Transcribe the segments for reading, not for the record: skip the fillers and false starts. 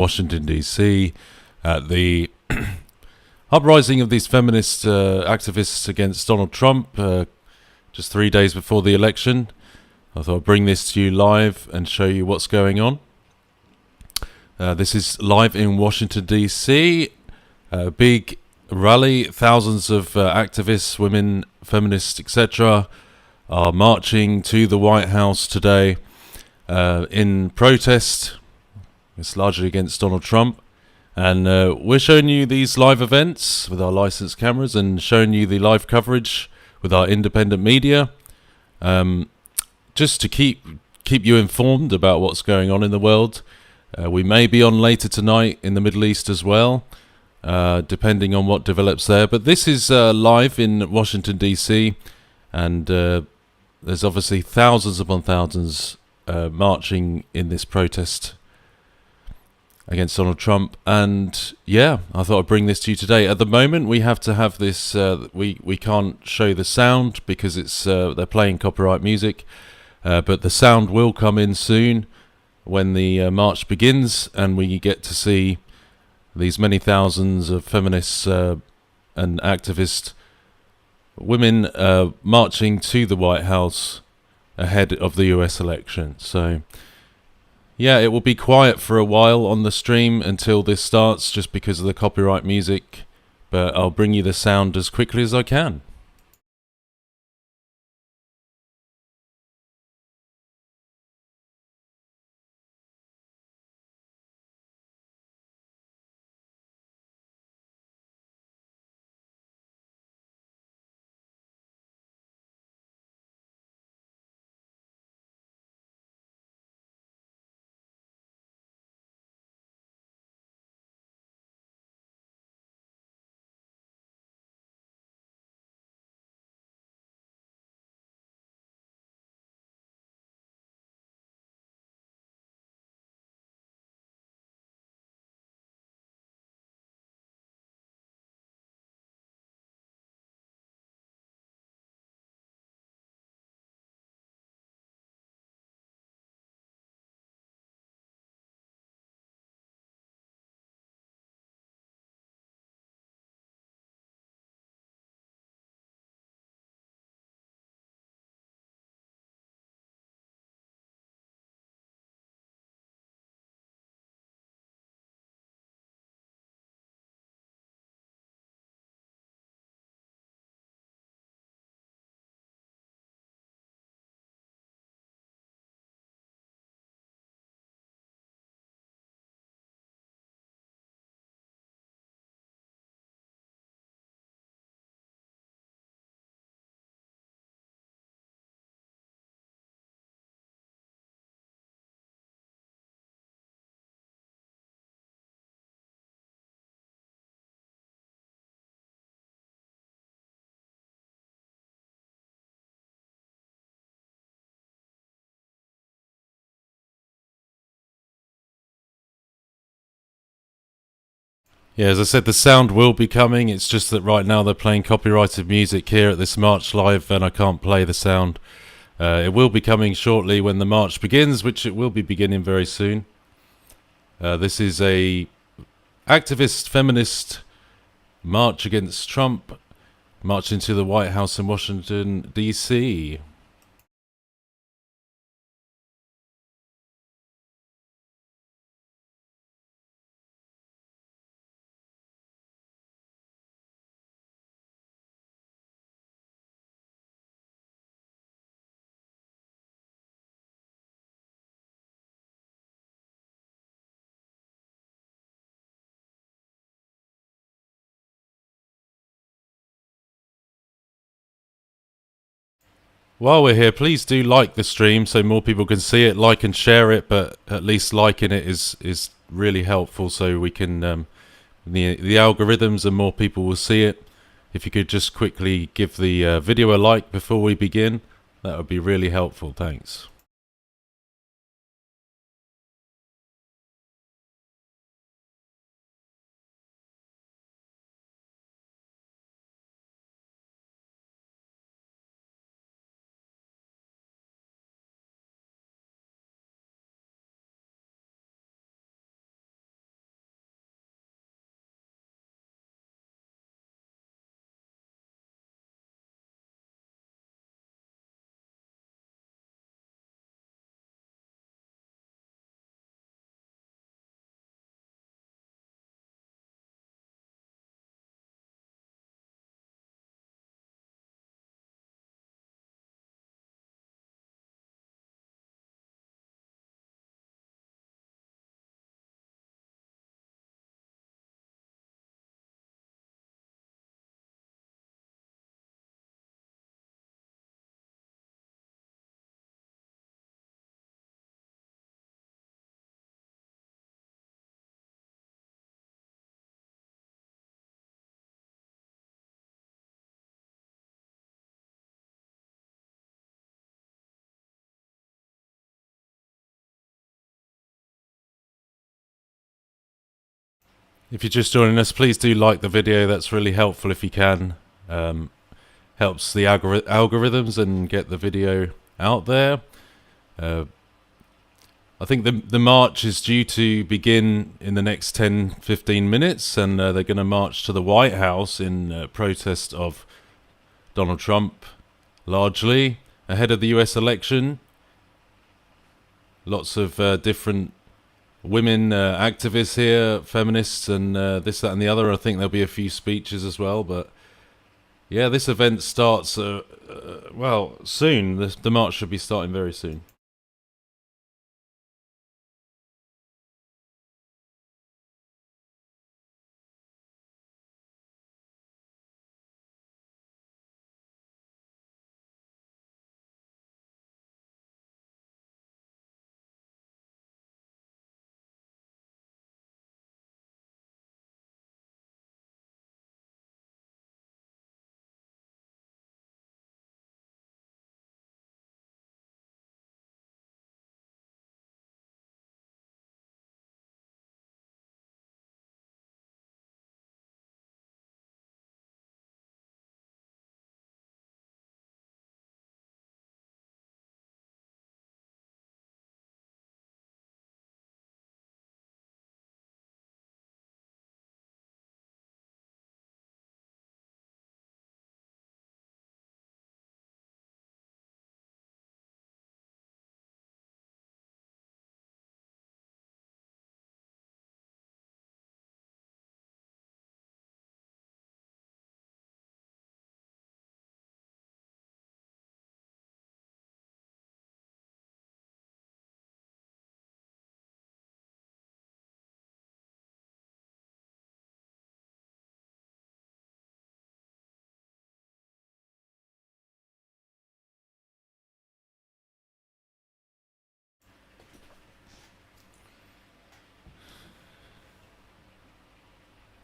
Washington, D.C. at the uprising of these feminist activists against Donald Trump just 3 days before the election. I thought I'd bring this to you live and show you what's going on. This is live in Washington, D.C. A big rally. Thousands of activists, women, feminists, etc. are marching to the White House today in protest. It's largely against Donald Trump. And we're showing you these live events with our licensed cameras and showing you the live coverage with our independent media, just to keep you informed about what's going on in the world. We may be on later tonight in the Middle East as well, depending on what develops there. But this is live in Washington, D.C., and there's obviously thousands upon thousands marching in this protest against Donald Trump. And yeah, I thought I'd bring this to you today. At the moment, we have to have this, we can't show the sound because it's they're playing copyright music, but the sound will come in soon when the march begins, and we get to see these many thousands of feminists and activist women marching to the White House ahead of the US election. So yeah, it will be quiet for a while on the stream until this starts, just because of the copyright music, but I'll bring you the sound as quickly as I can. Yeah, as I said, the sound will be coming. It's just that right now they're playing copyrighted music here at this march live, and I can't play the sound. It will be coming shortly when the march begins, which it will be beginning very soon. This is a activist feminist march against Trump, marching to the White House in Washington, D.C. While we're here, please do like the stream so more people can see it. Like and share it, but at least liking it is really helpful, so we can the algorithms and more people will see it. If you could just quickly give the video a like before we begin, that would be really helpful. Thanks. If you're just joining us, please do like the video. That's really helpful if you can. Helps the algorithms and get the video out there. I think the march is due to begin in the next 10-15 minutes, and they're going to march to the White House in protest of Donald Trump, largely ahead of the US election. Lots of different women activists here, feminists, and this, that, and the other. I think there'll be a few speeches as well, but yeah, this event starts, well, soon. The march should be starting very soon.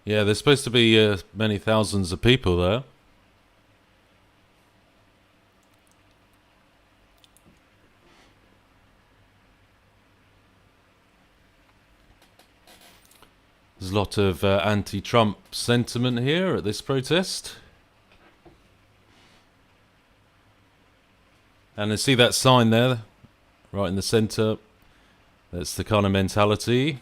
Yeah, there's supposed to be many thousands of people there. There's a lot of anti-Trump sentiment here at this protest. And I see that sign there, right in the centre. That's the kind of mentality.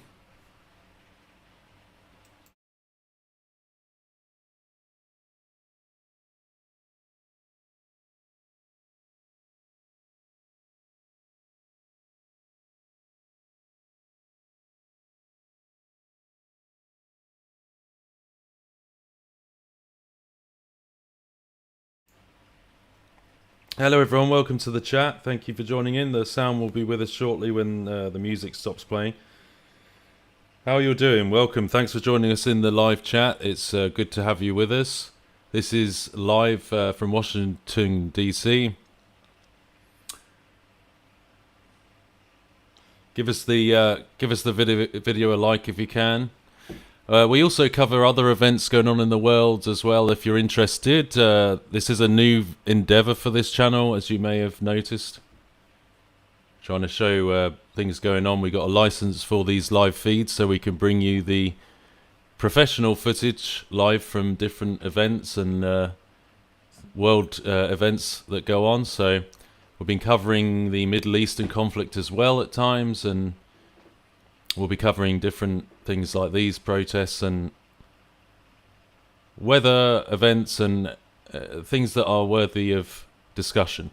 Hello everyone, welcome to the chat. Thank you for joining in. The sound will be with us shortly when the music stops playing. How are you doing? Welcome. Thanks for joining us in the live chat. It's good to have you with us. This is live from Washington, D.C. Give us the video a like if you can. We also cover other events going on in the world as well, if you're interested. This is a new endeavor for this channel, as you may have noticed. Trying to show things going on. We got a license for these live feeds, so we can bring you the professional footage live from different events and world events that go on. So we've been covering the Middle Eastern conflict as well at times, and we'll be covering different things like these protests and weather events and things that are worthy of discussion.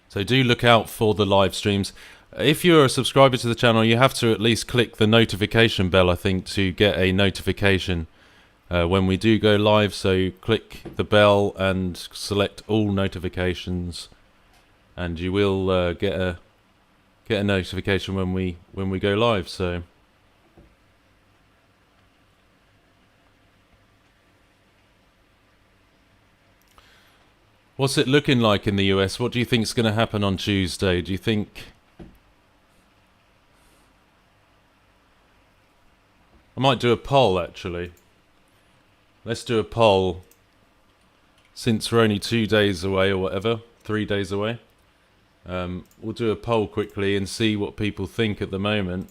So do look out for the live streams. If you're a subscriber to the channel, you have to at least click the notification bell, I think, to get a notification when we do go live. So click the bell and select all notifications, and you will get a notification when we go live. So what's it looking like in the US? What do you think is going to happen on Tuesday? Do you think I might do a poll, actually? Let's do a poll, since we're only 2 days away or whatever, 3 days away. We'll do a poll quickly and see what people think at the moment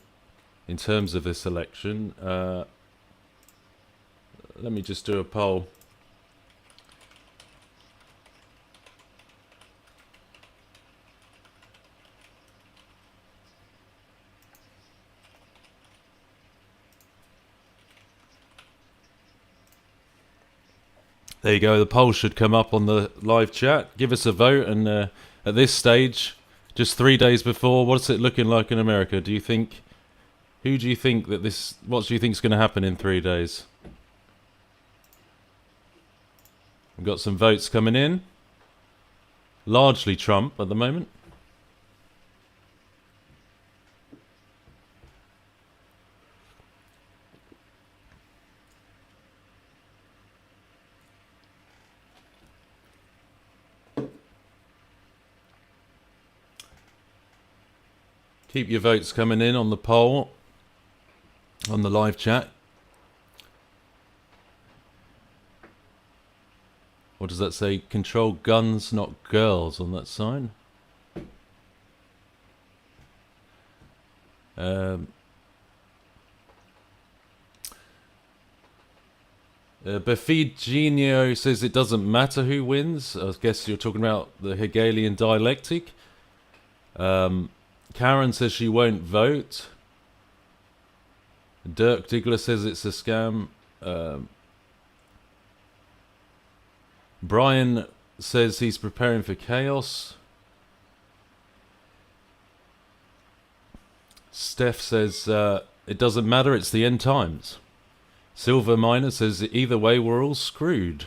in terms of this election. Let me just do a poll. There you go. The poll should come up on the live chat. Give us a vote. And at this stage, just 3 days before, what's it looking like in America? Do you think? Who do you think that this? What do you think is going to happen in 3 days? We've got some votes coming in. Largely Trump at the moment. Keep your votes coming in on the poll, on the live chat. What does that say? Control guns, not girls on that sign. Befigenio says it doesn't matter who wins. I guess you're talking about the Hegelian dialectic. Karen says she won't vote. Dirk Diggler says it's a scam. Brian says he's preparing for chaos. Steph says it doesn't matter, it's the end times. Silver Miner says either way we're all screwed.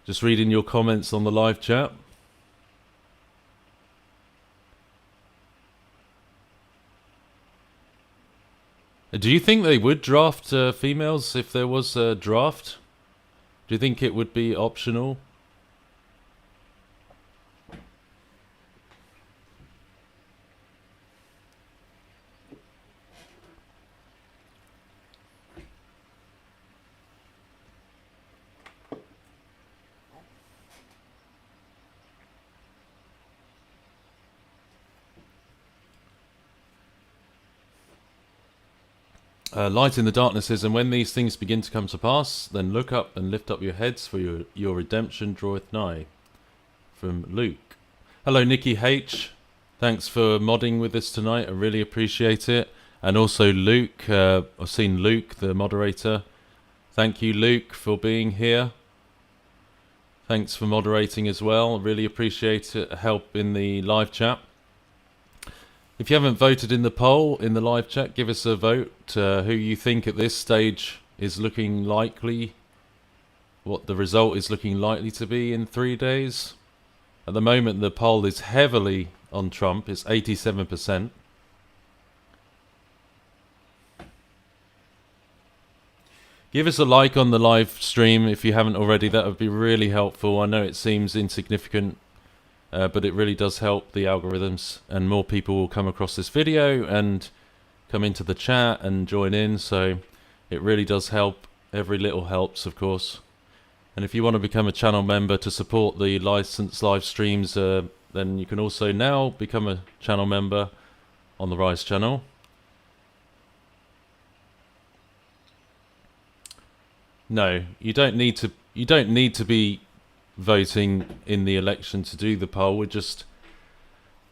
Just reading your comments on the live chat. Do you think they would draft females if there was a draft? Do you think it would be optional? Light in the darkness says, and when these things begin to come to pass, then look up and lift up your heads, for your redemption draweth nigh. From Luke. Hello, Nikki H. Thanks for modding with us tonight. I really appreciate it. And also Luke. I've seen Luke, the moderator. Thank you, Luke, for being here. Thanks for moderating as well. Really appreciate it. Help in the live chat. If you haven't voted in the poll in the live chat, give us a vote. Who you think at this stage is looking likely, what the result is looking likely to be in 3 days. At the moment, the poll is heavily on Trump. It's 87%. Give us a like on the live stream if you haven't already. That would be really helpful. I know it seems insignificant, but it really does help the algorithms, and more people will come across this video and come into the chat and join in. So it really does help. Every little helps, of course. And if you want to become a channel member to support the licensed live streams, then you can also now become a channel member on the Rise channel. No, you don't need to. You don't need to be voting in the election to do the poll. We're just,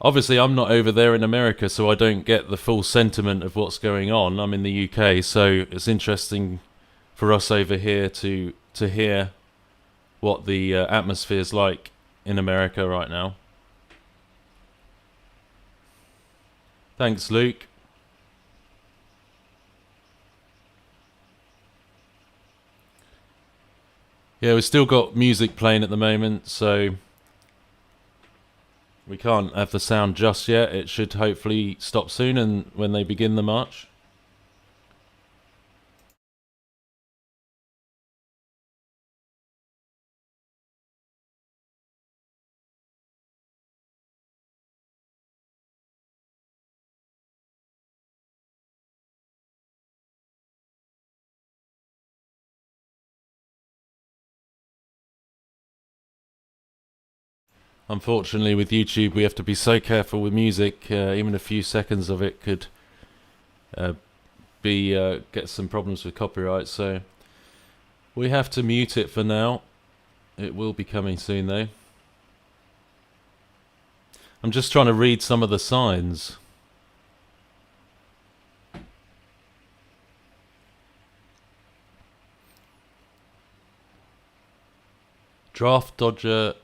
obviously I'm not over there in America, so I don't get the full sentiment of what's going on. I'm in the UK, so it's interesting for us over here to hear what the atmosphere's like in America right now. Thanks, Luke. Yeah, we've still got music playing at the moment, so we can't have the sound just yet. It should hopefully stop soon, and when they begin the march. Unfortunately, with YouTube, we have to be so careful with music. Even a few seconds of it could get some problems with copyright. So we have to mute it for now. It will be coming soon, though. I'm just trying to read some of the signs. Draft dodger.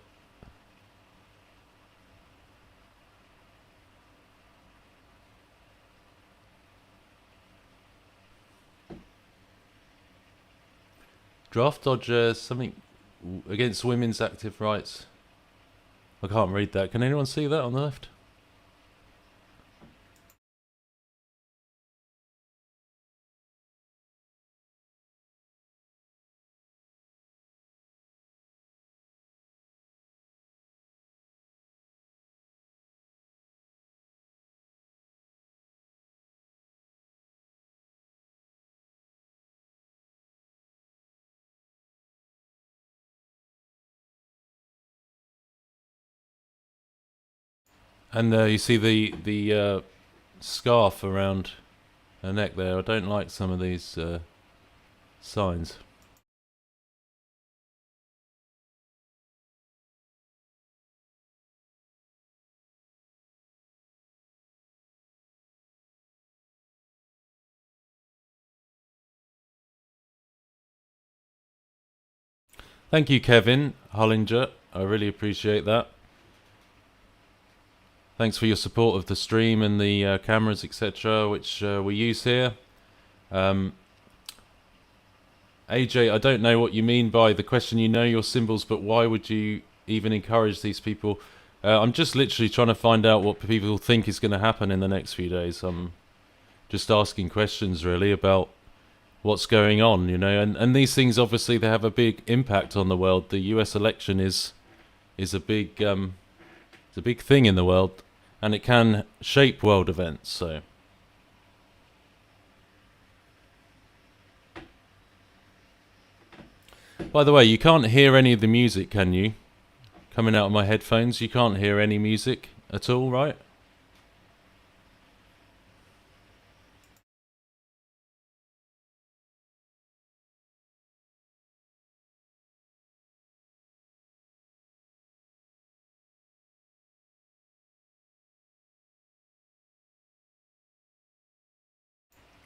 Draft dodger, something against women's active rights. I can't read that. Can anyone see that on the left? And you see the scarf around her neck there. I don't like some of these signs. Thank you, Kevin Hollinger. I really appreciate that. Thanks for your support of the stream and the cameras, etc., which we use here. AJ, I don't know what you mean by the question. You know your symbols, but why would you even encourage these people? I'm just literally trying to find out what people think is going to happen in the next few days. I'm just asking questions, really, about what's going on, you know, and these things obviously they have a big impact on the world. The U.S. election is a big thing in the world, and it can shape world events. So, by the way, you can't hear any of the music, can you? Coming out of my headphones, you can't hear any music at all, right?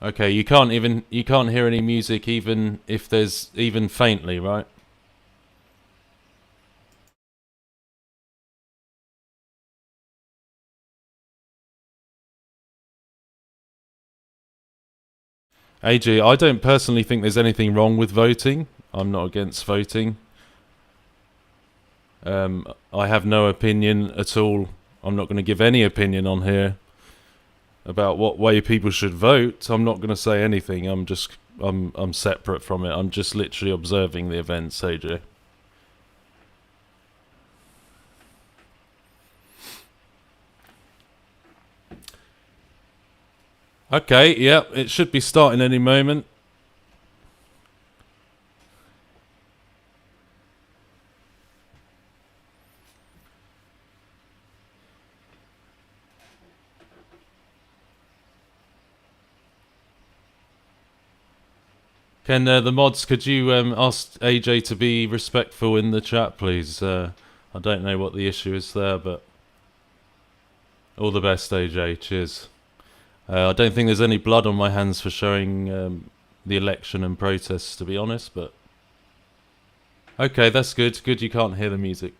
Okay, you can't hear any music even if there's even faintly, right? AG, I don't personally think there's anything wrong with voting. I'm not against voting. I have no opinion at all. I'm not going to give any opinion on here about what way people should vote. I'm not going to say anything. I'm separate from it. I'm just literally observing the events, AJ. Okay, yeah, it should be starting any moment. Can the mods, could you ask AJ to be respectful in the chat, please? I don't know what the issue is there, but all the best, AJ. Cheers. I don't think there's any blood on my hands for showing the election and protests, to be honest, but... Okay, that's good. Good you can't hear the music.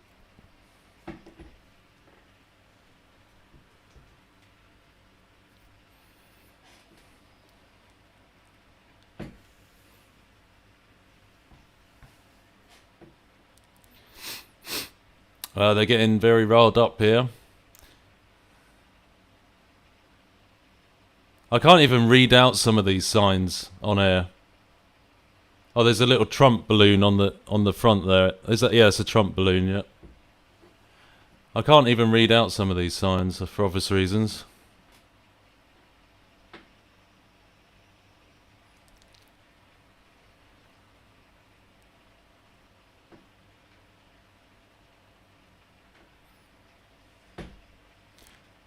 They're getting very riled up here. I can't even read out some of these signs on air. Oh, there's a little Trump balloon on the front there. Is that? Yeah, it's a Trump balloon. Yeah. I can't even read out some of these signs for obvious reasons.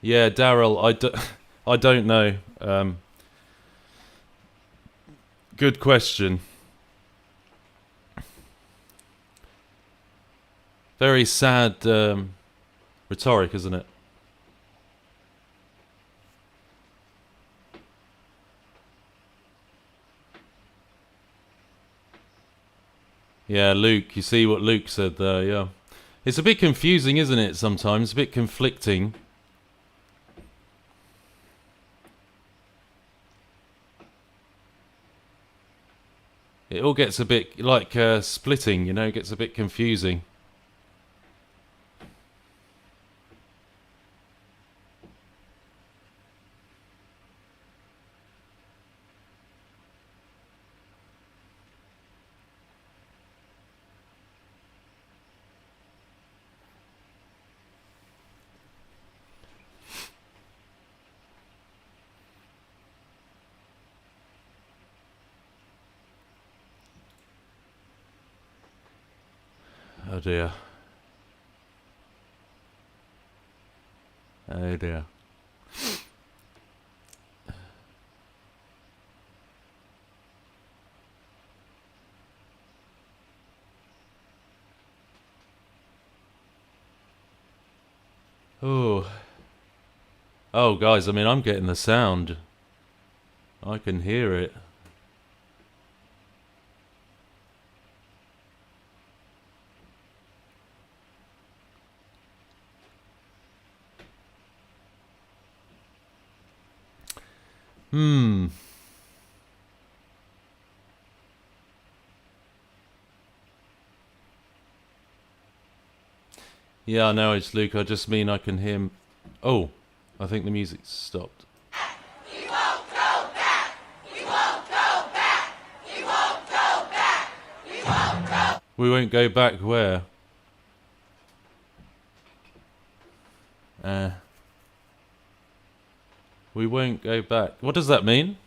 Yeah, Daryl, I don't know. Good question. Very sad rhetoric, isn't it? Yeah, Luke, you see what Luke said there, yeah. It's a bit confusing, isn't it, sometimes? A bit conflicting. It all gets a bit like splitting, you know, it gets a bit confusing. Oh dear. Oh dear. Oh. Oh, guys, I mean, I'm getting the sound. I can hear it. Hmm. Yeah, I know it's Luke. I just mean I can hear him. Oh, I think the music stopped. We won't go back. We won't go back. We won't go back. We won't go. We won't go back where? Uh, we won't go back. What does that mean?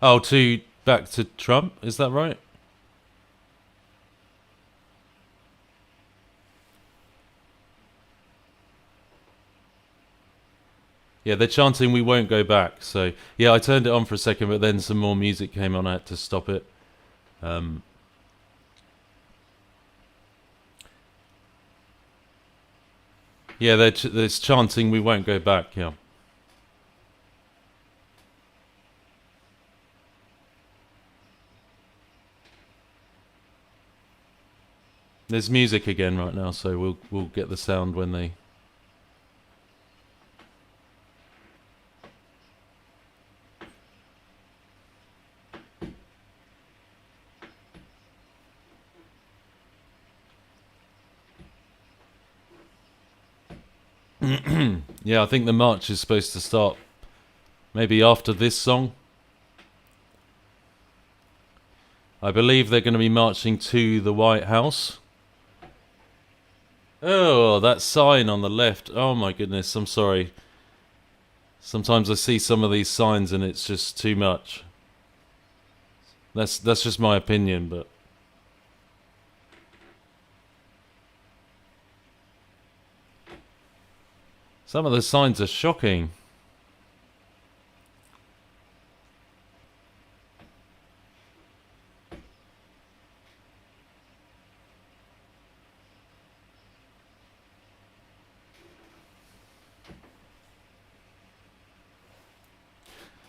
Oh, to back to Trump? Is that right? Yeah, they're chanting "We won't go back." So yeah, I turned it on for a second, but then some more music came on. I had to stop it. Um, yeah, they're chanting "We won't go back." Yeah. There's music again right now, so we'll get the sound when they. Yeah, I think the march is supposed to start maybe after this song. I believe they're going to be marching to the White House. Oh, that sign on the left. Oh my goodness, I'm sorry. Sometimes I see some of these signs and it's just too much. That's just my opinion, but some of the signs are shocking.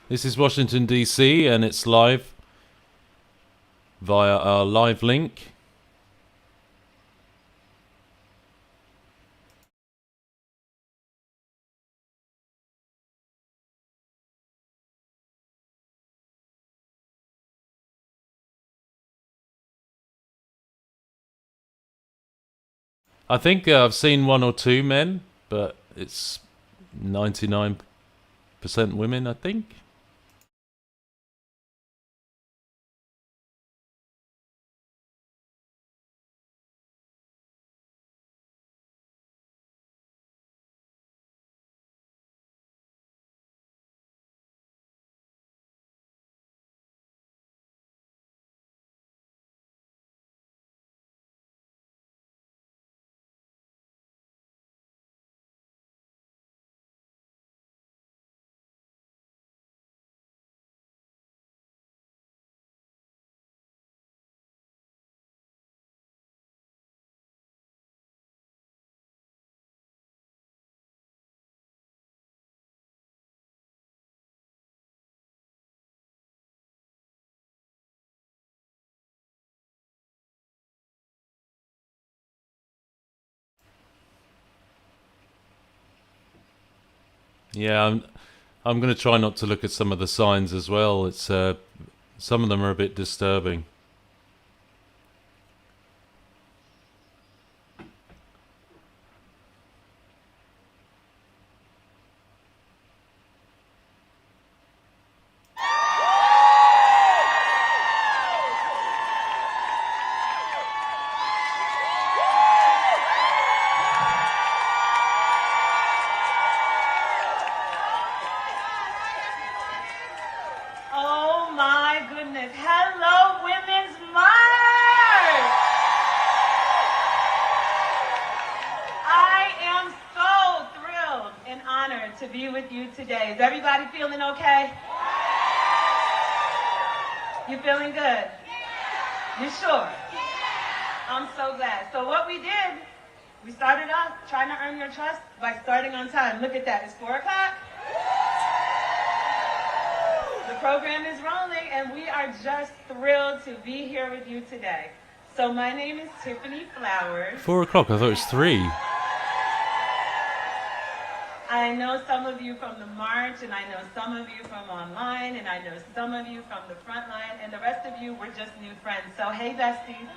This is Washington DC and it's live via our live link. I think I've seen one or two men, but it's 99% women, I think. Yeah, I'm going to try not to look at some of the signs as well. It's some of them are a bit disturbing. Oh my goodness. Hello, Women's March! I am so thrilled and honored to be with you today. Is everybody feeling okay? You feeling good? You sure? I'm so glad. So what we did, we started off trying to earn your trust by starting on time. Look at that, it's 4 o'clock. The program is rolling and we are just thrilled to be here with you today. So my name is Tiffany Flowers. 4 o'clock. I thought it was 3. I know some of you from the march, and I know some of you from online, and I know some of you from the front line, and the rest of you were just new friends. So hey, besties.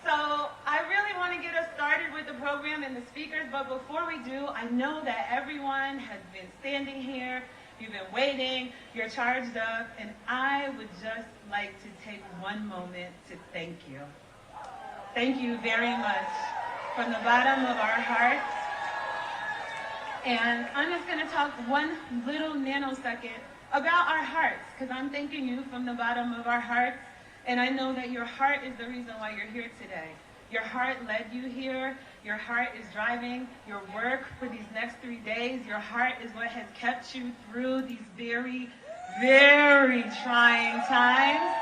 So I really want to get us started with the program and the speakers, but before we do, I know that everyone has been standing here, you've been waiting, you're charged up, and I would just like to take one moment to thank you. Thank you very much from the bottom of our hearts. And I'm just going to talk one little nanosecond about our hearts, because I'm thanking you from the bottom of our hearts. And I know that your heart is the reason why you're here today. Your heart led you here. Your heart is driving your work for these next 3 days. Your heart is what has kept you through these very, very trying times.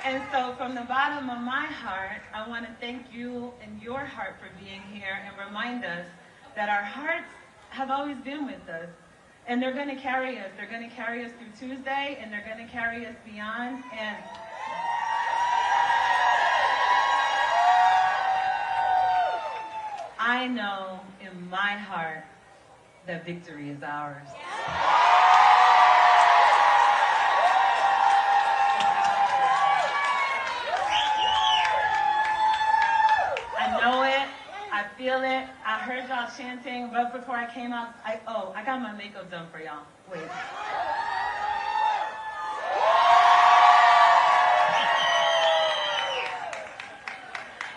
And so from the bottom of my heart, I want to thank you and your heart for being here and remind us that our hearts have always been with us. And they're going to carry us. They're going to carry us through Tuesday, and they're going to carry us beyond. And I know in my heart that victory is ours. I know it. I feel it. I heard y'all chanting right before I came out. I got my makeup done for y'all. Wait.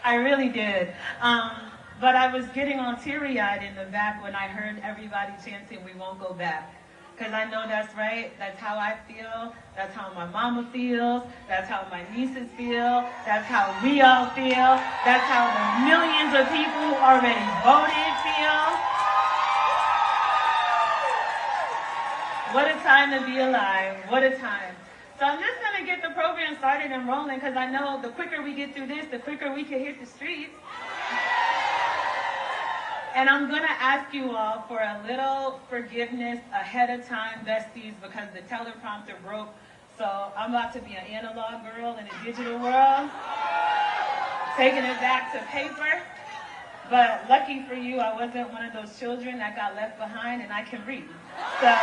I really did. But I was getting all teary-eyed in the back when I heard everybody chanting, "We won't go back." Because I know that's right. That's how I feel. That's how my mama feels. That's how my nieces feel. That's how we all feel. That's how the millions of people who already voted feel. What a time to be alive. What a time. So I'm just going to get the program started and rolling, because I know the quicker we get through this, the quicker we can hit the streets. And I'm going to ask you all for a little forgiveness ahead of time, besties, because the teleprompter broke. So I'm about to be an analog girl in a digital world, taking it back to paper. But lucky for you, I wasn't one of those children that got left behind, and I can read. So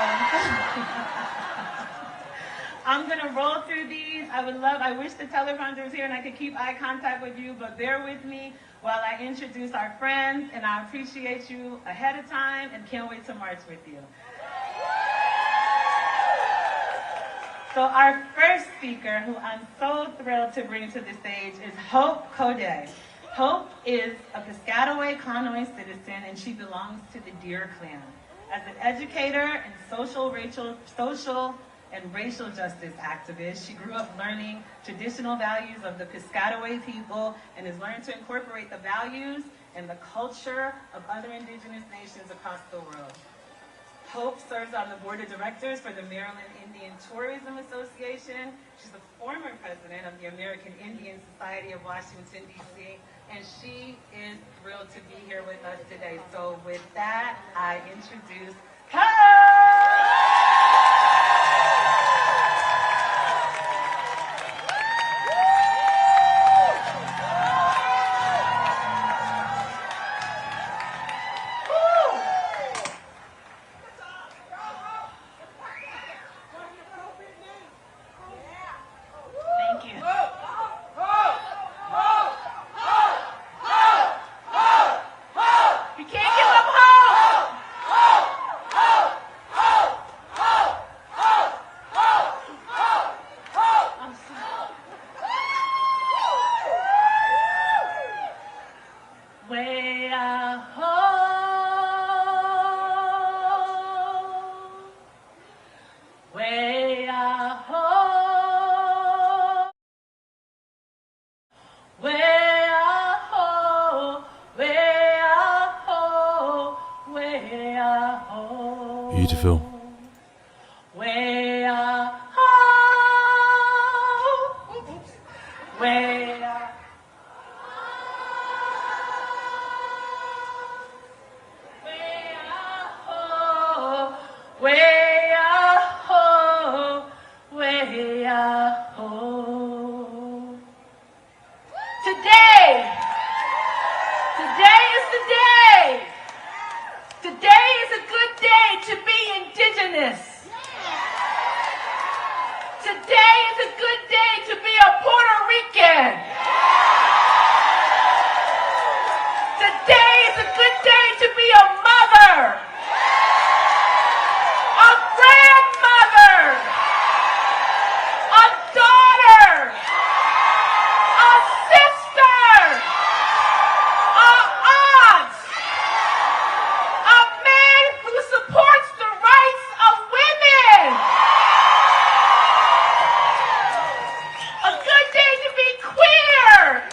I'm going to roll through these. I wish the teleprompter was here and I could keep eye contact with you, but bear with me while I introduce our friends, and I appreciate you ahead of time and can't wait to march with you. So our first speaker, who I'm so thrilled to bring to the stage, is Hope Code. Hope is a Piscataway Conoy citizen, and she belongs to the Deer Clan. As an educator and social and racial justice activist, she grew up learning traditional values of the Piscataway people and has learned to incorporate the values and the culture of other Indigenous nations across the world. Hope serves on the board of directors for the Maryland Indian Tourism Association. She's the former president of the American Indian Society of Washington, D.C., and she is thrilled to be here with us today. So with that, I introduce Hope! way-ah-ho, way-ah-ho, way-ah-ho. Beautiful. Way-ah-ho, way-ah-ho. Way-ah-ho, way-ah-ho. Today is the day. Today is a good day to be Indigenous. Today is a good day to be a Puerto Rican. Today is a good day to be a mother. A grandmother, a daughter, a sister, a aunt, a man who supports the rights of women. A good day to be queer,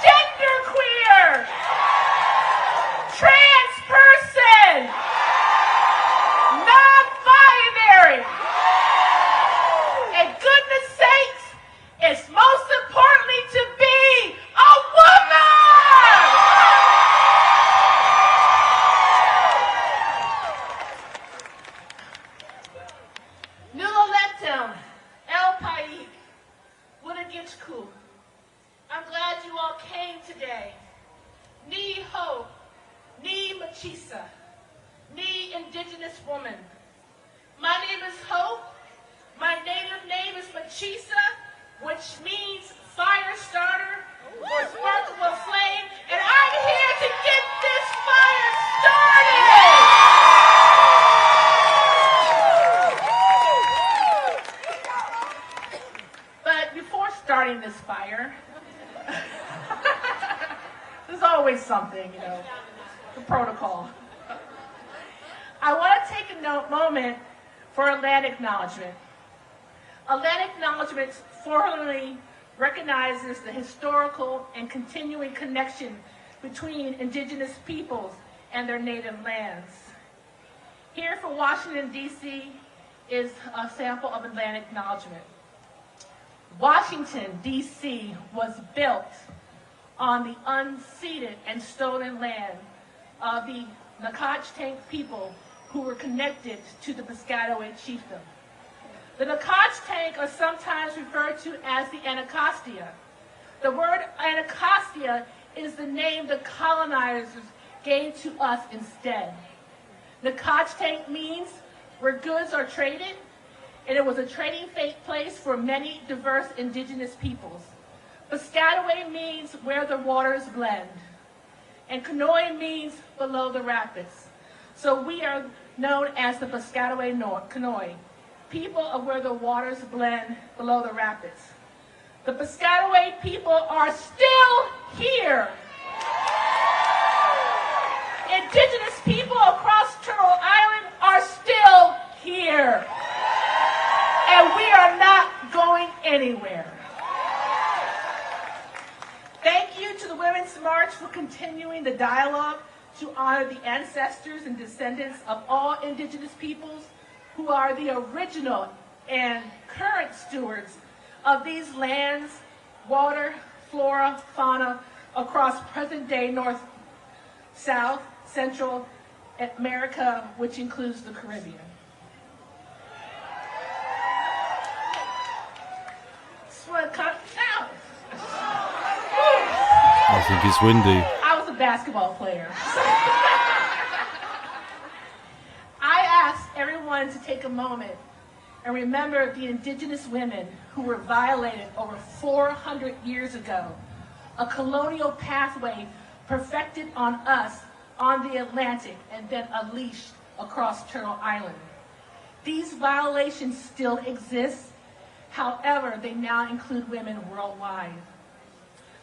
genderqueer, trans person, non-binary. And goodness sakes, it's most importantly to be a woman. Nuloletum, El País, Wunagitchku. I'm glad you all came today. Ni ho, ni machisa, ni Indigenous woman. My name is Hope. My native name is Machisa, which means fire starter or sparkle of flame, and I'm here to get this fire started. But before starting this fire, there's always something, the protocol. I want to take a moment for a land acknowledgement. A land acknowledgement formally recognizes the historical and continuing connection between Indigenous peoples and their native lands. Here for Washington, D.C. is a sample of a land acknowledgement. Washington, D.C. was built on the unceded and stolen land of the Nacotchtank people who were connected to the Piscataway chiefdom. The Nacotchtank are sometimes referred to as the Anacostia. The word Anacostia is the name the colonizers gave to us instead. Nacotchtank means where goods are traded, and it was a trading place for many diverse Indigenous peoples. Piscataway means where the waters blend, and Kanoi means below the rapids. So we are known as the Piscataway Kanoi, people of where the waters blend below the rapids. The Piscataway people are still here. Indigenous people across Turtle Island are still here. And we are not going anywhere. Thank you to the Women's March for continuing the dialogue to honor the ancestors and descendants of all Indigenous peoples who are the original and current stewards of these lands, water, flora, fauna across present-day North, South, Central America, which includes the Caribbean. I think it's windy. I was a basketball player. I ask everyone to take a moment and remember the Indigenous women who were violated over 400 years ago, a colonial pathway perfected on us on the Atlantic and then unleashed across Turtle Island. These violations still exist. However, they now include women worldwide.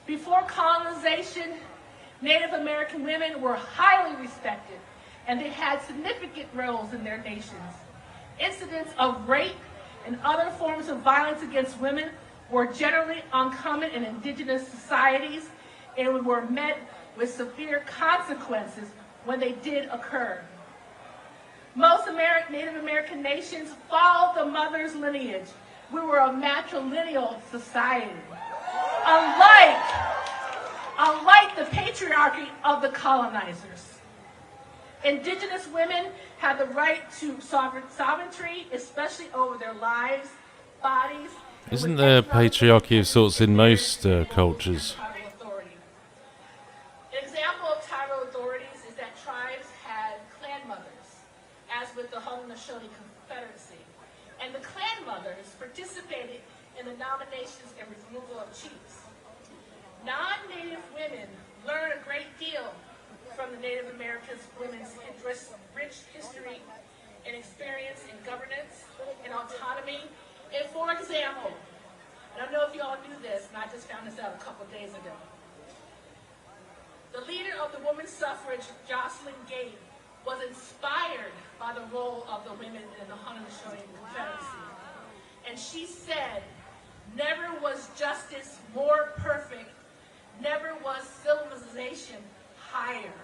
Before colonization, Native American women were highly respected, and they had significant roles in their nations. Incidents of rape and other forms of violence against women were generally uncommon in indigenous societies and were met with severe consequences when they did occur. Most Native American nations followed the mother's lineage. We were a matrilineal society. Unlike the patriarchy of the colonizers. Indigenous women had the right to sovereignty, especially over their lives, bodies. Isn't there patriarchy of sorts in most cultures? An example of tribal authorities is that tribes had clan mothers, as with the Haudenosaunee Confederacy. And the clan mothers participated in the nominations and removal of chiefs. Non-Native women learn a great deal from the Native American women's rich history and experience in governance and autonomy. And for example, I don't know if you all knew this, and I just found this out a couple of days ago. The leader of the women's suffrage, Jocelyn Gate, was inspired by the role of the women in the Haudenosaunee Confederacy. And she said, "Never was justice more perfect, never was civilization higher."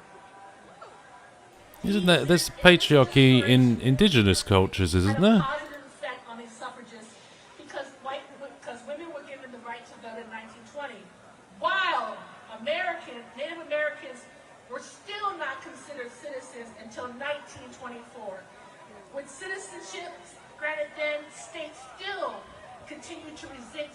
Isn't there? There's patriarchy in indigenous cultures, isn't there? Positive effect on these suffragists because women were given the right to vote in 1920, while Native Americans were still not considered citizens until 1924. With citizenship granted then, states still continue to restrict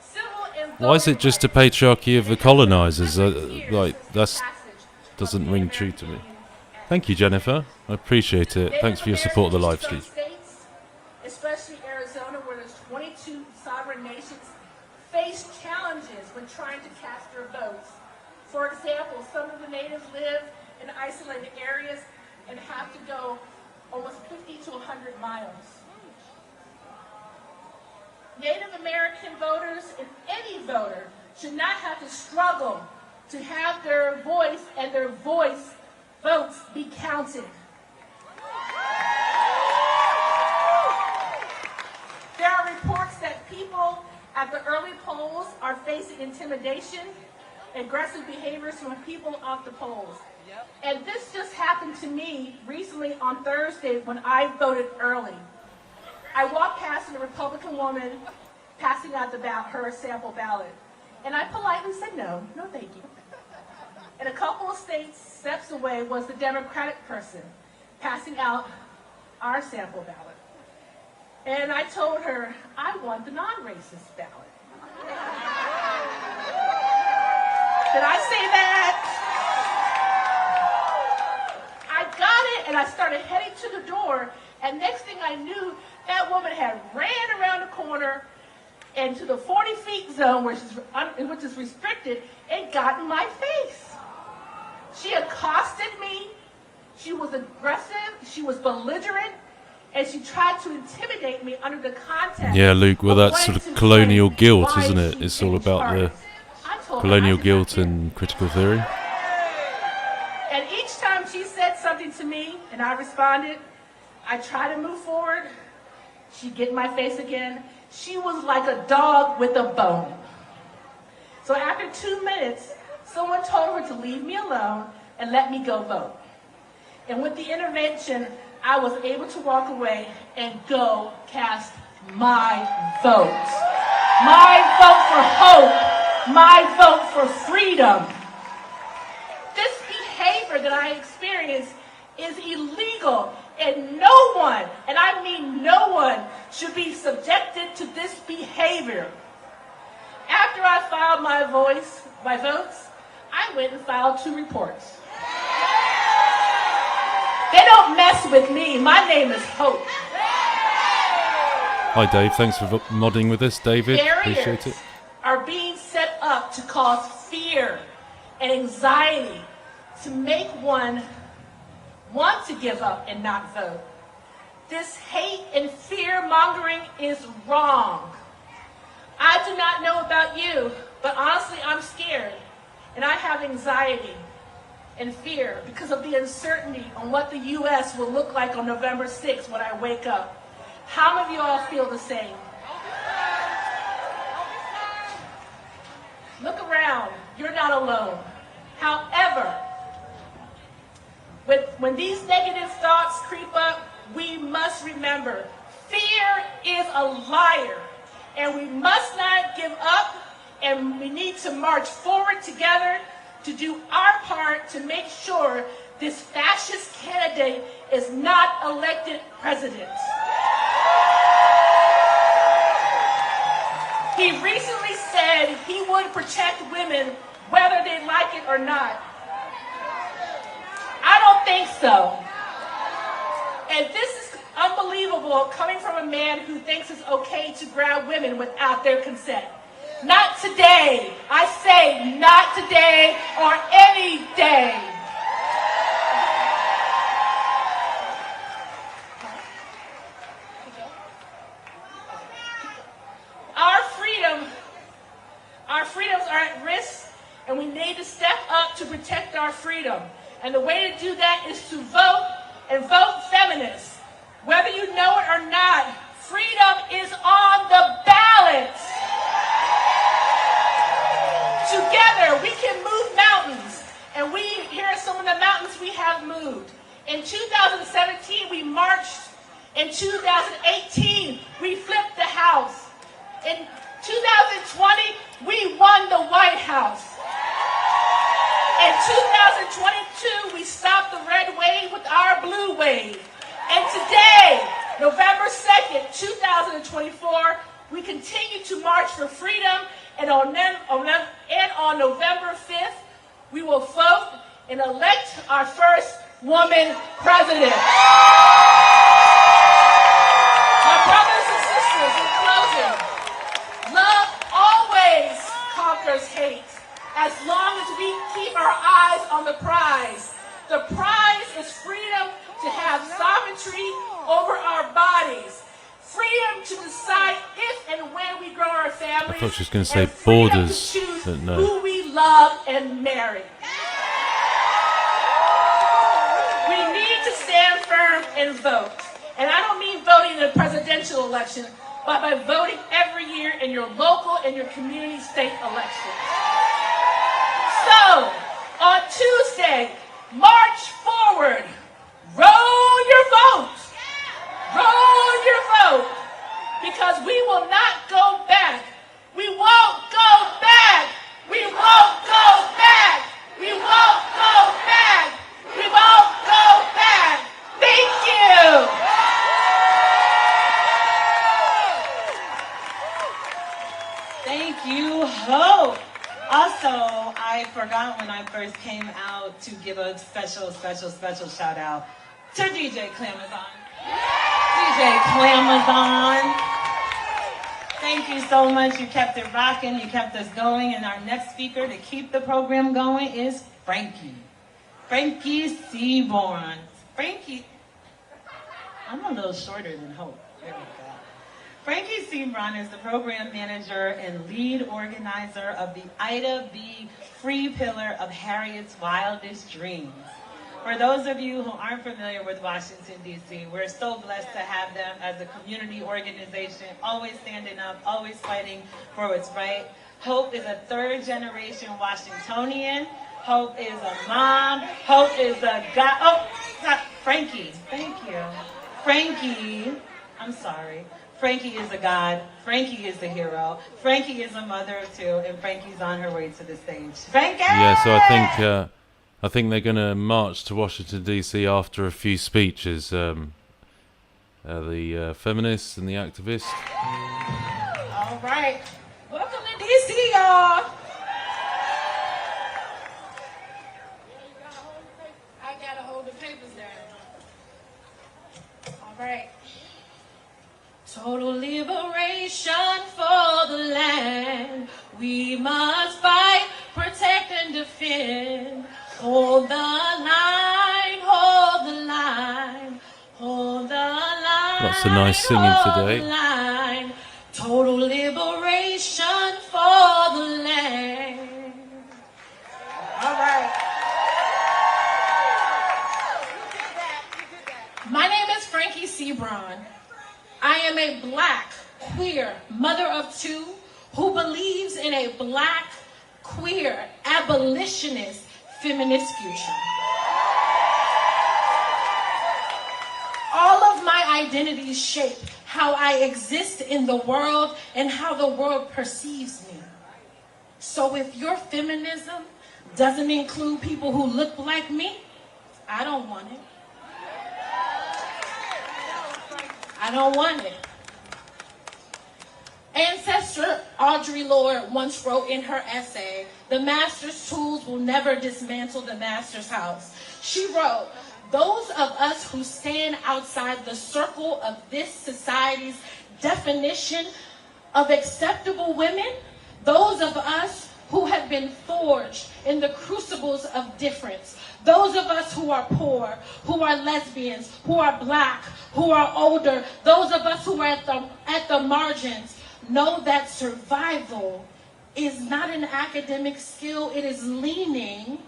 civil and Why is it just a patriarchy of the colonizers? That doesn't ring true to me. Thank you, Jennifer. I appreciate it. Thanks for your support of the live stream. States, especially Arizona, where there's 22 sovereign nations, face challenges when trying to cast their votes. For example, some of the natives live in isolated areas and have to go almost 50 to 100 miles. Native American voters and any voter should not have to struggle to have their voice and their votes be counted. There are reports that people at the early polls are facing intimidation, aggressive behaviors from people off the polls. And this just happened to me recently on Thursday when I voted early. I walked past a Republican woman passing out her sample ballot. And I politely said, no thank you. And a couple of steps away was the Democratic person passing out our sample ballot. And I told her, I want the non-racist ballot. Did I say that? I got it, and I started heading to the door, and next thing I knew, that woman had ran around the corner into the 40-feet zone, which is restricted, and got in my face. She accosted me, she was aggressive, she was belligerent, and she tried to intimidate me under the context. Yeah, Luke, well, that's sort of colonial guilt, isn't it? It's all about the colonial guilt and critical theory. And each time she said something to me, and I responded, I tried to move forward, she'd get in my face again. She was like a dog with a bone. So after 2 minutes, someone told her to leave me alone and let me go vote. And with the intervention, I was able to walk away and go cast my vote. My vote for hope. My vote for freedom. This behavior that I experienced is illegal, and no one, and I mean no one, should be subjected to this behavior. After I filed my votes, I went and filed 2 reports. They don't mess with me. My name is Hope. Hi, Dave. Thanks for modding with us, David. Appreciate it. Are being set up to cause fear and anxiety to make one want to give up and not vote. This hate and fear mongering is wrong. I do not know about you, but honestly, I'm scared, and I have anxiety and fear because of the uncertainty on what the U.S. will look like on November 6th when I wake up. How many of you all feel the same? Look around. You're not alone. However, when these negative thoughts creep up, we must remember, fear is a liar, and we must not give up, and we need to march forward together to do our part to make sure this fascist candidate is not elected president. He recently said he would protect women whether they like it or not. I don't think so. And this is unbelievable coming from a man who thinks it's okay to grab women without their consent. Not today. I say not today or any day. Our freedoms are at risk, and we need to step up to protect our freedom. And the way to do that is to vote, and vote feminist. Whether you know it or not, freedom is on the ballot. Together, we can move mountains. And here are some of the mountains we have moved. In 2017, we marched. In 2018, we flipped the House. In 2020, we won the White House. In 2022, we stopped the red wave with our blue wave. And today, November 2nd, 2024, we continue to march for freedom. And on November 5th, we will vote and elect our first woman president. My brothers and sisters, in closing, love always conquers hate, as long as we keep our eyes on the prize. The prize is freedom to have sovereignty over our bodies, freedom to decide if and when we grow our families. I thought she was going to say freedom borders, to choose but no. who we love and marry. We need to stand firm and vote. And I don't mean voting in a presidential election, but by voting every year in your local and your community state elections. So, on Tuesday, march forward. Roll your vote. Roll your vote. Because we will not go back. We won't go back. We won't go back. We won't go back. We won't go back. Thank you. Thank you, Hope. Also, I forgot when I first came out to give a special shout out to DJ Clamazon. DJ Clamazon. Thank you so much. You kept it rocking. You kept us going. And our next speaker to keep the program going is Frankie. Frankie Seaborn. Frankie. I'm a little shorter than Hope. There we go. Frankie Seaborn is the program manager and lead organizer of the Ida B. Free Pillar of Harriet's Wildest Dreams. For those of you who aren't familiar with Washington, D.C., we're so blessed to have them as a community organization, always standing up, always fighting for what's right. Hope is a third-generation Washingtonian. Hope is a mom. Hope is a guy. Oh, Frankie. Thank you. Frankie. I'm sorry. Frankie is a god. Frankie is a hero. Frankie is a mother of two, and Frankie's on her way to the stage. Frankie! Yeah, so I think they're going to march to Washington D.C. after a few speeches. The feminists and the activists. All right. Welcome to D.C., y'all. I got to hold the papers down. All right. Total liberation for the land. We must fight, protect, and defend. Hold the line, hold the line, hold the line. Lots of nice singing today. The line. Total liberation for the land. All right. My name is Frankie Seaborn. I am a black, queer, mother of two who believes in a black, queer, abolitionist, feminist future. All of my identities shape how I exist in the world and how the world perceives me. So if your feminism doesn't include people who look like me, I don't want it. I don't want it. Ancestor Audre Lorde once wrote in her essay, "The master's tools will never dismantle the master's house." She wrote, "Those of us who stand outside the circle of this society's definition of acceptable women, those of us who have been forged in the crucibles of difference, those of us who are poor, who are lesbians, who are black, who are older, those of us who are at the margins, know that survival is not an academic skill. It is learning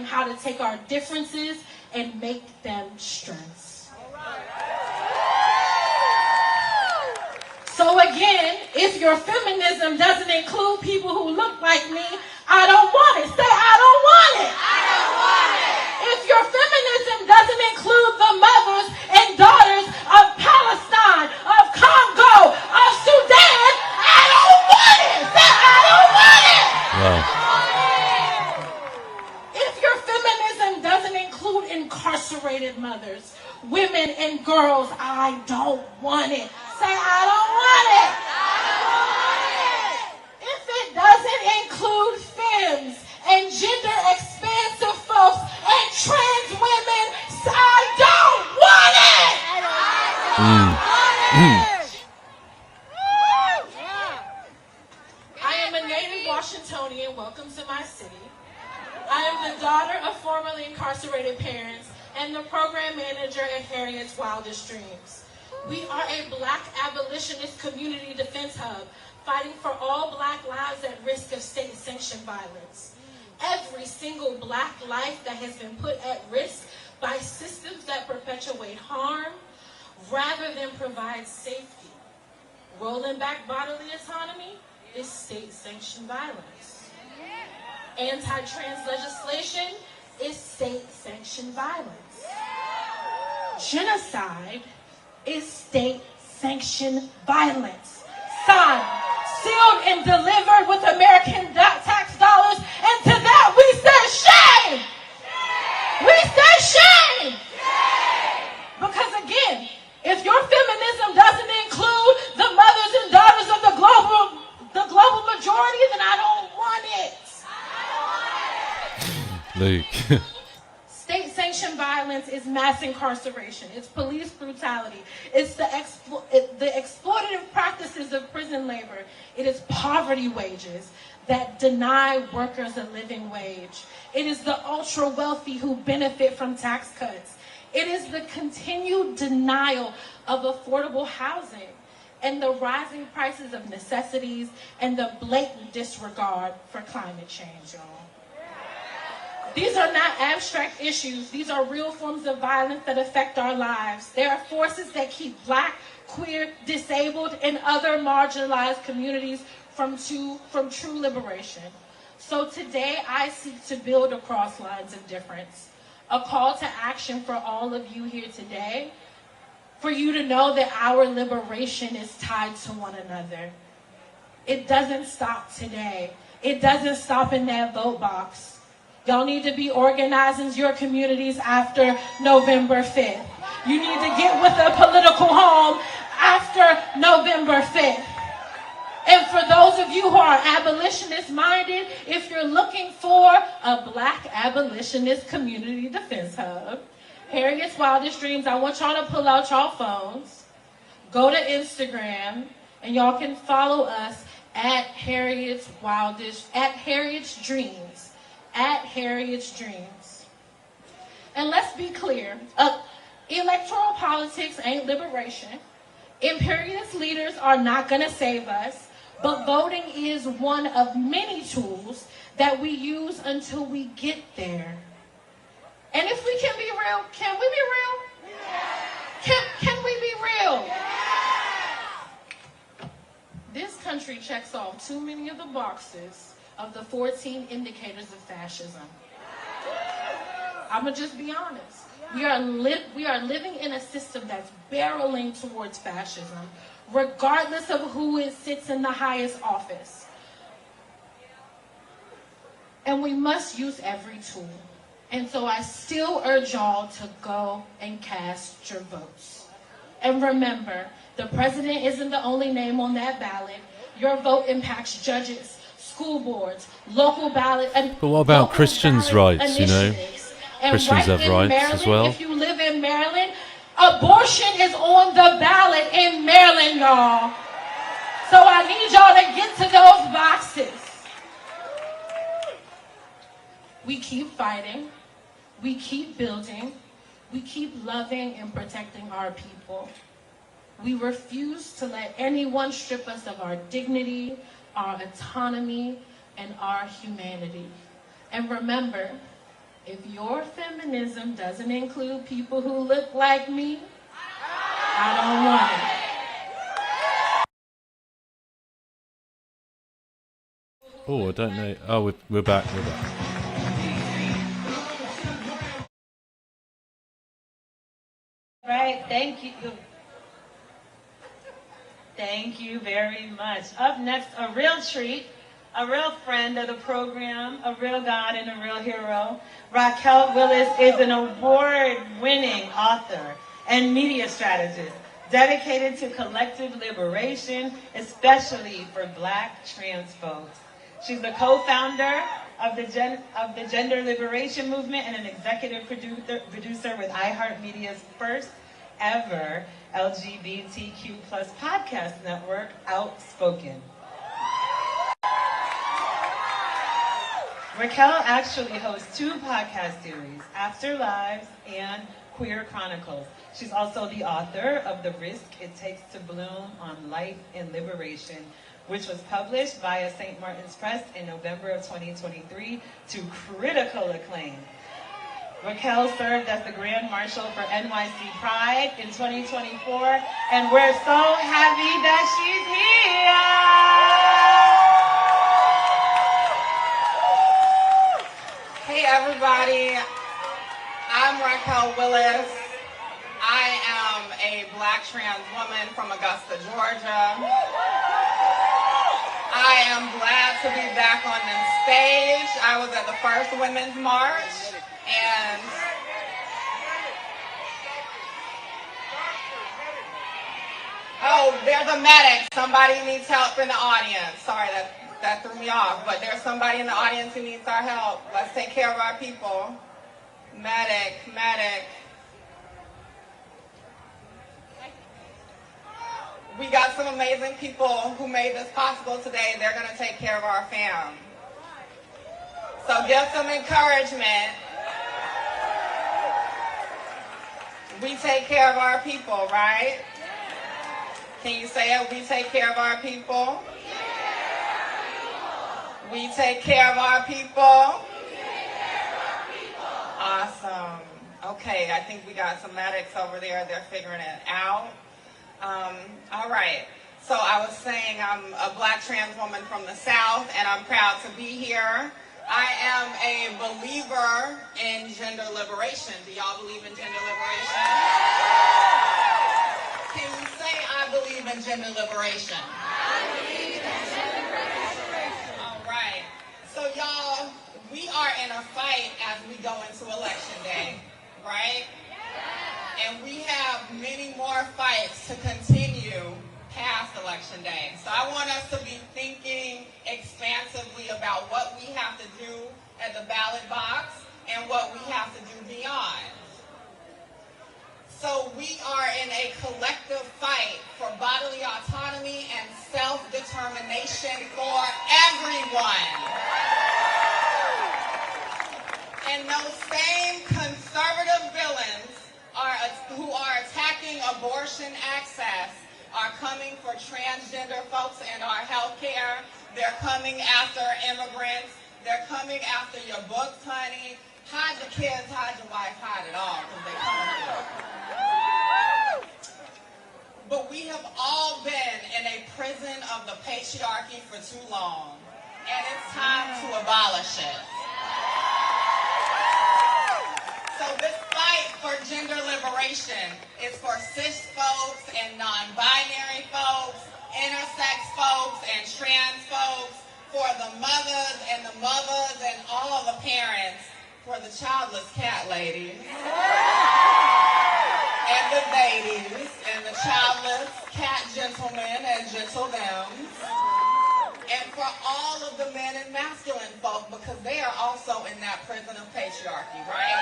how to take our differences and make them strengths." So again, if your feminism doesn't include people who look like me, I don't want it. Say, I don't want it. I don't want it. If your feminism doesn't include the mothers and daughters of Palestine, of Congo, of Sudan, I don't want it. Say, I don't want it. Wow. If your feminism doesn't include incarcerated mothers, women and girls, I don't want it. Say, I don't want it. I don't want it. If it doesn't include femmes and gender expansive folks and trans women, I don't want it. I am a native Washingtonian. Welcome to my city. I am the daughter of formerly incarcerated parents and the program manager at Harriet's Wildest Dreams. We are a black abolitionist community defense hub fighting for all black lives at risk of state-sanctioned violence. Every single black life that has been put at risk by systems that perpetuate harm rather than provide safety. Rolling back bodily autonomy is state-sanctioned violence. Anti-trans legislation is state-sanctioned violence. Genocide is state-sanctioned violence. Signed, sealed, and delivered with American tax dollars, and to that we say shame! We say shame! Because again, if your feminism doesn't include the mothers and daughters of the global majority, then I don't want it. Luke. State-sanctioned violence is mass incarceration. It's police brutality. It's the exploitative practices of prison labor. It is poverty wages that deny workers a living wage. It is the ultra-wealthy who benefit from tax cuts. It is the continued denial of affordable housing and the rising prices of necessities and the blatant disregard for climate change, y'all. These are not abstract issues. These are real forms of violence that affect our lives. There are forces that keep black, queer, disabled, and other marginalized communities from true liberation. So today, I seek to build across lines of difference. A call to action for all of you here today, for you to know that our liberation is tied to one another. It doesn't stop today. It doesn't stop in that vote box. Y'all need to be organizing your communities after November 5th. You need to get with a political home after November 5th. And for those of you who are abolitionist-minded, if you're looking for a black abolitionist community defense hub, Harriet's Wildest Dreams, I want y'all to pull out y'all phones, go to Instagram, and y'all can follow us at Harriet's Dreams. At Harriet's Dreams. And let's be clear, electoral politics ain't liberation. Imperialist leaders are not going to save us, but voting is one of many tools that we use until we get there. And if we can be real, can we be real? Can we be real? country checks off too many of the boxes of the 14 indicators of fascism. I'm gonna just be honest. We are living in a system that's barreling towards fascism, regardless of who sits in the highest office. And we must use every tool. And so I still urge y'all to go and cast your votes. And remember, the president isn't the only name on that ballot. Your vote impacts judges, school boards, local ballot, and But what about Christians' rights, you know? Christians have rights as well. If you live in Maryland, abortion is on the ballot in Maryland, y'all. So I need y'all to get to those boxes. We keep fighting. We keep building. We keep loving and protecting our people. We refuse to let anyone strip us of our dignity, our autonomy, and our humanity. And remember, if your feminism doesn't include people who look like me, I don't want it. Oh, I don't know. Oh, we're back. Right, thank you. Thank you very much. Up next, a real treat, a real friend of the program, a real God and a real hero. Raquel Willis is an award-winning author and media strategist dedicated to collective liberation, especially for Black trans folks. She's the co-founder of the Gender Liberation Movement and an executive producer with iHeartMedia's first ever LGBTQ+ podcast network, Outspoken. Raquel actually hosts 2 podcast series, After Lives and Queer Chronicles. She's also the author of The Risk It Takes to Bloom on Life and Liberation, which was published via St. Martin's Press in November of 2023 to critical acclaim. Raquel served as the Grand Marshal for NYC Pride in 2024, and we're so happy that she's here! Hey everybody, I'm Raquel Willis. I am a Black trans woman from Augusta, Georgia. I am glad to be back on this stage. I was at the first Women's March, and oh, there's a medic. Somebody needs help in the audience. Sorry, that threw me off, but there's somebody in the audience who needs our help. Let's take care of our people. Medic. We got some amazing people who made this possible today. They're going to take care of our fam. So give some encouragement. We take care of our people, right? Can you say it? We take care of our people. We take care of our people. Awesome. Okay, I think we got some medics over there. They're figuring it out. All right. So I was saying I'm a Black trans woman from the South, and I'm proud to be here. I am a believer in gender liberation. Do y'all believe in gender liberation? Can you say I believe in gender liberation? I believe in gender liberation. All right. So y'all, we are in a fight as we go into Election Day, right? And we have many more fights to continue past Election Day. So I want us to be thinking expansively about what we have to do at the ballot box and what we have to do beyond. So we are in a collective fight for bodily autonomy and self-determination for everyone. And those same conservative villains who are attacking abortion access are coming for transgender folks and our health care. They're coming after immigrants. They're coming after your books, honey. Hide the kids, hide your wife, hide it all, because they're coming for it. But we have all been in a prison of the patriarchy for too long, and it's time to abolish it. So this fight for gender liberation is for cis folks and non-binary folks, intersex folks and trans folks, for the mothers and all the parents, for the childless cat ladies, and the babies, and the childless cat gentlemen and gentle thems, and for all of the men and masculine folk, because they are also in that prison of patriarchy, right?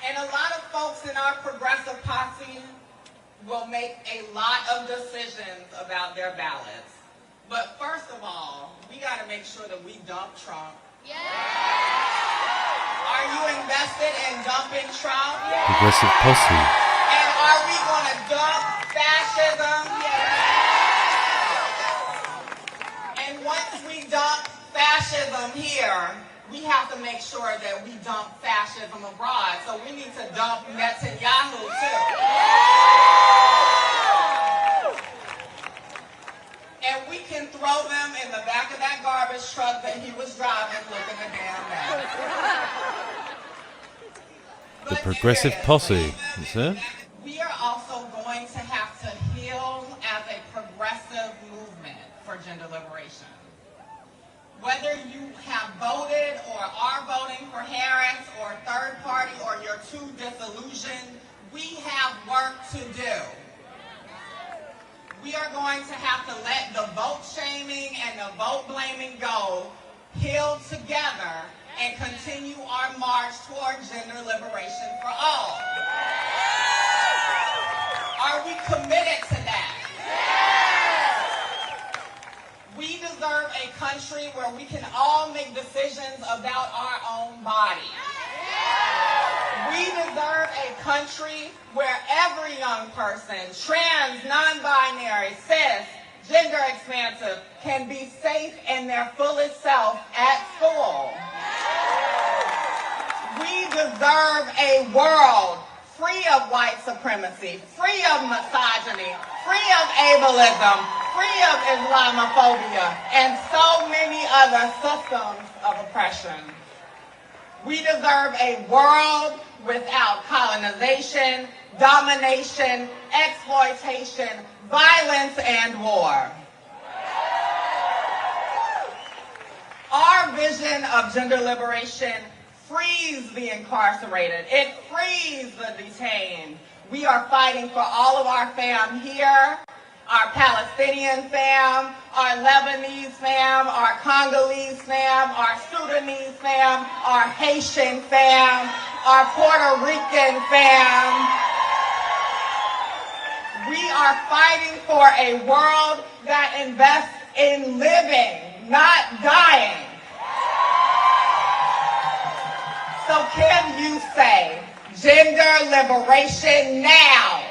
And a lot of folks in our progressive posse will make a lot of decisions about their ballots. But first of all, we got to make sure that we dump Trump. Yeah. Are you invested in dumping Trump? Progressive posse. And are we going to dump fascism? Yeah. And once we dump fascism here, we have to make sure that we dump fascism abroad. So we need to dump Netanyahu too. And we can throw them in the back of that garbage truck that he was driving looking a damn mess. The progressive posse, is it? We are also going to have to heal as a progressive movement for gender liberation. Whether you have voted or are voting for Harris or third party or you're too disillusioned, we have work to do. We are going to have to let the vote shaming and the vote blaming go, heal together, and continue our march toward gender liberation for all. Are we committed to that? We deserve a country where we can all make decisions about our own bodies. We deserve a country where every young person, trans, non-binary, cis, gender expansive, can be safe in their fullest self at school. We deserve a world free of white supremacy, free of misogyny, free of ableism, free of Islamophobia, and so many other systems of oppression. We deserve a world without colonization, domination, exploitation, violence, and war. Our vision of gender liberation frees the incarcerated. It frees the detained. We are fighting for all of our fam here, our Palestinian fam, our Lebanese fam, our Congolese fam, our Sudanese fam, our Haitian fam, our Puerto Rican fam. We are fighting for a world that invests in living, not dying. So can you say, gender liberation now?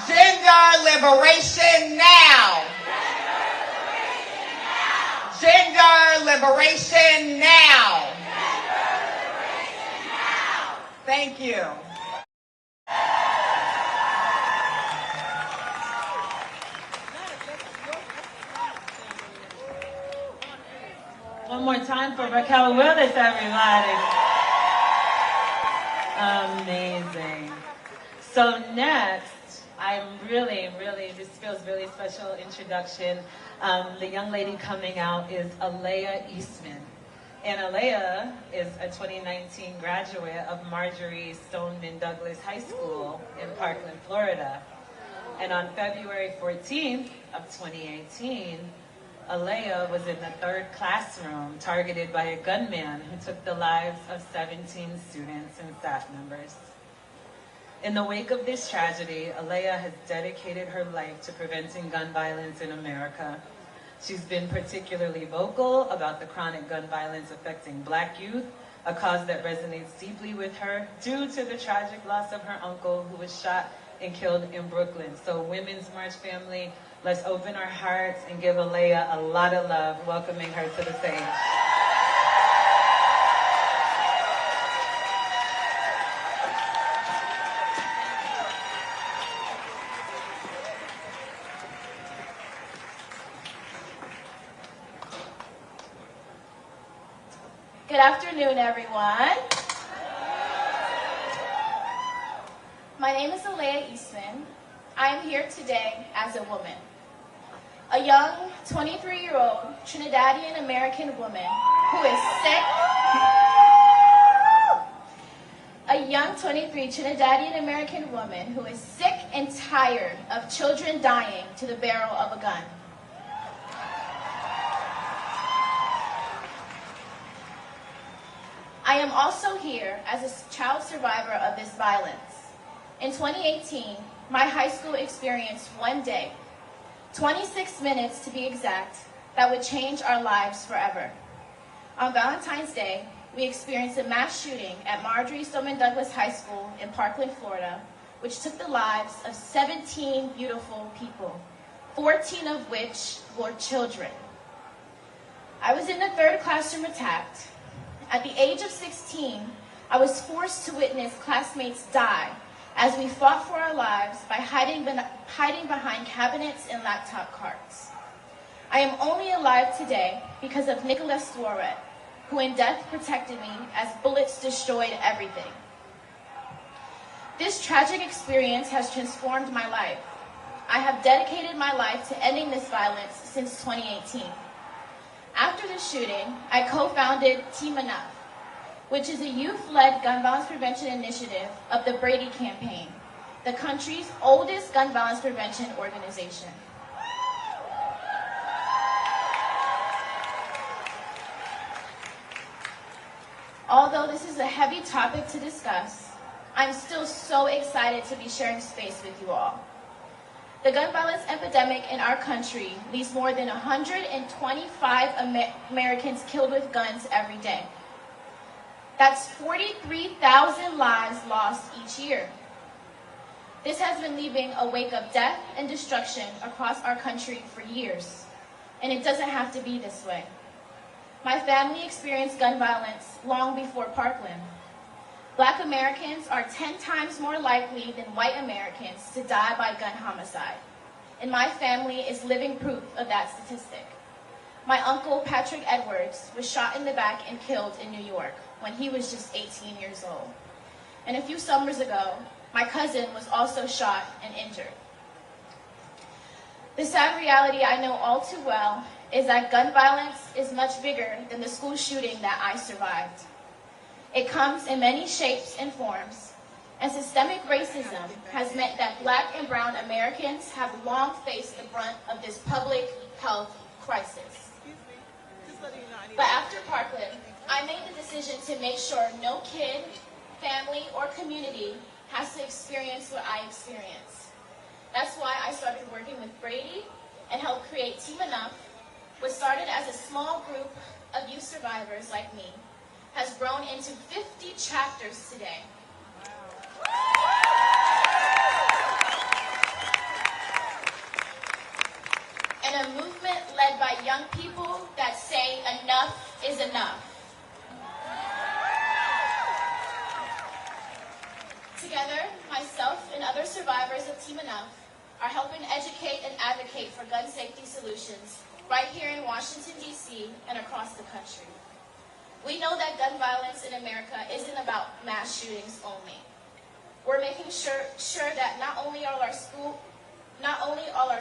Gender liberation now. Gender liberation now. Thank you. One more time for Raquel Willis, everybody. Amazing. So next, this feels really special introduction. The young lady coming out is Alea Eastman. And Alea is a 2019 graduate of Marjorie Stoneman Douglas High School in Parkland, Florida. And on February 14th of 2018, Alea was in the 3rd classroom targeted by a gunman who took the lives of 17 students and staff members. In the wake of this tragedy, Alea has dedicated her life to preventing gun violence in America. She's been particularly vocal about the chronic gun violence affecting Black youth, a cause that resonates deeply with her due to the tragic loss of her uncle who was shot and killed in Brooklyn. So Women's March family, let's open our hearts and give Alea a lot of love, welcoming her to the stage. Good afternoon, everyone. My name is Alea Eastman. I am here today as a woman. A young 23-year-old Trinidadian American woman who is sick. A young 23 Trinidadian American woman who is sick and tired of children dying to the barrel of a gun. I am also here as a child survivor of this violence. In 2018, my high school experienced one day, 26 minutes to be exact, that would change our lives forever. On Valentine's Day, we experienced a mass shooting at Marjorie Stoneman Douglas High School in Parkland, Florida, which took the lives of 17 beautiful people, 14 of which were children. I was in the third classroom attacked. At the age of 16, I was forced to witness classmates die as we fought for our lives by hiding behind cabinets and laptop carts. I am only alive today because of Nicholas Suarez, who in death protected me as bullets destroyed everything. This tragic experience has transformed my life. I have dedicated my life to ending this violence since 2018. After the shooting, I co-founded Team Enough, which is a youth-led gun violence prevention initiative of the Brady Campaign, the country's oldest gun violence prevention organization. Although this is a heavy topic to discuss, I'm still so excited to be sharing space with you all. The gun violence epidemic in our country leaves more than 125 Americans killed with guns every day. That's 43,000 lives lost each year. This has been leaving a wake of death and destruction across our country for years, and it doesn't have to be this way. My family experienced gun violence long before Parkland. Black Americans are 10 times more likely than white Americans to die by gun homicide, and my family is living proof of that statistic. My uncle, Patrick Edwards, was shot in the back and killed in New York when he was just 18 years old. And a few summers ago, my cousin was also shot and injured. The sad reality I know all too well is that gun violence is much bigger than the school shooting that I survived. It comes in many shapes and forms, and systemic racism has meant that Black and brown Americans have long faced the brunt of this public health crisis. But after Parkland, I made the decision to make sure no kid, family, or community has to experience what I experienced. That's why I started working with Brady and helped create Team Enough, which started as a small group of youth survivors like me, has grown into 50 chapters today. And a movement led by young people that say enough is enough. Together, myself and other survivors of Team Enough are helping educate and advocate for gun safety solutions right here in Washington, D.C. and across the country. We know that gun violence in America isn't about mass shootings only. We're making sure that not only all our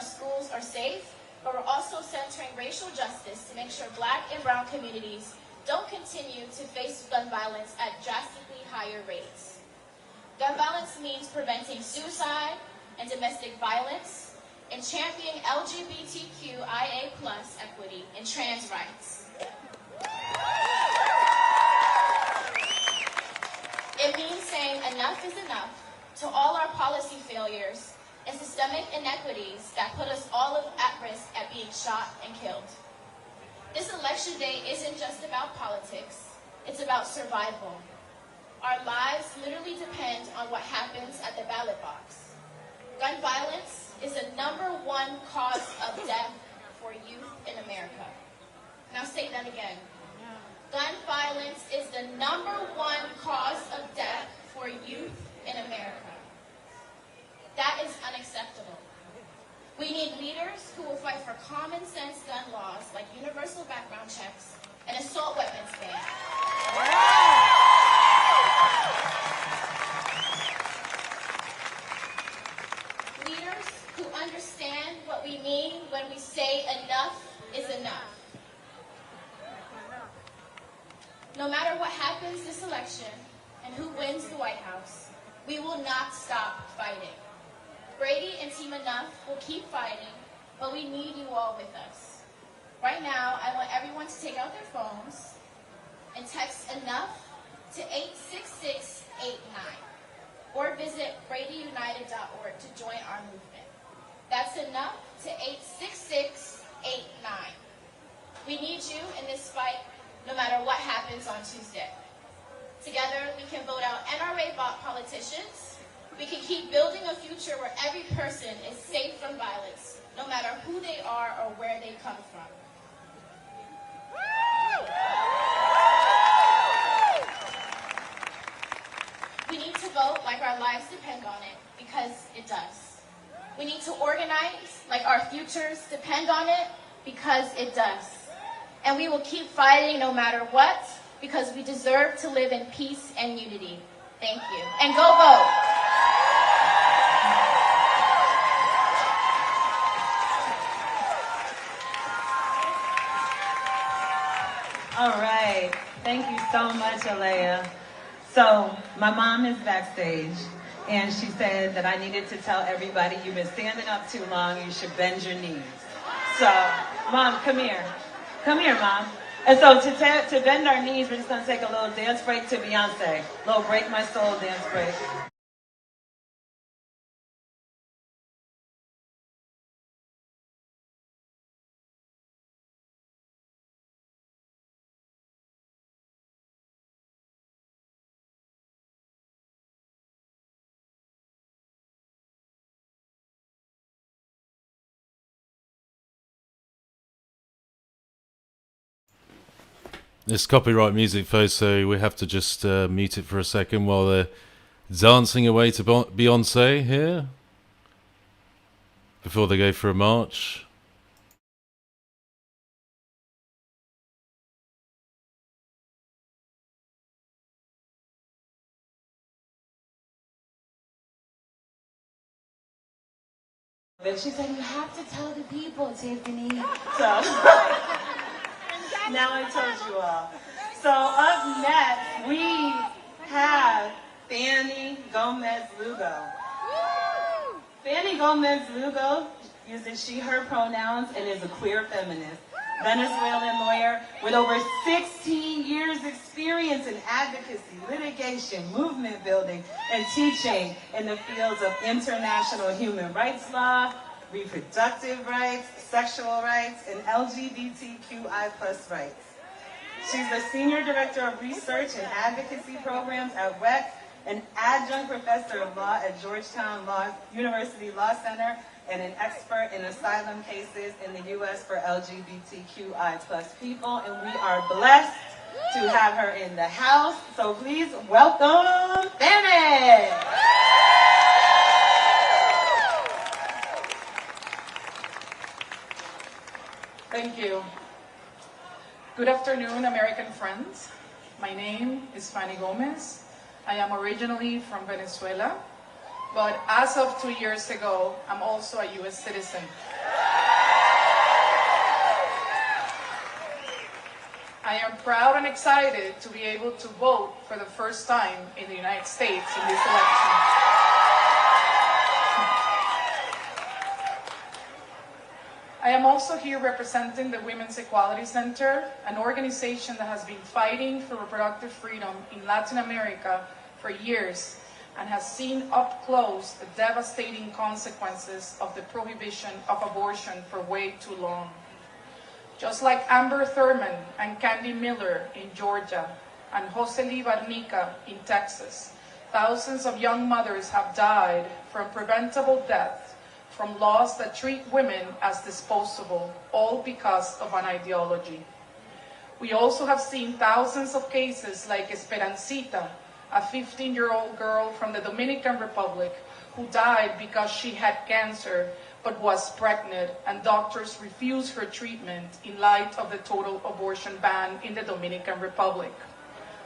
schools are safe, but we're also centering racial justice to make sure Black and brown communities don't continue to face gun violence at drastically higher rates. Gun violence means preventing suicide and domestic violence and championing LGBTQIA+ equity and trans rights. It means saying enough is enough to all our policy failures and systemic inequities that put us all at risk at being shot and killed. This election day isn't just about politics, it's about survival. Our lives literally depend on what happens at the ballot box. Gun violence is the #1 cause of death for youth in America. Now say that again. Gun violence is the #1 cause of death for youth in America. That is unacceptable. We need leaders who will fight for common sense gun laws like universal background checks and assault weapons bans. Leaders who understand what we mean when we say enough is enough. No matter what happens this election and who wins the White House, we will not stop fighting. Brady and Team Enough will keep fighting, but we need you all with us. Right now, I want everyone to take out their phones and text enough to 86689 or visit bradyunited.org to join our movement. That's enough to 86689. We need you in this fight no matter what happens on Tuesday. Together, we can vote out NRA politicians. We can keep building a future where every person is safe from violence, no matter who they are or where they come from. We need to vote like our lives depend on it, because it does. We need to organize like our futures depend on it, because it does. And we will keep fighting no matter what, because we deserve to live in peace and unity. Thank you. And go vote. All right. Thank you so much, Alea. So my mom is backstage, and she said that I needed to tell everybody, you've been standing up too long, you should bend your knees. So, Mom, come here. Come here, Mom. And so to bend our knees, we're just going to take a little dance break to Beyonce. Little Break My Soul dance break. It's copyright music, folks, so we have to just mute it for a second while they're dancing away to Beyonce here before they go for a march. But she said, you have to tell the people, Tiffany. So now I told you all. So up next, we have Fanny Gomez-Lugo. Fanny Gomez-Lugo uses she, her pronouns and is a queer feminist. Venezuelan lawyer with over 16 years experience in advocacy, litigation, movement building, and teaching in the fields of international human rights law, reproductive rights, sexual rights, and LGBTQI+ rights. She's the Senior Director of Research and Advocacy Programs at WEC, an adjunct professor of law at Georgetown University Law Center, and an expert in asylum cases in the U.S. for LGBTQI+ people. And we are blessed to have her in the house. So please welcome Fanny. Thank you. Good afternoon, American friends. My name is Fanny Gomez. I am originally from Venezuela, but as of 2 years ago, I'm also a U.S. citizen. I am proud and excited to be able to vote for the first time in the United States in this election. I am also here representing the Women's Equality Center, an organization that has been fighting for reproductive freedom in Latin America for years and has seen up close the devastating consequences of the prohibition of abortion for way too long. Just like Amber Thurman and Candy Miller in Georgia and Josely Barnica in Texas, thousands of young mothers have died from preventable death from laws that treat women as disposable, all because of an ideology. We also have seen thousands of cases like Esperancita, a 15-year-old girl from the Dominican Republic who died because she had cancer but was pregnant and doctors refused her treatment in light of the total abortion ban in the Dominican Republic.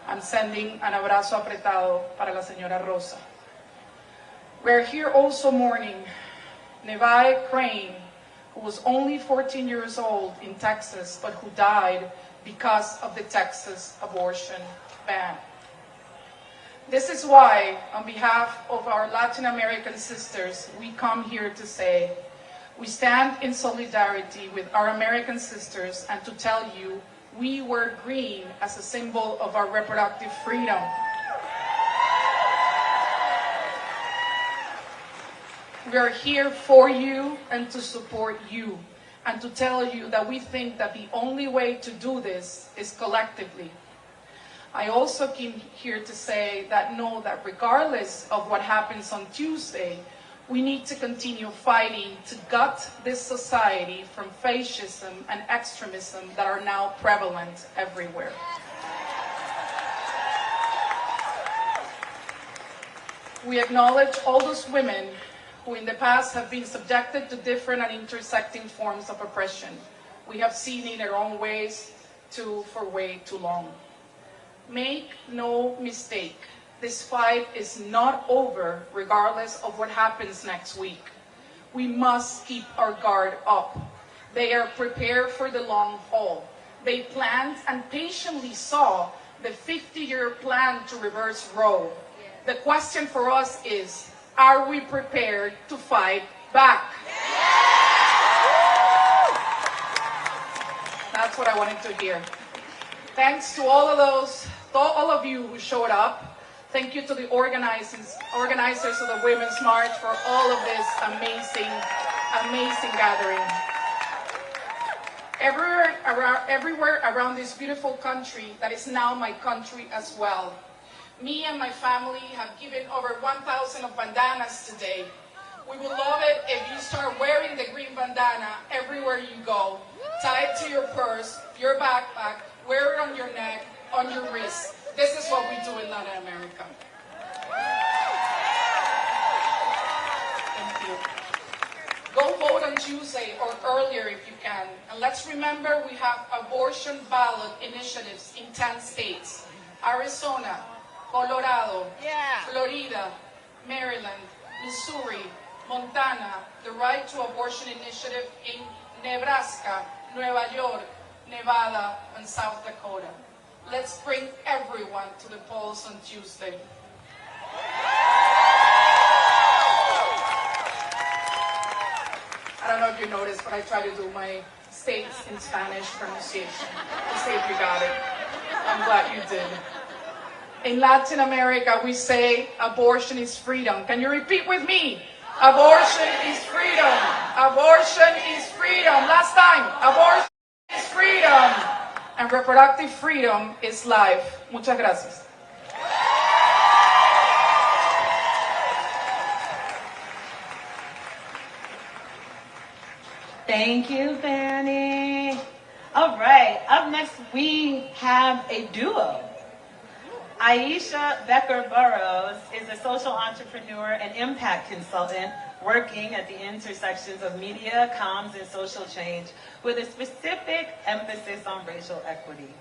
I'm sending an abrazo apretado para la señora Rosa. We're here also mourning Nevaeh Crane, who was only 14 years old in Texas, but who died because of the Texas abortion ban. This is why, on behalf of our Latin American sisters, we come here to say, we stand in solidarity with our American sisters and to tell you, we wear green as a symbol of our reproductive freedom. We are here for you and to support you and to tell you that we think that the only way to do this is collectively. I also came here to say that know that regardless of what happens on Tuesday, we need to continue fighting to gut this society from fascism and extremism that are now prevalent everywhere. We acknowledge all those women who in the past have been subjected to different and intersecting forms of oppression. We have seen in their own ways for way too long. Make no mistake, this fight is not over regardless of what happens next week. We must keep our guard up. They are prepared for the long haul. They planned and patiently saw the 50-year plan to reverse Roe. The question for us is, are we prepared to fight back? That's what I wanted to hear. Thanks to all of you who showed up. Thank you to the organizers of the Women's March for all of this amazing gathering. Everywhere around this beautiful country that is now my country as well. Me and my family have given over 1,000 of bandanas today. We would love it if you start wearing the green bandana everywhere you go. Tie it to your purse, your backpack, wear it on your neck, on your wrist. This is what we do in Latin America. Thank you. Go vote on Tuesday or earlier if you can. And let's remember we have abortion ballot initiatives in 10 states. Arizona, Colorado, Florida, Maryland, Missouri, Montana, the Right to Abortion Initiative in Nebraska, Nueva York, Nevada, and South Dakota. Let's bring everyone to the polls on Tuesday. I don't know if you noticed, but I try to do my states in Spanish pronunciation to see if you got it. I'm glad you did. In Latin America, we say abortion is freedom. Can you repeat with me? Abortion is freedom. Abortion is freedom. Last time. Abortion is freedom. And reproductive freedom is life. Muchas gracias. Thank you, Fanny. All right, up next we have a duo. Aisha Becker-Burrows is a social entrepreneur and impact consultant working at the intersections of media, comms, and social change with a specific emphasis on racial equity.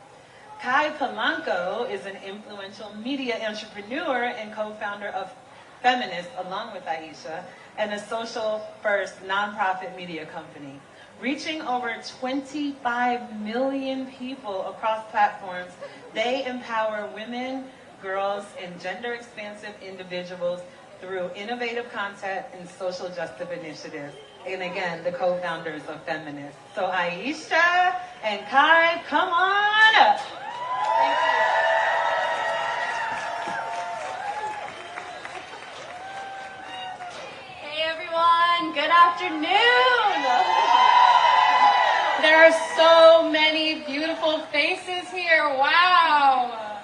Kai Polanco is an influential media entrepreneur and co-founder of Feminist, along with Aisha, and a social-first nonprofit media company. Reaching over 25 million people across platforms, they empower women, girls, and gender-expansive individuals through innovative content and social justice initiatives. And again, the co-founders of Feminist. So Aisha and Kai, come on up. Thank you. Hey everyone, good afternoon. There are so many beautiful faces here, wow.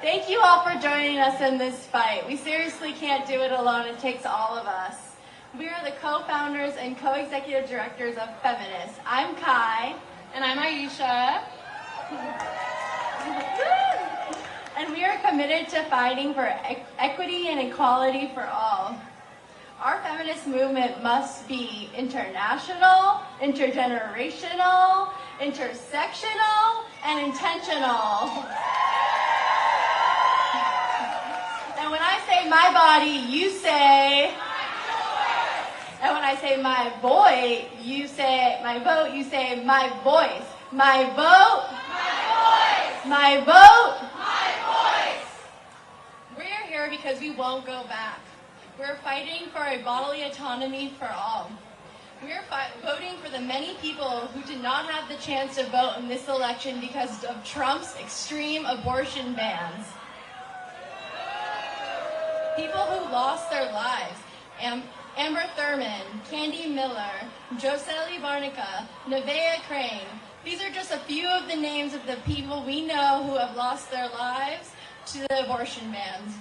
Thank you all for joining us in this fight. We seriously can't do it alone, it takes all of us. We are the co-founders and co-executive directors of Feminist. I'm Kai. And I'm Aisha. And we are committed to fighting for equity and equality for all. Our feminist movement must be international, intergenerational, intersectional, and intentional. say my body, you say my choice. And when I say my vote, you say my vote, you say my voice. My vote, my voice. My vote, my voice. We're here because we won't go back. We're fighting for a bodily autonomy for all. We're voting for the many people who did not have the chance to vote in this election because of Trump's extreme abortion bans. People who lost their lives. Amber Thurman, Candy Miller, Josely Varnica, Nevaeh Crane. These are just a few of the names of the people we know who have lost their lives to the abortion bans.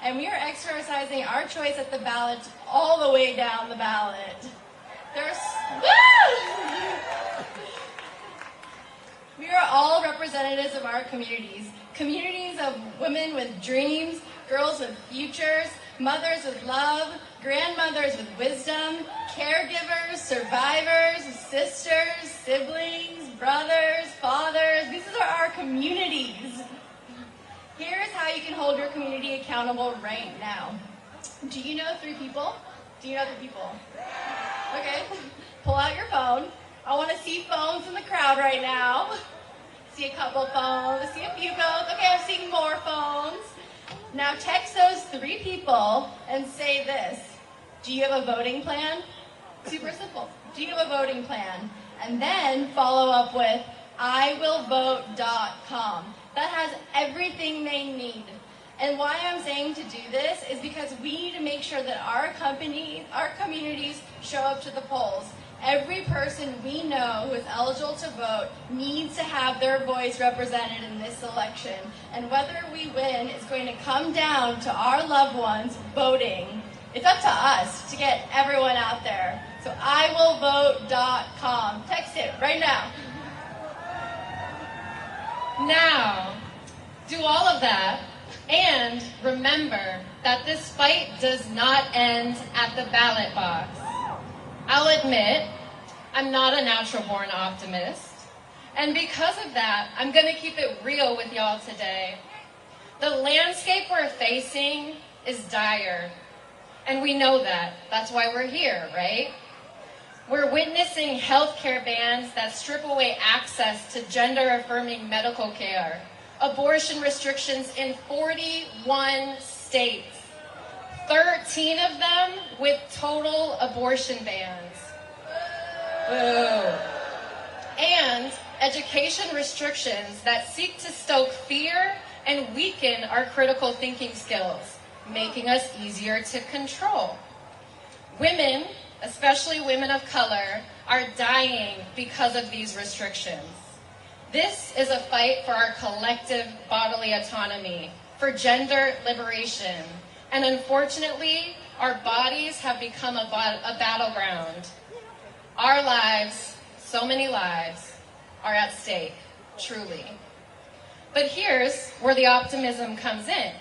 And we are exercising our choice at the ballot all the way down the ballot. We are all representatives of our communities. Communities of women with dreams, girls with futures, mothers with love, grandmothers with wisdom, caregivers, survivors, sisters, siblings, brothers, fathers. These are our communities. Here's how you can hold your community accountable right now. Do you know 3 people? Do you know 3 people? Okay, pull out your phone. I want to see phones in the crowd right now. See a couple phones, see a few phones. Okay, I'm seeing more phones. Now text those 3 people and say this. Do you have a voting plan? Super simple. Do you have a voting plan? And then follow up with iwillvote.com. That has everything they need. And why I'm saying to do this is because we need to make sure that our communities show up to the polls. Every person we know who is eligible to vote needs to have their voice represented in this election. And whether we win is going to come down to our loved ones voting. It's up to us to get everyone out there. So iwillvote.com. Text it right now. Now, do all of that, and remember that this fight does not end at the ballot box. I'll admit, I'm not a natural-born optimist, and because of that, I'm going to keep it real with y'all today. The landscape we're facing is dire, and we know that. That's why we're here, right? We're witnessing healthcare bans that strip away access to gender-affirming medical care, abortion restrictions in 41 states, 13 of them with total abortion bans. Boo. And education restrictions that seek to stoke fear and weaken our critical thinking skills, making us easier to control. Women, especially women of color, are dying because of these restrictions. This is a fight for our collective bodily autonomy, for gender liberation. And unfortunately, our bodies have become a battleground. Our lives, so many lives, are at stake, truly. But here's where the optimism comes in.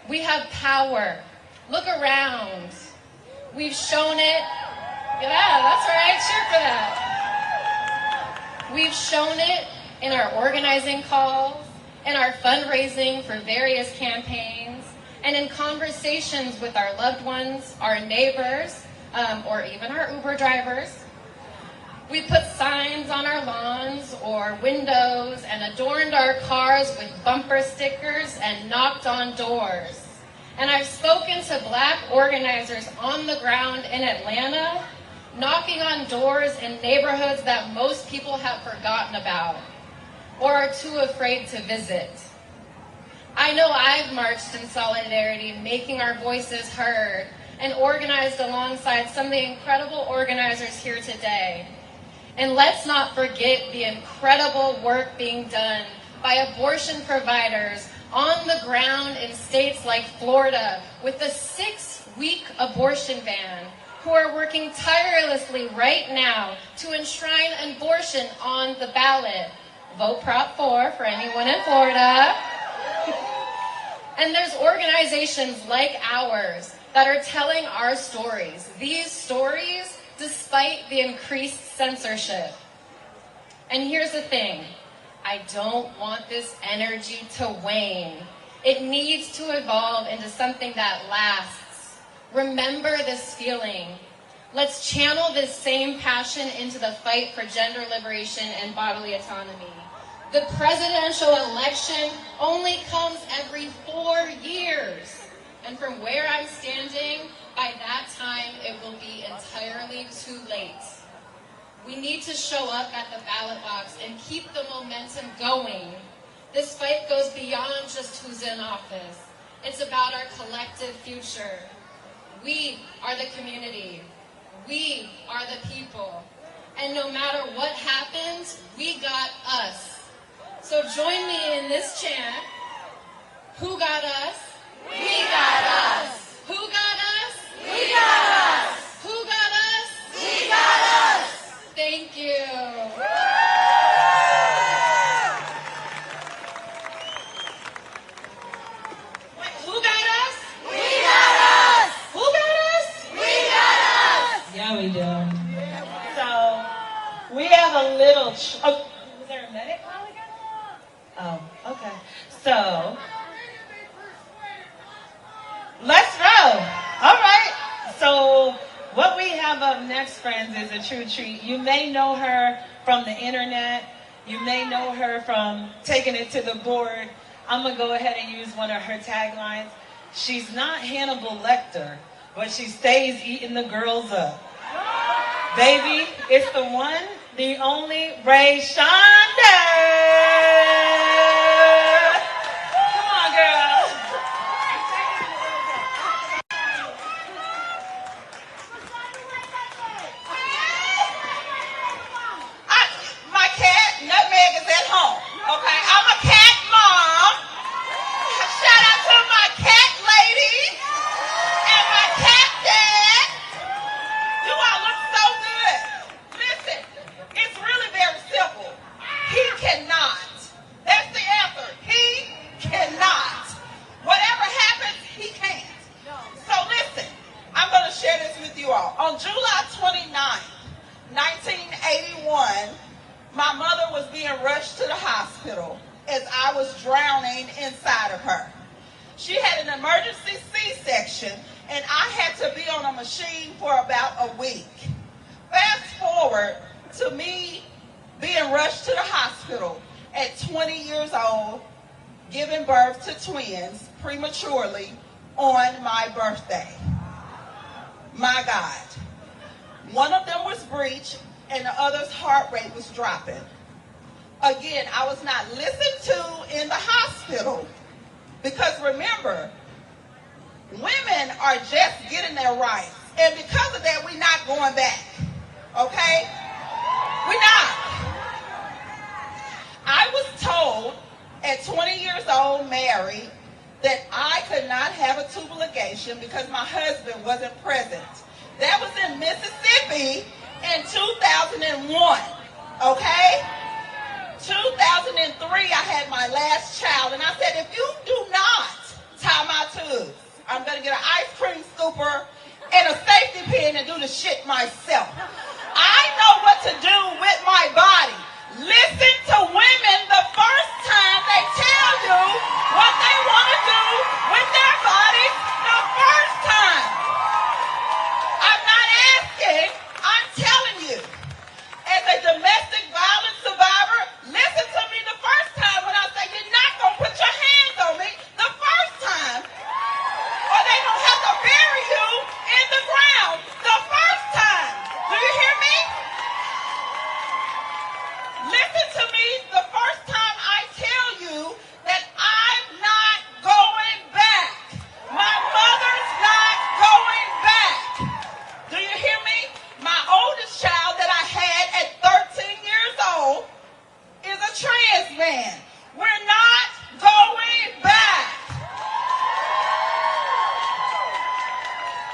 We have power. Look around. We've shown it. Yeah, that's right, cheer for that. We've shown it in our organizing calls, in our fundraising for various campaigns, and in conversations with our loved ones, our neighbors, or even our Uber drivers. We put signs on our lawns or windows and adorned our cars with bumper stickers and knocked on doors. And I've spoken to Black organizers on the ground in Atlanta, knocking on doors in neighborhoods that most people have forgotten about or are too afraid to visit. I know I've marched in solidarity, making our voices heard, and organized alongside some of the incredible organizers here today. And let's not forget the incredible work being done by abortion providers on the ground in states like Florida with the 6-week abortion ban, who are working tirelessly right now to enshrine abortion on the ballot. Vote Prop 4 for anyone in Florida. And there's organizations like ours that are telling our stories. These stories, despite the increased censorship. And here's the thing. I don't want this energy to wane. It needs to evolve into something that lasts. Remember this feeling. Let's channel this same passion into the fight for gender liberation and bodily autonomy. The presidential election only comes every 4 years. And from where I'm standing, by that time, it will be entirely too late. We need to show up at the ballot box and keep the momentum going. This fight goes beyond just who's in office. It's about our collective future. We are the community. We are the people. And no matter what happens, we got us. So join me in this chant. Who got us? We got us. Who got us? We got us. Who got us? We got us. Thank you. Wait, who got us? We got us. Who got us? We got us. Yeah, we do. So, we have a little... oh, was there a medic while ago? Oh, okay. So, let's roll. All right. So, what we have up next, friends, is a true treat. You may know her from the internet. You may know her from taking it to the board. I'm going to go ahead and use one of her taglines. She's not Hannibal Lecter, but she stays eating the girls up. Baby, it's the one, the only Ray Shonda. Come on, girl. My cat, Nutmeg, is at home. Okay, I'm a cat mom. Shout out to my cat lady and my cat dad. You all look so good. Listen, it's really very simple. He cannot. That's the answer. He cannot. Whatever happens, he can't. So listen, I'm going to share this with you all. On July 29th, 1981, my mother was being rushed to the hospital as I was drowning inside of her. She had an emergency C-section, and I had to be on a machine for about a week. Fast forward to me being rushed to the hospital at 20 years old, giving birth to twins prematurely on my birthday. My God. One of them was breech, and the other's heart rate was dropping. Again, I was not listened to in the hospital because remember, women are just getting their rights, and because of that, we're not going back. Okay? We're not. I was told at 20 years old, married, that I could not have a tubal ligation because my husband wasn't present. That was in Mississippi in 2001, okay? 2003, I had my last child, and I said, if you do not tie my tubes, I'm gonna get an ice cream scooper and a safety pin and do the shit myself. I know what to do with my body. Listen to women the first time they tell you what they want to do with their bodies the first time. I'm not asking, I'm telling you. As a domestic violence survivor, listen to me the first time when I say you're not going to put your hands on me the first time, or they don't have to bury you in the ground the first time. Do you hear me? Listen to me the first time I tell you that I'm not going back. My mother's not going back. Do you hear me? My oldest child that I had at 13 years old is a trans man. We're not going back.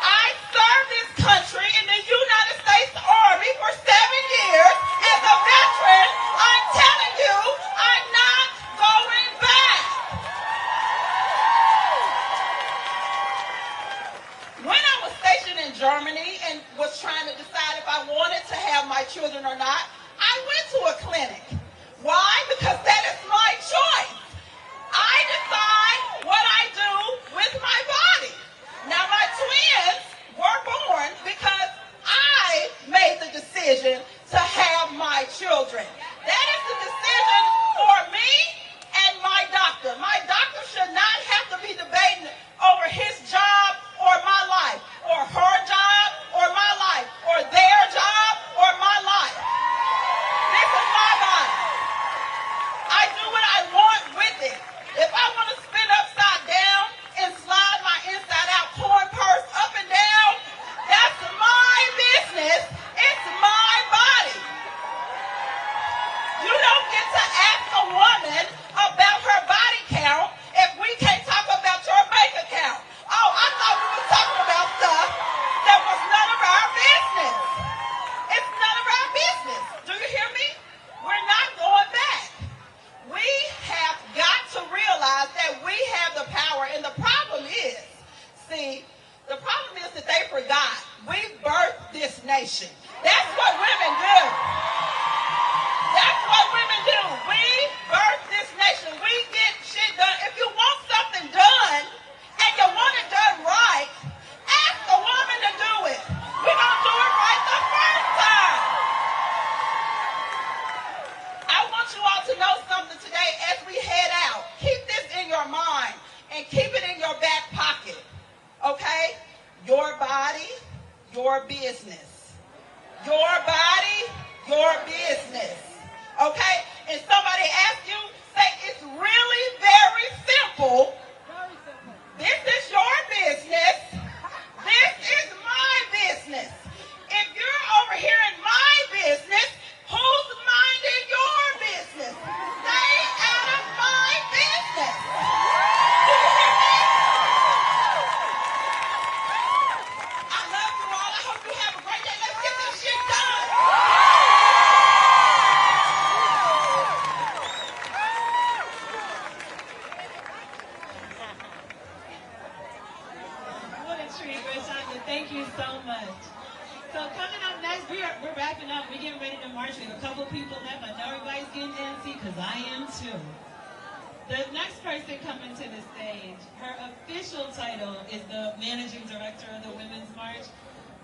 I served this country in the United States Army for 7 years as a veteran. I'm telling you, I'm not going back. When I was stationed in Germany and was trying to decide if I wanted to have my children or not, I went to a clinic. Why? Because that is my choice. I decide what nation. That's what women do. That's what women do. We birth this nation. We get shit done. If you want something done and you want it done right, ask a woman to do it. We don't do it right the first time. I want you all to know something today as we head out. Keep this in your mind and keep it in your back pocket. Okay? Your body, your business. Your body, your business. Okay? And somebody asks you, say it's really very simple. This is your business. This is my business. If you're over here in my business, who's minding your business? Stay out of my business. Do you hear me? I love you all. I hope you have a great day. Let's get this shit done. What a treat, Rashonda. Thank you so much. So coming up next, we're wrapping up. We're getting ready to march. We have a couple people left. I know everybody's getting antsy because I am too. The next person coming to the stage, her official title is the Managing Director of the Women's March.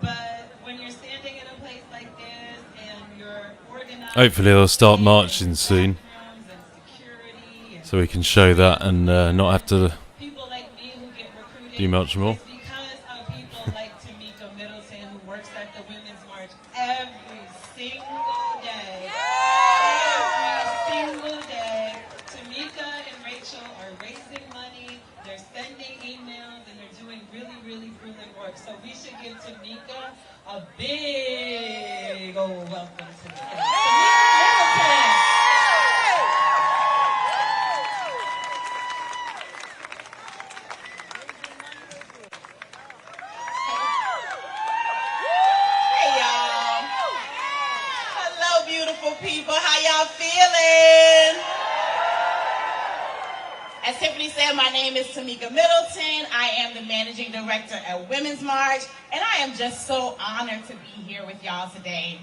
But when you're standing in a place like this and you're organized... Hopefully they'll start marching soon, so we can show that and not have to people like me who get recruited, do much more. it's because of people like Tamika Middleton who works at the Women's March every single day. Every single day. Tamika and Rachel are raising money, they're sending emails, and they're doing really, really brilliant work. So we should give Tamika a big old welcome to the stage. Tamika Middleton. Hey, y'all. Hello, beautiful people. How y'all feeling? As Tiffany said, my name is Tamika Middleton. I am the Managing Director at Women's March, and I am just so honored to be here with y'all today.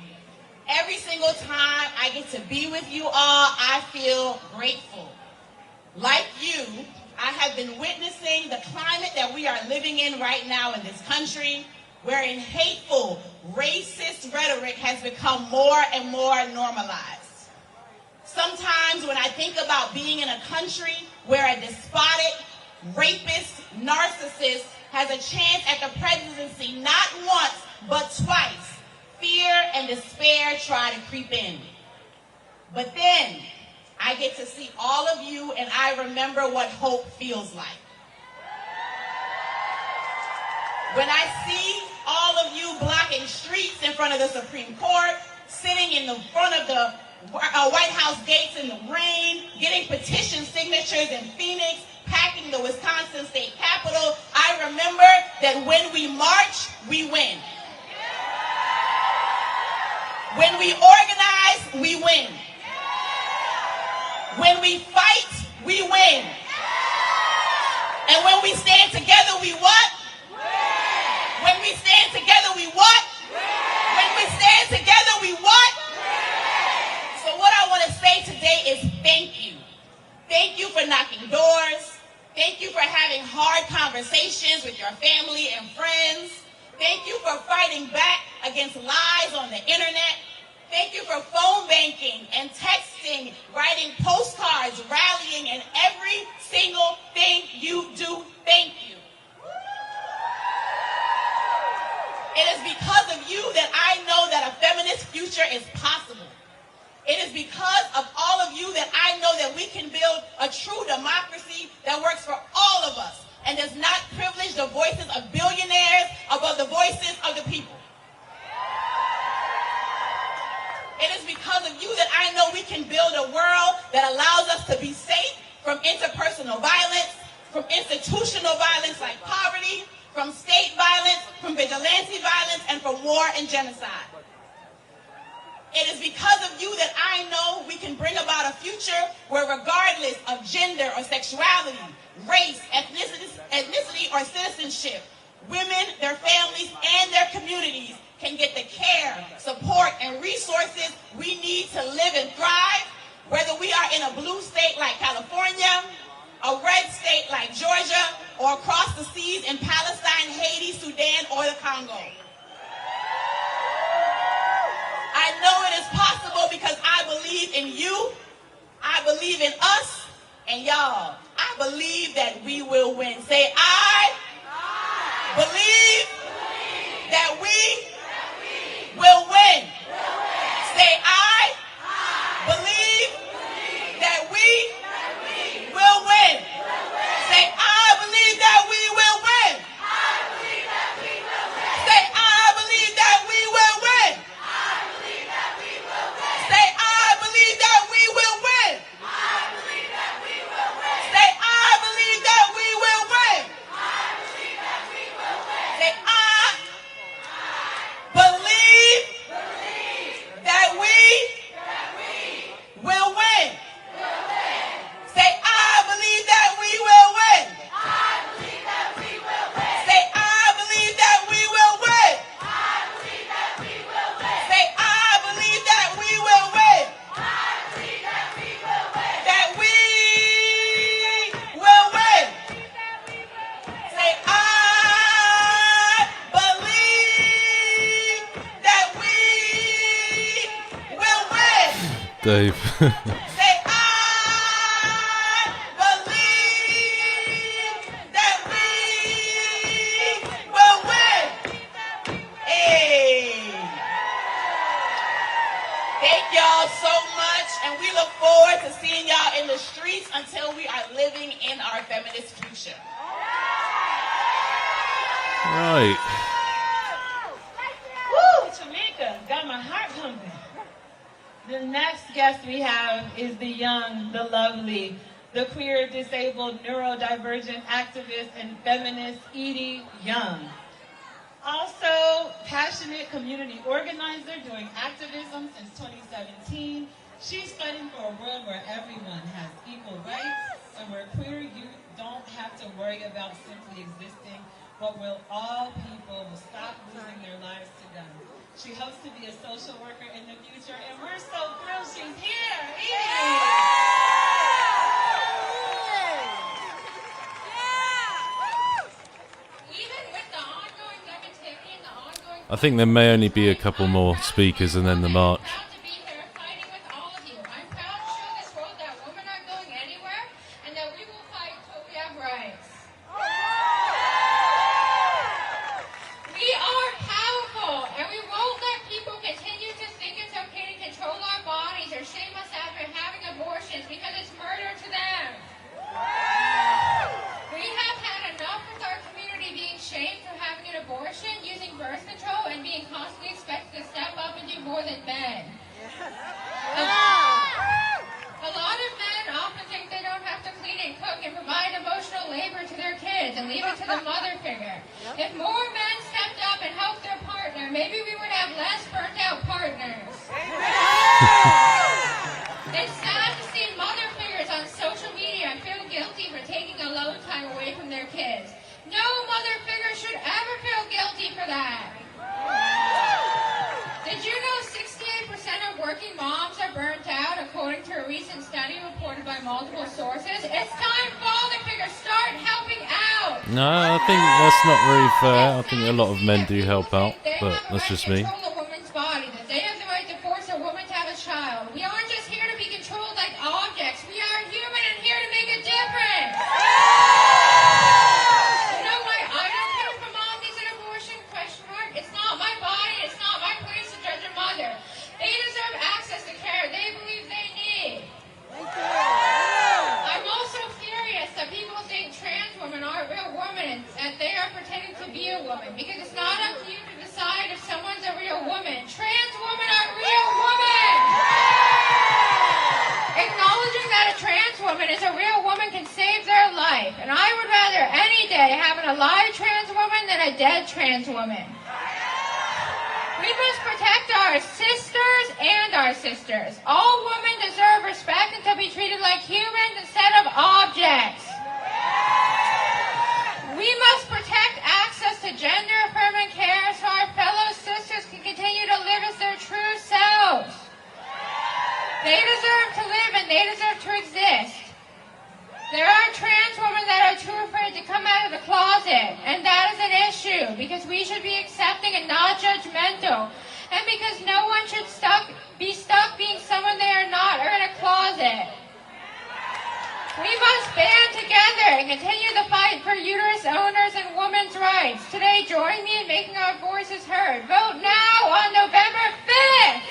Every single time I get to be with you all, I feel grateful. Like you, I have been witnessing the climate that we are living in right now in this country, wherein hateful, racist rhetoric has become more and more normalized. Sometimes when I think about being in a country where a despotic, rapist, narcissist has a chance at the presidency not once, but twice, fear and despair try to creep in. But then I get to see all of you and I remember what hope feels like. When I see all of you blocking streets in front of the Supreme Court, sitting in the front of the White House gates in the rain, getting petition signatures in Phoenix, packing the Wisconsin State Capitol, I remember that when we march, we win. When we organize, we win. When we fight, we win. And when we stand together, we what? When we stand together, we what? When we stand together, we what? So what I want to say today is thank you. Thank you for knocking doors. Thank you for having hard conversations with your family and friends. Thank you for fighting back against lies on the internet. Thank you for phone banking and texting, writing postcards, rallying, and every single thing you do. Thank you. It is because of you that I know that a feminist future is possible. It is because of all of you that I know that we can build a true democracy that works for all of us and does not privilege the voices of billionaires above the voices of the people. It is because of you that I know we can build a world that allows us to be safe from interpersonal violence, from institutional violence like poverty, from state violence, from vigilante violence, and from war and genocide. It is because of you that I know we can bring about a future where regardless of gender or sexuality, race, ethnicity, or citizenship, women, their families, and their communities can get the care and resources we need to live and thrive, whether we are in a blue state like California, a red state like Georgia, or across the seas in Palestine, Haiti, Sudan, or the Congo. I know it is possible because I believe in you, I believe in us, and y'all, I believe that we will win. Say, I believe that we will win. Say, I believe that we will win. Say, I believe that we will win. Say, I believe that we will win. Say, I believe that we will win. Say, I believe that we will win. Say, I believe that we will win. Say, I believe that we will win. Say, I believe that we will win. Say, I believe that we will win. That we will win. Say, I believe that we will win. Dave. Say, I believe that we will win. Hey. Thank y'all so much, and we look forward to seeing y'all in the streets until we are living in our feminist future. Right. Woo, Tamika, got my heart pumping. The next guest we have is the young, the lovely, the queer, disabled, neurodivergent activist and feminist Edie Young. Also, passionate community organizer doing activism since 2017. She's fighting for a world where everyone has equal rights and where queer youth don't have to worry about simply existing, but where all people will stop losing their lives to guns. She hopes to be a social worker in the future, and we're so thrilled she's here. Edie! I think there may only be a couple more speakers and then the march. Proud to be here fighting with all of you. I'm proud to show this world that women aren't going anywhere and that we will fight till we have rights. We are powerful and we won't let people continue to think it's okay to control our bodies or shame us after having abortions because it's murder to them. We have had enough with our community being shamed for having an abortion, using birth control, and being constantly expected to step up and do more than men. A lot of men often think they don't have to clean and cook and provide emotional labor to their kids and leave it to the mother figure. If more men stepped up and helped their partner, maybe we would have less burnt out partners. It's sad to see mother figures on social media feel guilty for taking alone time away from their kids. No mother figure should ever feel guilty for that. Did you know 68% of working moms are burnt out, according to a recent study reported by multiple sources? It's time father figures start helping out. No, I think that's not very fair. I think a lot of men do help out, but that's just me. They have the right to control a woman's body, that they have the right to force a woman to have a child. We aren't just here to be controlled like objects. We are human and here to make a difference. You know why I don't care if a mom needs an abortion? Question mark. It's not my body. It's not my place to judge a mother. They deserve access to care they believe they need. I'm also furious that people think trans women aren't real women and that they are pretending to be a woman, because it's not up to you to decide if someone's a real woman. Trans women are real women. Acknowledging that a trans woman is a real woman can save their life, and I would rather any day have an alive trans woman than a dead trans woman. We must protect our sisters and our sisters. All women deserve respect and to be treated like humans instead of objects. We must protect access to gender-affirming care so our fellow sisters can continue to live as their true selves. They deserve to live and they deserve to exist. There are trans women that are too afraid to come out of the closet, and that is an issue because we should be accepting and not judgmental, and because no one should be stuck being someone they are not or in a closet. We must band together and continue the fight for uterus owners and women's rights. Today, join me in making our voices heard. Vote now on November 5th!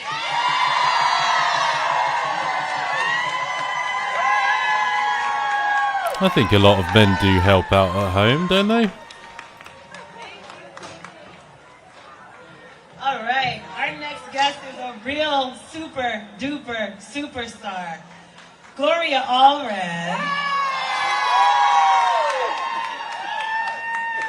I think a lot of men do help out at home, don't they? All right, our next guest is a real super duper superstar, Gloria Allred.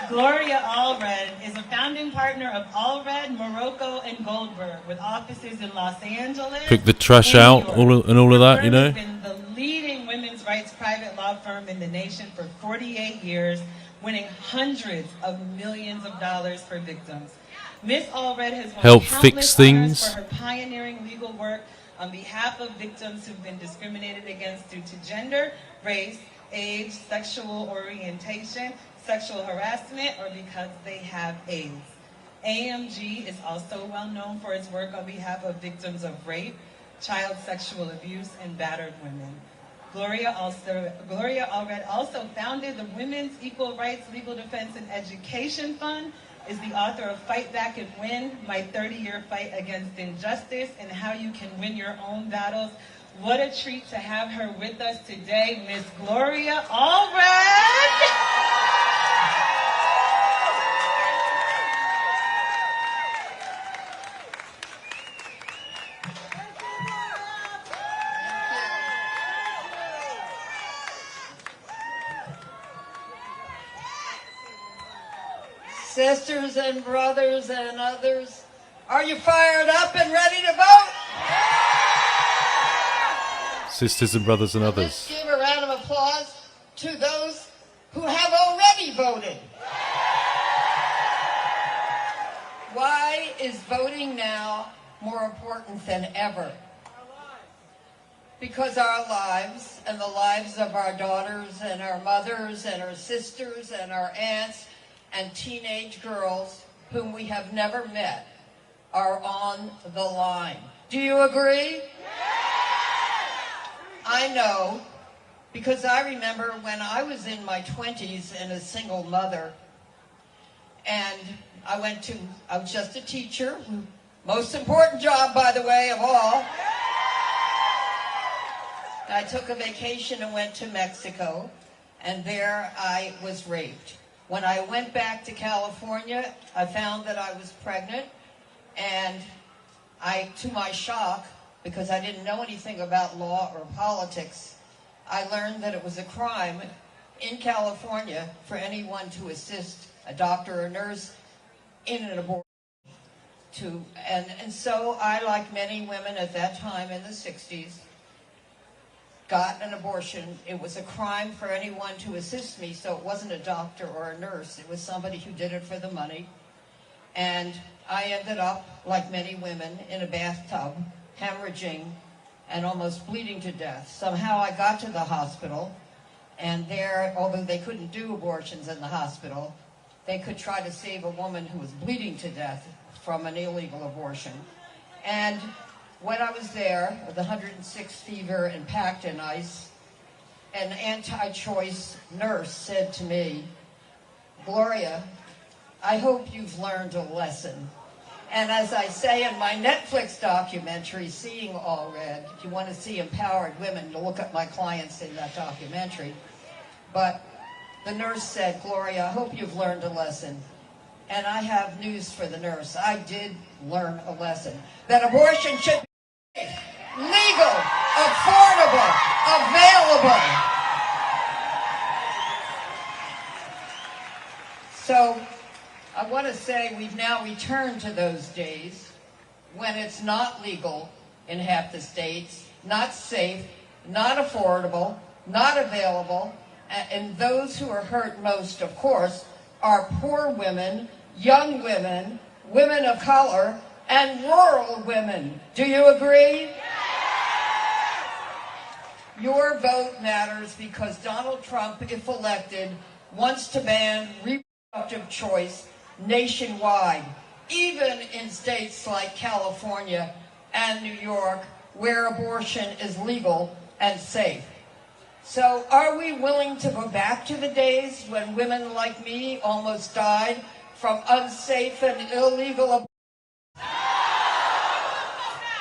Gloria Allred is a founding partner of Allred, Morocco, and Goldberg, with offices in Los Angeles. Pick the trash and out, New York. all of that, you The know. firm has been the leading women's rights private law firm in the nation for 48 years, winning hundreds of millions of dollars for victims. Ms. Allred has won Help countless fix honors things. for her pioneering legal work on behalf of victims who've been discriminated against due to gender, race, age, sexual orientation, sexual harassment, or because they have AIDS. AMG is also well known for its work on behalf of victims of rape, child sexual abuse, and battered women. Gloria Allred also founded the Women's Equal Rights Legal Defense and Education Fund, is the author of Fight Back and Win, My 30-Year Fight Against Injustice, and How You Can Win Your Own Battles. What a treat to have her with us today, Miss Gloria Allred. Sisters and brothers and others, are you fired up and ready to vote? Sisters and brothers and Let's others. give a round of applause to those who have already voted. Why is voting now more important than ever? Because our lives and the lives of our daughters and our mothers and our sisters and our aunts and teenage girls whom we have never met are on the line. Do you agree? I know, because I remember when I was in my 20s and a single mother, and I was just a teacher, most important job, by the way, of all. I took a vacation and went to Mexico, and there I was raped. When I went back to California, I found that I was pregnant, and to my shock, because I didn't know anything about law or politics, I learned that it was a crime in California for anyone to assist a doctor or nurse in an abortion. And so I, like many women at that time in the 60s, got an abortion. It was a crime for anyone to assist me, so it wasn't a doctor or a nurse. It was somebody who did it for the money. And I ended up, like many women, in a bathtub, hemorrhaging and almost bleeding to death. Somehow I got to the hospital, and there, although they couldn't do abortions in the hospital, they could try to save a woman who was bleeding to death from an illegal abortion. And when I was there with 106 fever and packed in ice, an anti-choice nurse said to me, "Gloria, I hope you've learned a lesson." And as I say in my Netflix documentary, Seeing Allred, if you want to see empowered women, you'll look at my clients in that documentary. But the nurse said, "Gloria, I hope you've learned a lesson." And I have news for the nurse. I did learn a lesson. That abortion should be legal, affordable, available. So I want to say we've now returned to those days when it's not legal in half the states, not safe, not affordable, not available, and those who are hurt most, of course, are poor women, young women, women of color, and rural women. Do you agree? Your vote matters because Donald Trump, if elected, wants to ban reproductive choice nationwide, even in states like California and New York, where abortion is legal and safe. So are we willing to go back to the days when women like me almost died from unsafe and illegal abortion?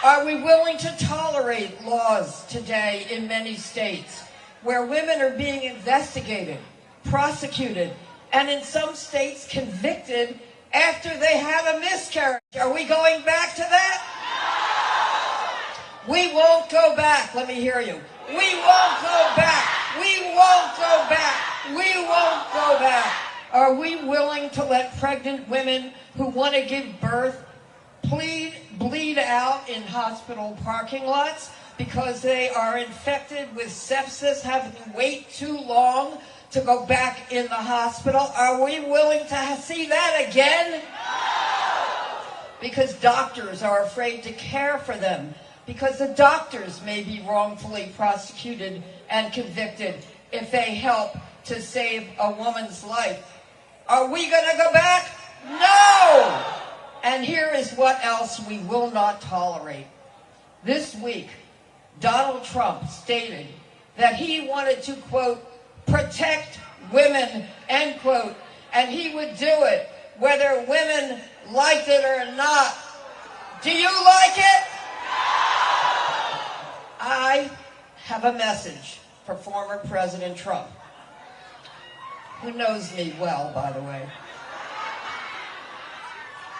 Are we willing to tolerate laws today in many states where women are being investigated, prosecuted, and in some states convicted after they had a miscarriage? Are we going back to that? We won't go back. Let me hear you. We won't go back. We won't go back. We won't go back. Are we willing to let pregnant women who want to give birth bleed out in hospital parking lots because they are infected with sepsis, having to wait too long to go back in the hospital? Are we willing to see that again? No! Because doctors are afraid to care for them, because the doctors may be wrongfully prosecuted and convicted if they help to save a woman's life. Are we going to go back? No! And here is what else we will not tolerate. This week, Donald Trump stated that he wanted to, quote, protect women, end quote, and he would do it whether women liked it or not. Do you like it? I have a message for former President Trump, who knows me well, by the way.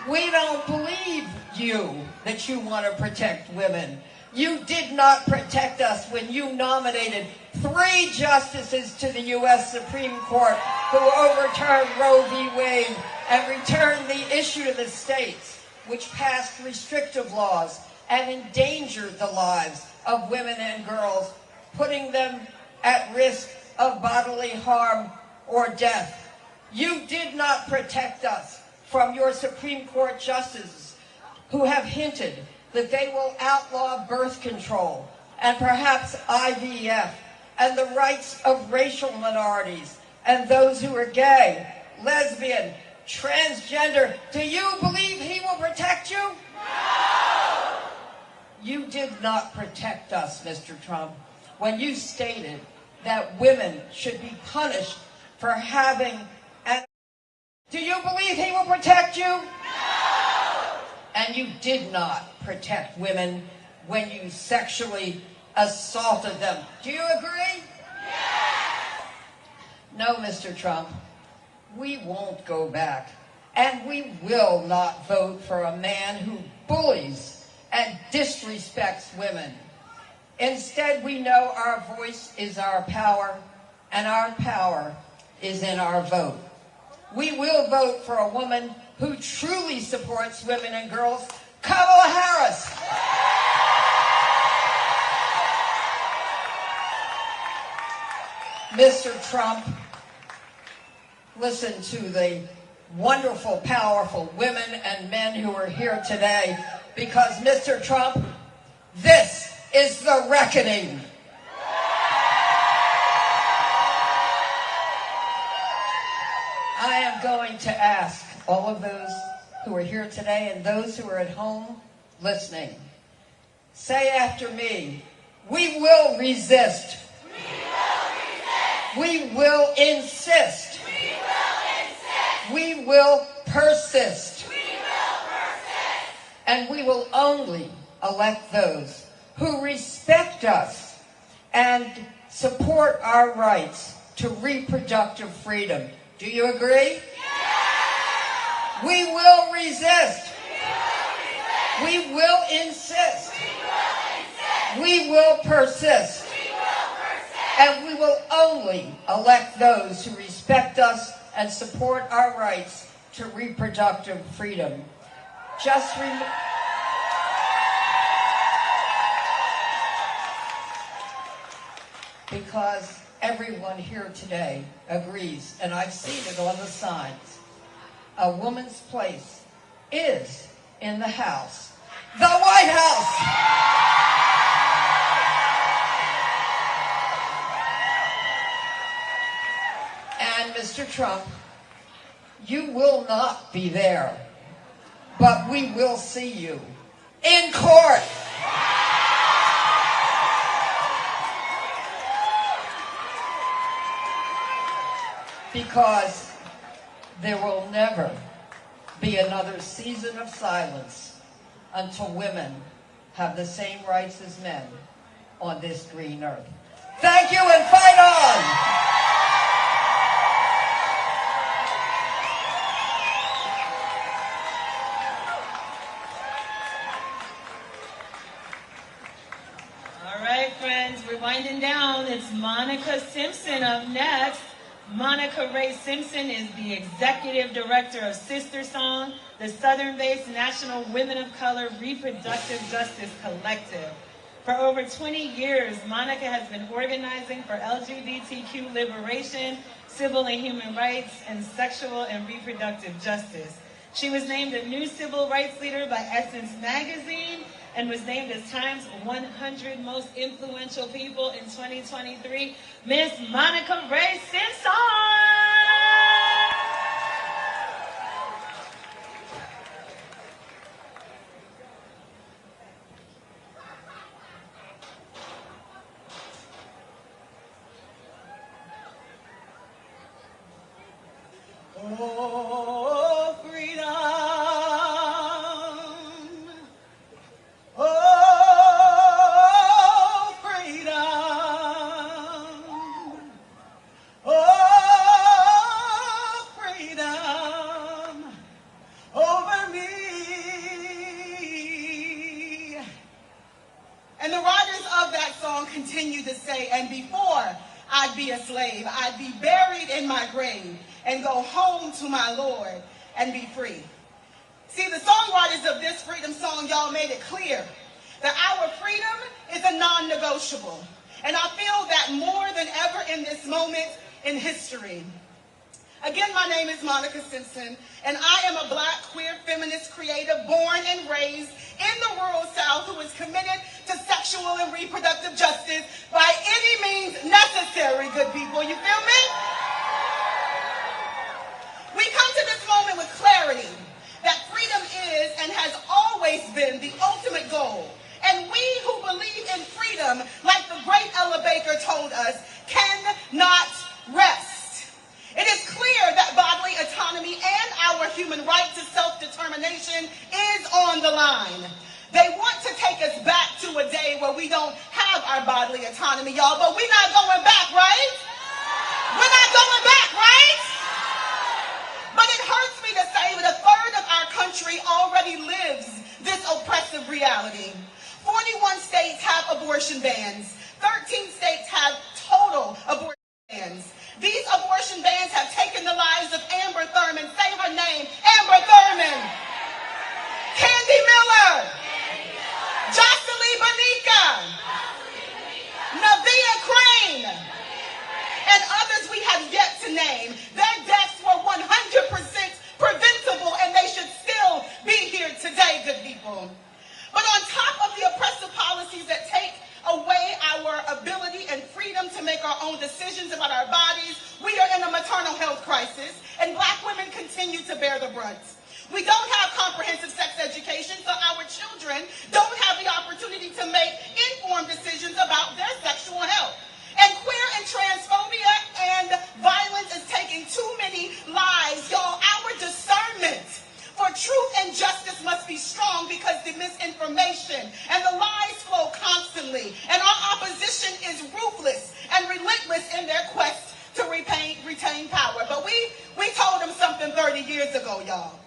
We don't believe you that you want to protect women. You did not protect us when you nominated 3 justices to the U.S. Supreme Court who overturned Roe v. Wade and returned the issue to the states, which passed restrictive laws and endangered the lives of women and girls, putting them at risk of bodily harm or death. You did not protect us from your Supreme Court justices who have hinted that they will outlaw birth control and perhaps IVF and the rights of racial minorities and those who are gay, lesbian, transgender. Do you believe he will protect you? No! You did not protect us, Mr. Trump, when you stated that women should be punished for having an... Do you believe he will protect you? No! And you did not protect women when you sexually assaulted them. Do you agree? Yes! No, Mr. Trump, we won't go back. And we will not vote for a man who bullies and disrespects women. Instead, we know our voice is our power, and our power is in our vote. We will vote for a woman who truly supports women and girls, Kamala Harris. Mr. Trump, listen to the wonderful, powerful women and men who are here today, because, Mr. Trump, this is the reckoning. I am going to ask all of those who are here today and those who are at home listening, say after me, we will resist. We will insist. We will persist. And we will only elect those who respect us and support our rights to reproductive freedom. Do you agree? Yes! We will resist. We will insist. We will persist. And we will only elect those who respect us and support our rights to reproductive freedom. Just remember... Because everyone here today agrees, and I've seen it on the signs, a woman's place is in the House, the White House. Mr. Trump, you will not be there, but we will see you in court. Because there will never be another season of silence until women have the same rights as men on this green earth. Thank you and fight on! All right, friends, we're winding down. It's Monica Simpson up next. Monica Ray Simpson is the executive director of Sister Song, the Southern-based National Women of Color Reproductive Justice Collective. For over 20 years, Monica has been organizing for LGBTQ liberation, civil and human rights, and sexual and reproductive justice. She was named a new civil rights leader by Essence magazine and was named as Time's 100 most influential people in 2023. Miss Monica Ray Simpson! Oh, freedom. Oh, freedom. Oh, freedom over me. And the writers of that song continue to say, and before I'd be a slave, I'd be buried in my grave and go home to my Lord and be free. See, the songwriters of this freedom song, y'all made it clear that our freedom is a non-negotiable. And I feel that more than ever in this moment in history. Again, my name is Monica Simpson, and I am a Black, queer, feminist creative born and raised in the rural South who is committed to sexual and reproductive justice by any means necessary, good people. You feel me? We come to this moment with clarity that freedom is and has always been the ultimate goal. And we who believe in freedom, like the great Ella Baker told us, cannot rest. It is clear that bodily autonomy and our human right to self-determination is on the line. They want to take us back to a day where we don't have our bodily autonomy, y'all, but we're not going back, right? We're not going back, right? But it hurts me to say that a third of our country already lives this oppressive reality. 41 states have abortion bans. 13 states have total abortion bans. These abortion bans have taken the lives of Amber Thurman. Say her name, Amber Thurman. Candy Miller. Jocelyn Banika. Navia Crane. And others we have yet to name. Their deaths were 100% preventable, and they should still be here today, good people. But on top of the oppressive policies that take away our ability and freedom to make our own decisions about our bodies, we are in a maternal health crisis, and Black women continue to bear the brunt. We don't have comprehensive sex education, so our children don't have the opportunity to make informed decisions about their sexual health. And queer and transphobia and violence is taking too many lives, y'all. Our discernment for truth and justice must be strong because the misinformation and the lies flow constantly. And our opposition is ruthless and relentless in their quest to retain power. But we told them something 30 years ago, y'all.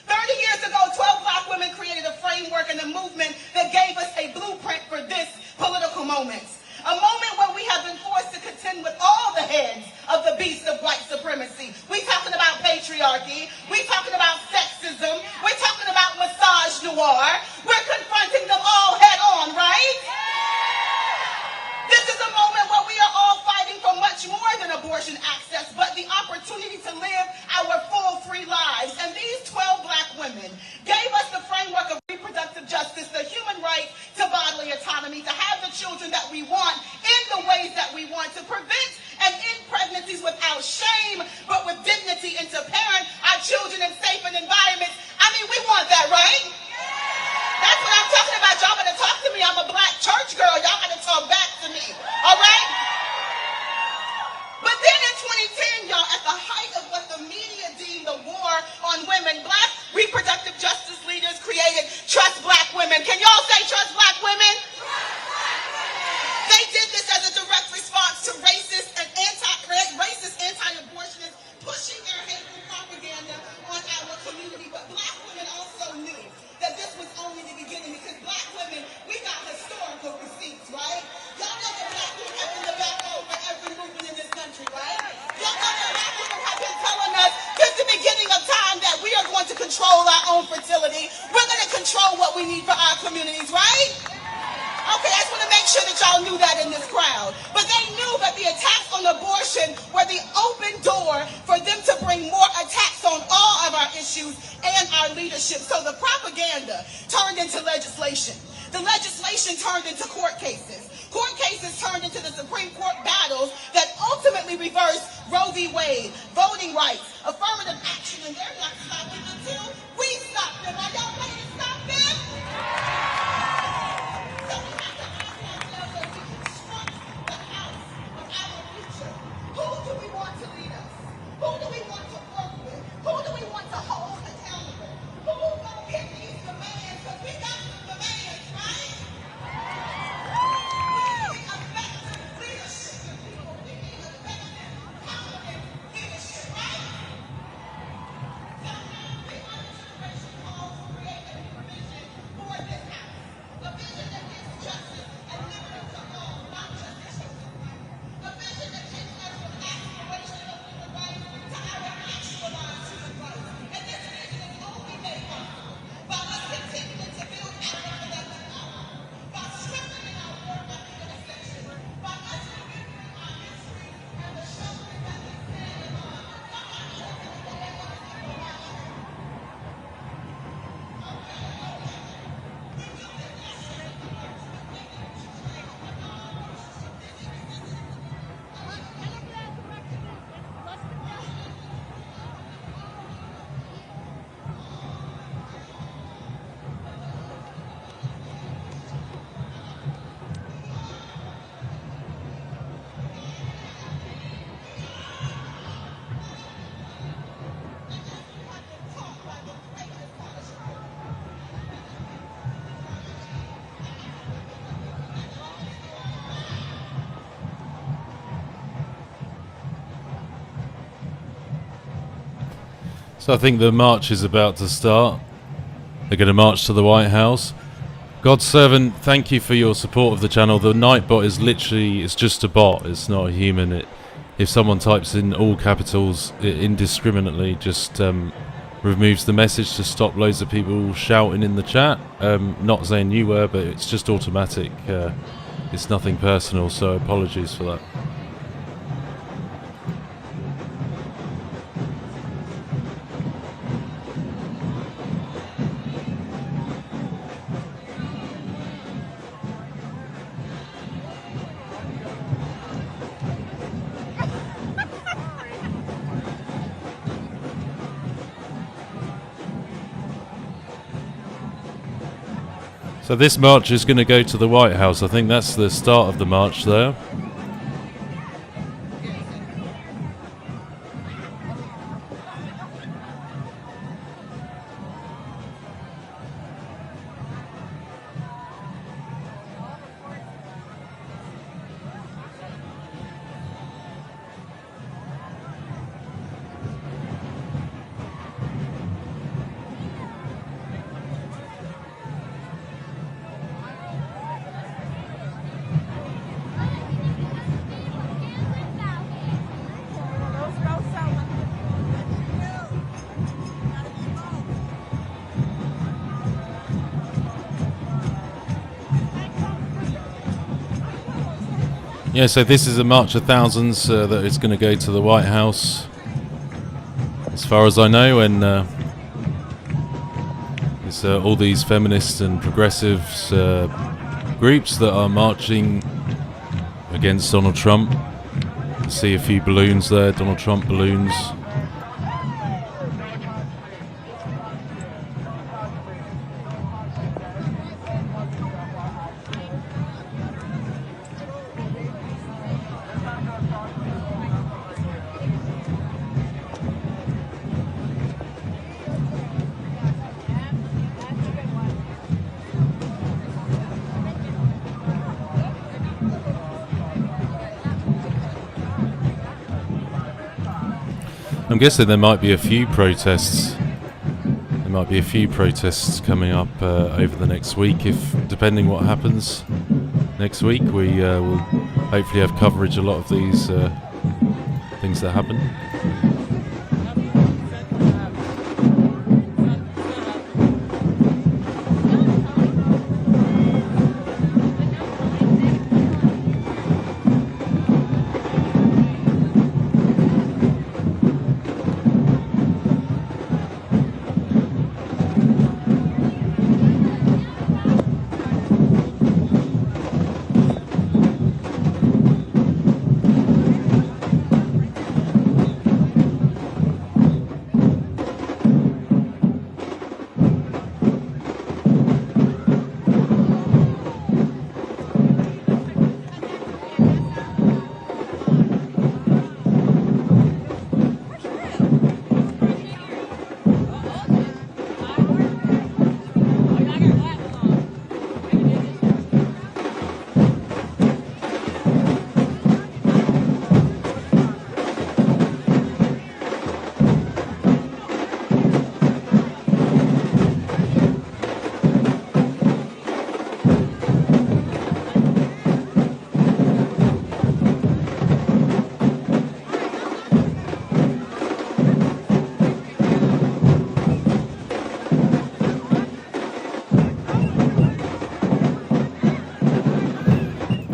30 years ago, 12 Black women created a framework and a movement that gave us a blueprint for this political moment. A moment where we have been forced to contend with all the heads of the beast of white supremacy. We're talking about patriarchy. We're talking about sexism. We're talking about misogynoir. We're confronting them all head on, right? This is a moment where we are all fighting for much more than abortion access, but the opportunity to live our full, free lives. And these 12 Black women gave us the framework of reproductive justice, the human right to bodily autonomy, to have the children that we want in the ways that we want, to prevent and end pregnancies without shame, me. I'm a black church girl. Y'all gotta talk back to me. All right? But then in 2010, y'all, at the height of what the media deemed a war on women, black reproductive justice leaders created Trust Black Women. Can y'all say Trust Black Women? They did this as a direct response to racist anti-abortionists pushing their hateful propaganda on our community. But black women also knew that this was only the beginning, because black women, we got historical receipts, right? Y'all know that black women have been the backbone for every movement in this country, right? Y'all know that black women have been telling us since the beginning of time that we are going to control our own fertility. We're going to control what we need for our communities, right? Okay, I just want to make sure that y'all knew that in this crowd. But they knew that the attacks on abortion were the open door for them to bring more attacks on all of our issues and our leadership. So the propaganda turned into legislation. The legislation turned into court cases. Court cases turned into the Supreme Court battles that ultimately reversed Roe v. Wade, voting rights, affirmative action, and they're not stopping until we stop them. Are y'all ready to stop them? Who do we want to lead us? Who do we want to work with? Who do we want to hold accountable? Who gonna get these demands? Because we got some demands, right? We need effective leadership, people. We need effective, competent leadership, right? Sometimes we want a generation called to create a new vision for this house. A vision that gives justice and liberty to all, not just the chosen few. A vision that takes us from aspirational human rights to our actualized human rights. And this vision is only made possible by us continuing to build our collective power, by strengthening our work at the intersection, by us remembering our history and the shoulders that we stand on. Somebody open the door and let's keep on watching. So I think the march is about to start. They're going to march to the White House. God's servant, thank you for your support of the channel. The Nightbot is literally, it's just a bot. It's not a human. If someone types in all capitals, it indiscriminately just removes the message to stop loads of people shouting in the chat. Not saying you were, but it's just automatic. It's nothing personal, so apologies for that. So this march is going to go to the White House. I think that's the start of the march there. Yeah, so this is a march of thousands that is going to go to the White House, as far as I know, and it's all these feminists and progressives groups that are marching against Donald Trump. You see a few balloons there, Donald Trump balloons. I'm guessing there might be a few protests. There might be a few protests coming up over the next week, if depending what happens next week. We will hopefully have coverage of a lot of these things that happen.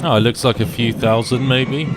Oh, it looks like a few thousand, maybe.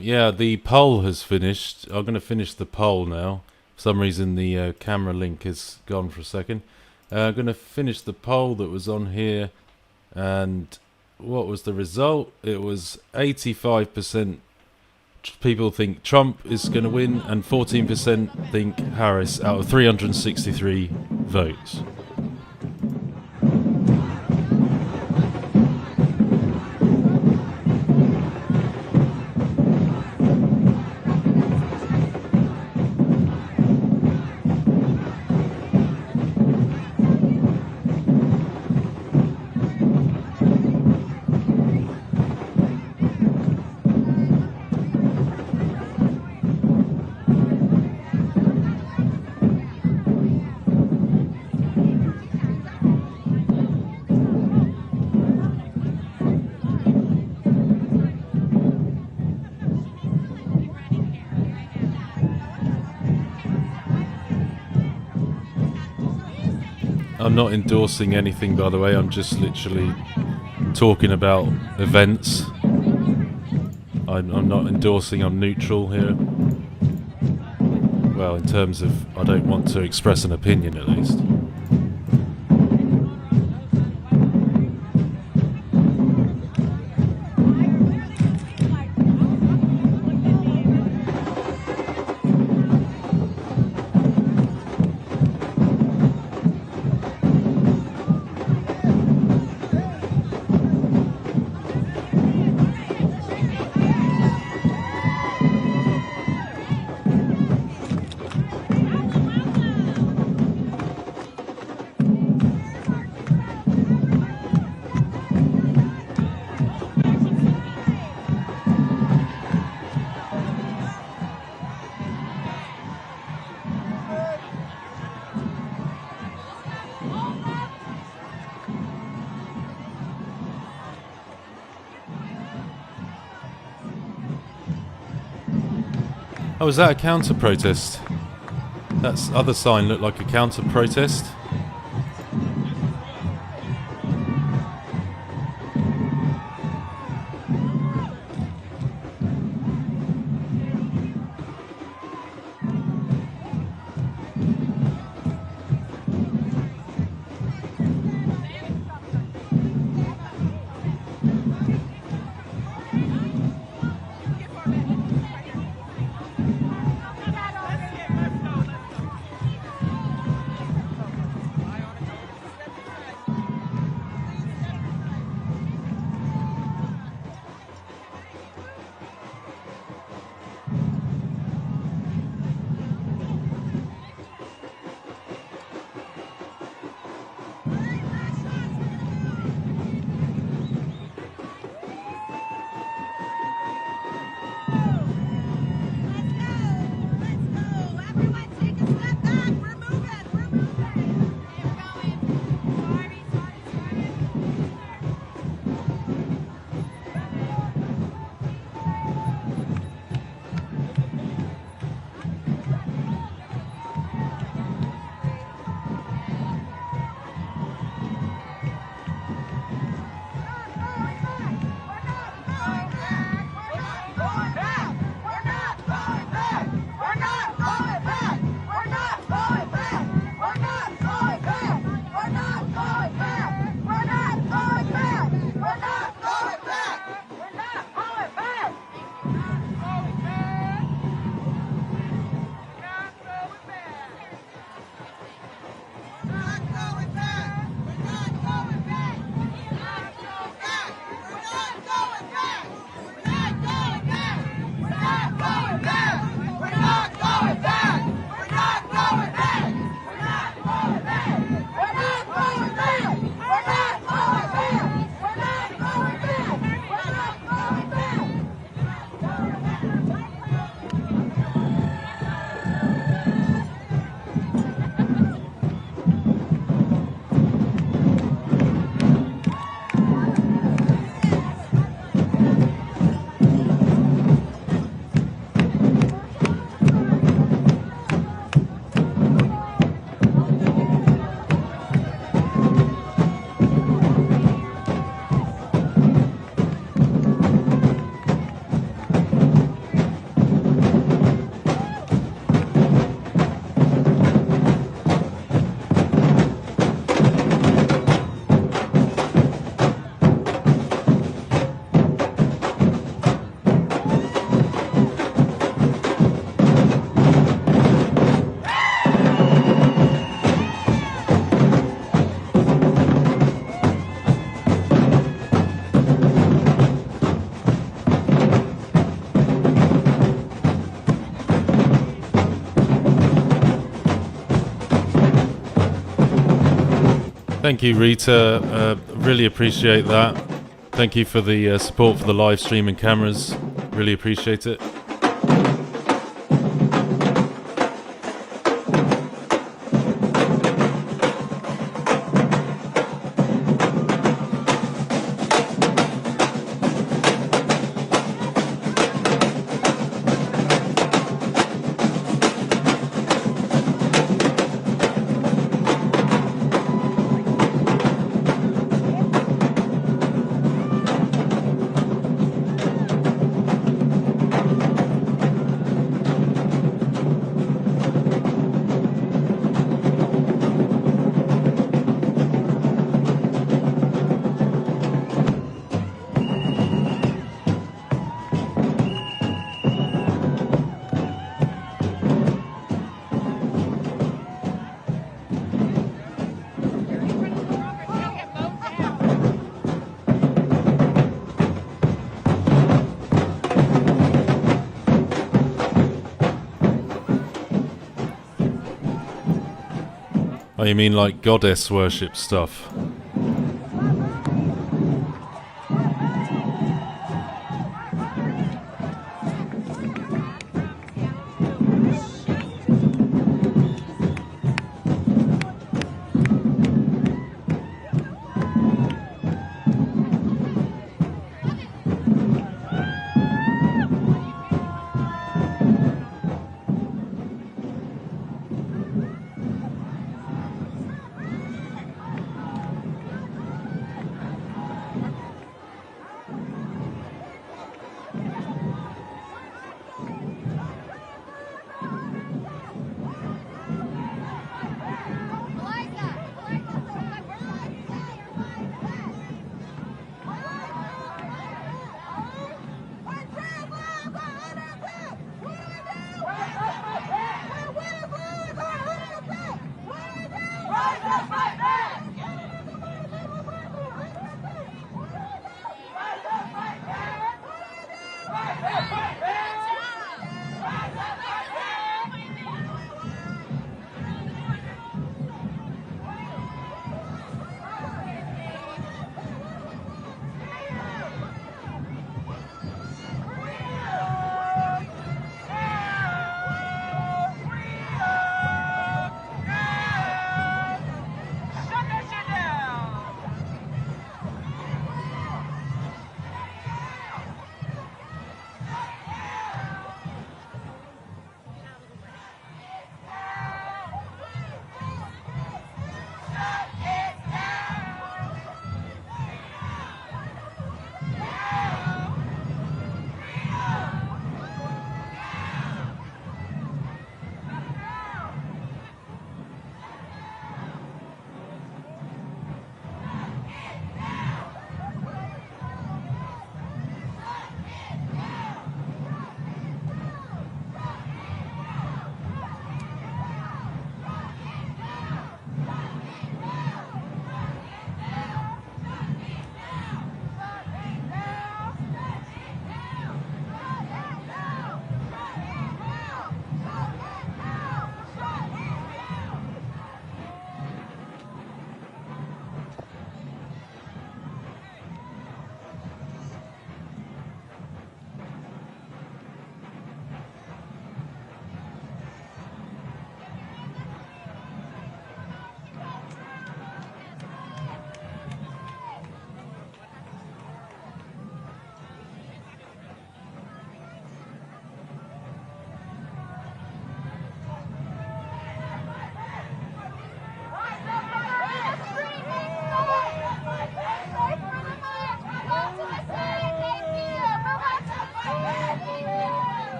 Yeah, the poll has finished. I'm going to finish the poll now. For some reason, the camera link is gone for a second. I'm going to finish the poll that was on here. And what was the result? It was 85% people think Trump is going to win, and 14% think Harris out of 363 votes. I'm not endorsing anything, by the way. I'm just literally talking about events. I'm not endorsing. I'm neutral here. Well, in terms of, I don't want to express an opinion, at least. Oh, is that a counter-protest? That other sign looked like a counter-protest. Thank you, Rita. Really appreciate that. Thank you for the support for the live stream and cameras. Really appreciate it. Oh, you mean like goddess worship stuff?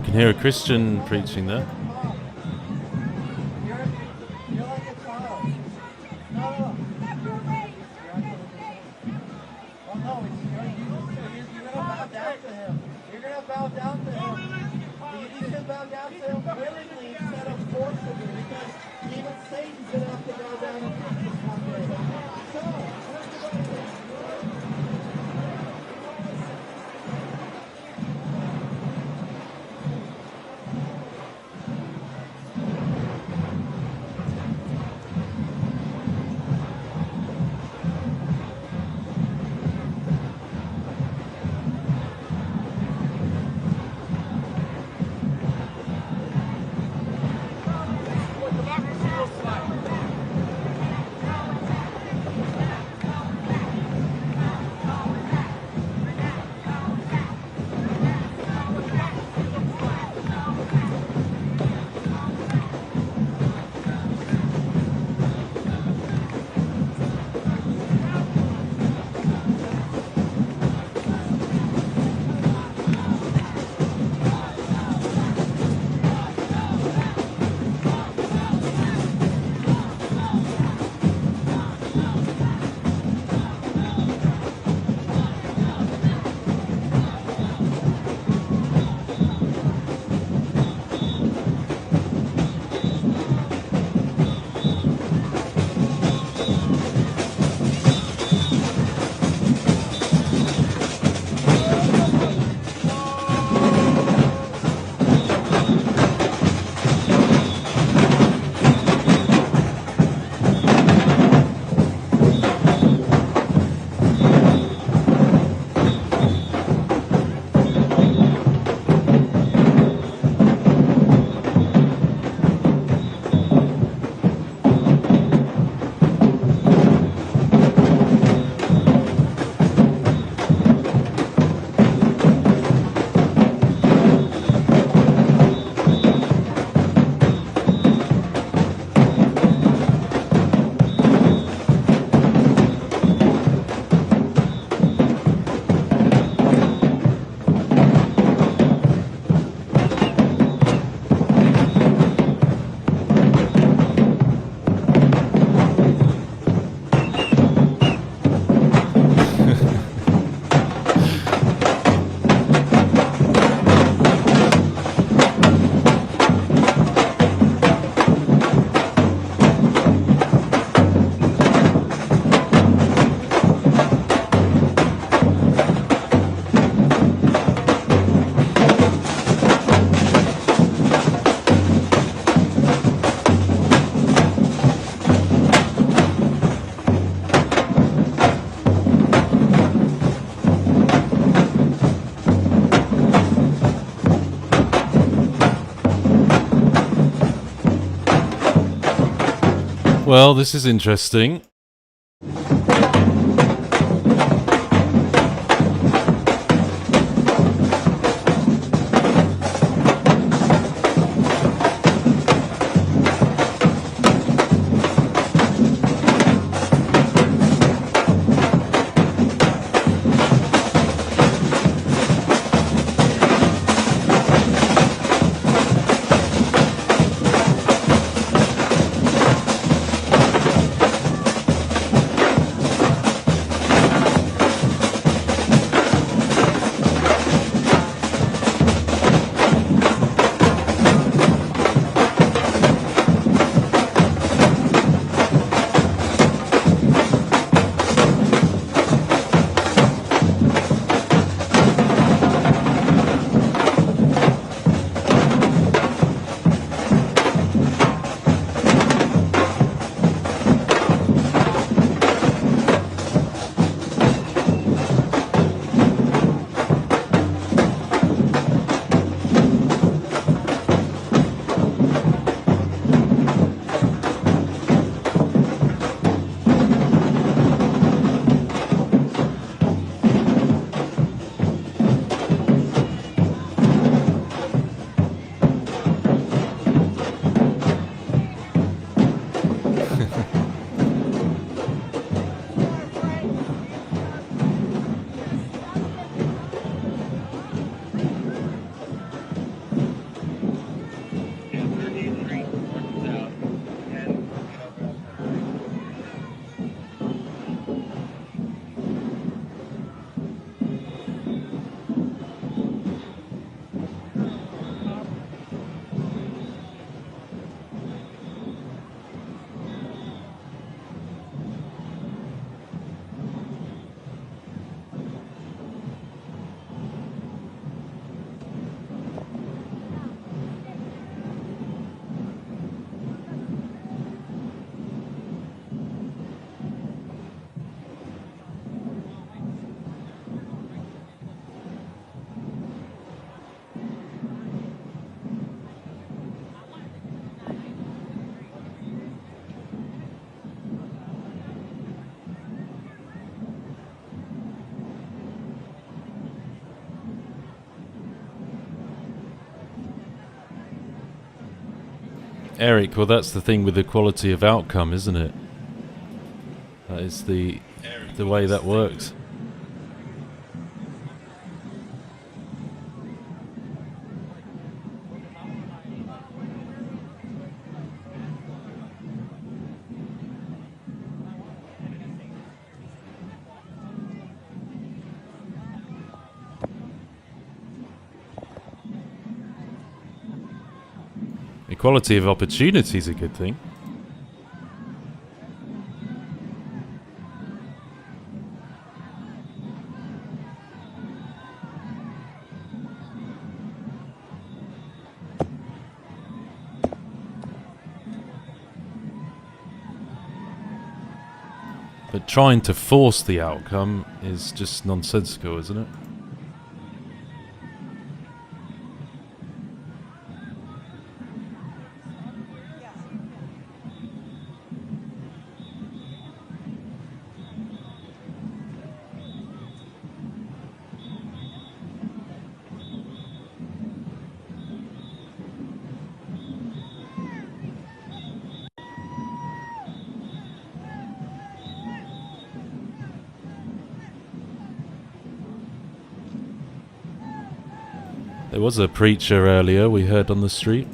can hear a Christian preaching there. You're like a child. No. Oh no, you're gonna bow down to him. You're gonna bow down to him. You should bow down to him willingly instead of forcibly, because even Satan's gonna have to bow down to Jesus one day. Well, this is interesting. Eric, well, that's the thing with equality of outcome, isn't it? That is the way that works. Equality of opportunity is a good thing. But trying to force the outcome is just nonsensical, isn't it? There was a preacher earlier we heard on the street.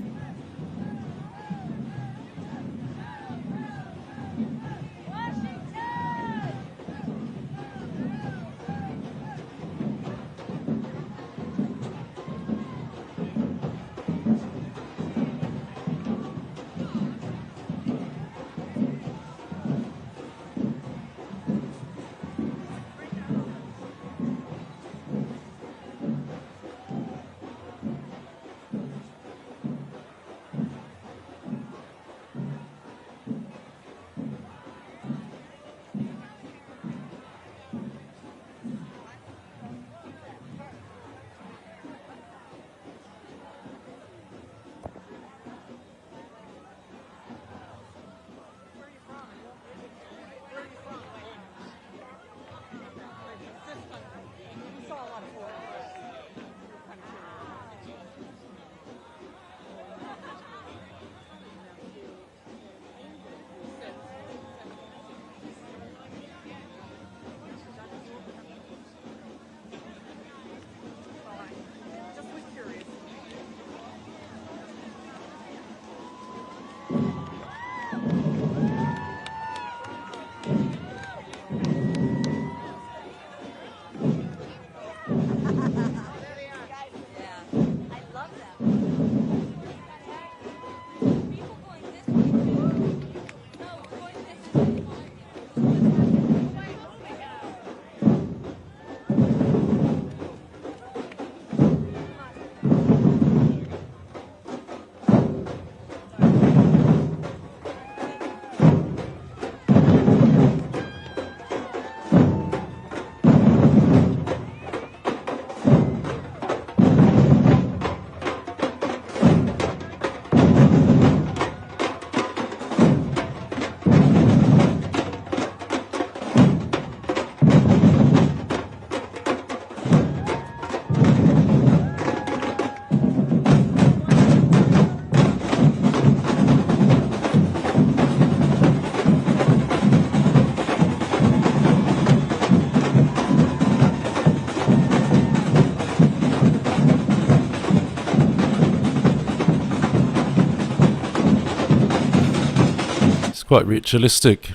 Quite ritualistic,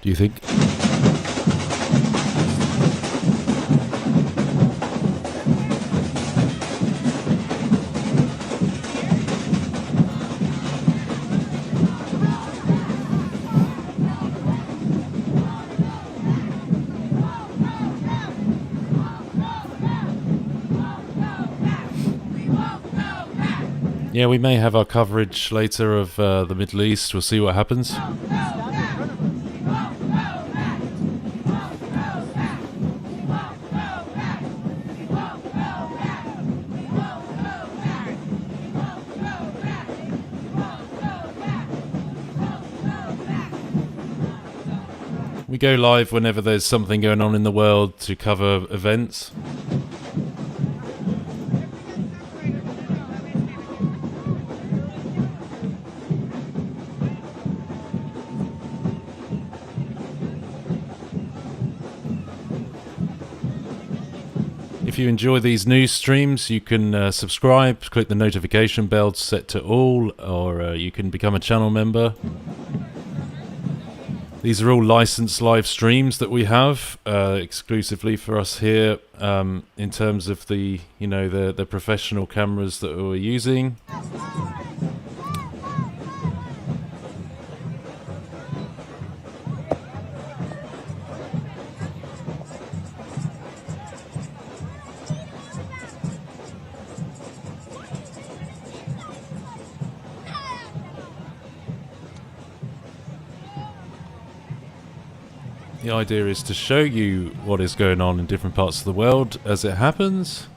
do you think? Yeah, we may have our coverage later of the Middle East. We'll see what happens. We go live whenever there's something going on in the world to cover events. if you enjoy these news streams, you can subscribe, click the notification bell set to all, or you can become a channel member. These are all licensed live streams that we have exclusively for us here, in terms of the professional cameras that we're using. The idea is to show you what is going on in different parts of the world as it happens.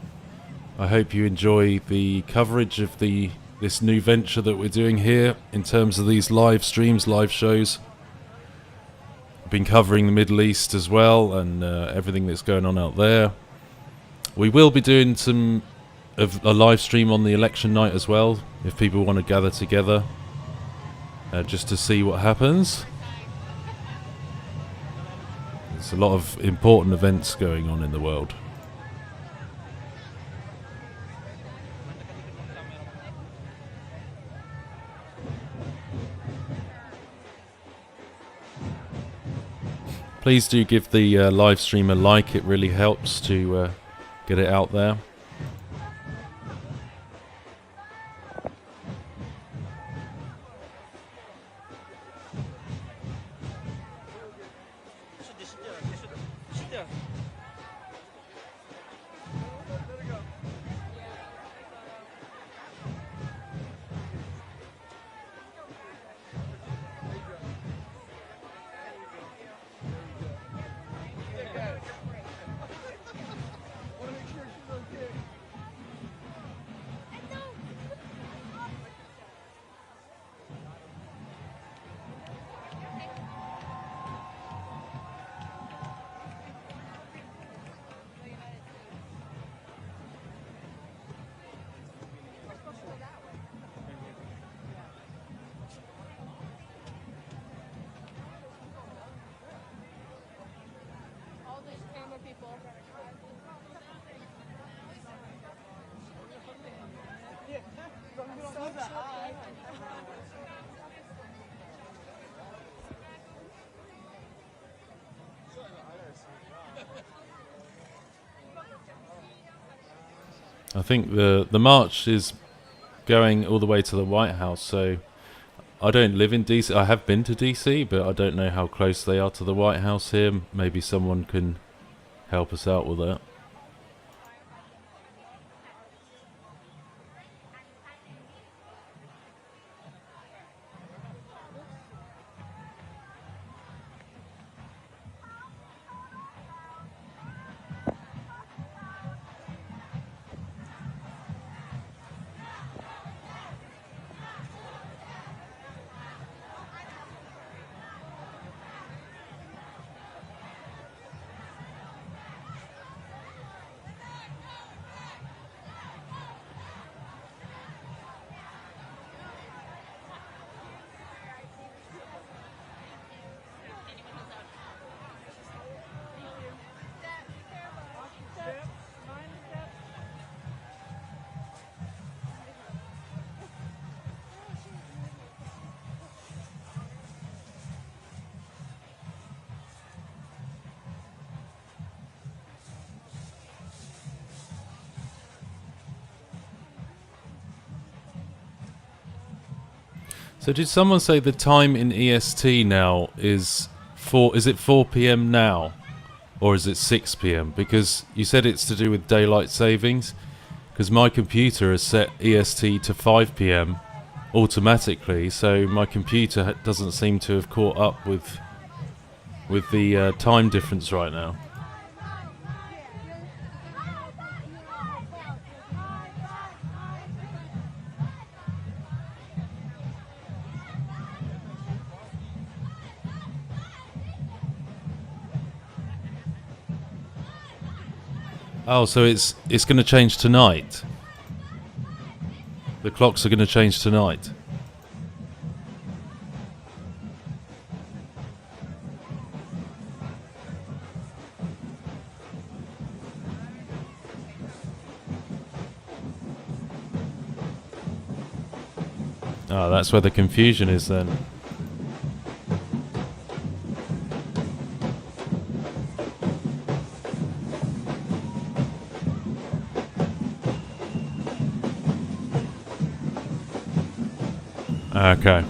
I hope you enjoy the coverage of this new venture that we're doing here in terms of these live streams, live shows. I've been covering the Middle East as well, and everything that's going on out there. We will be doing a live stream on the election night as well, if people want to gather together just to see what happens. There's a lot of important events going on in the world. Please do give the live stream a like, it really helps to get it out there. I think the march is going all the way to the White House, so I don't live in DC. I have been to DC, but I don't know how close they are to the White House here. Maybe someone can help us out with that. So did someone say the time in EST now is 4? Is it 4 p.m. now, or is it 6 p.m.? Because you said it's to do with daylight savings. Because my computer has set EST to 5 p.m. automatically, so my computer doesn't seem to have caught up with the time difference right now. Oh, so it's going to change tonight. The clocks are going to change tonight. Oh, that's where the confusion is then. Okay.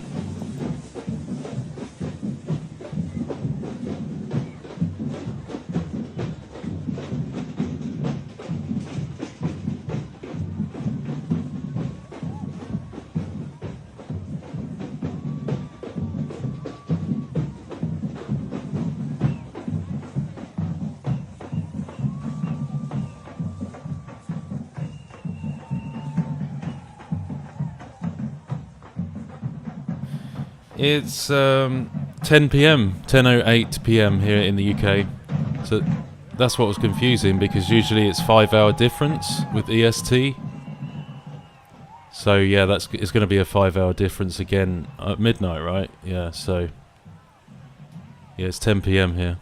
It's 10 p.m., 10:08 p.m. here in the UK. So that's what was confusing, because usually it's 5-hour difference with EST. So yeah, it's going to be a 5-hour difference again at midnight, right? Yeah, so yeah, it's 10 p.m. here.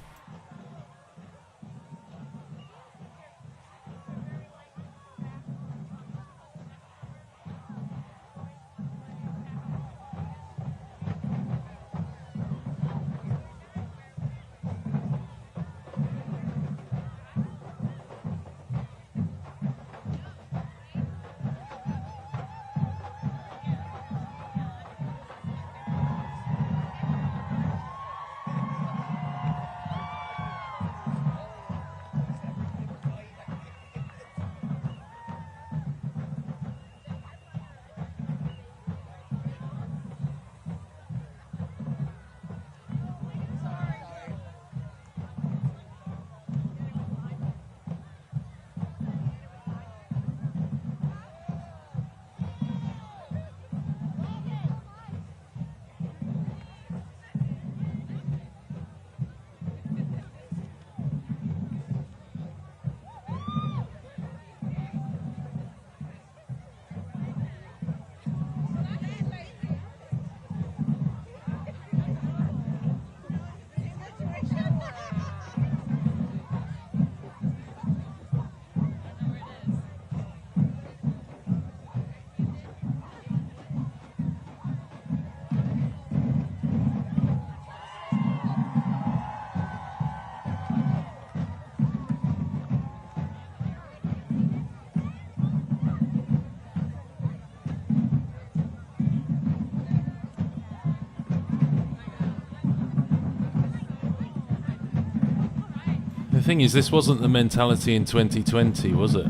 The thing is, this wasn't the mentality in 2020, was it?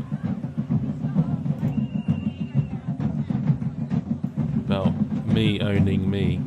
About me owning me.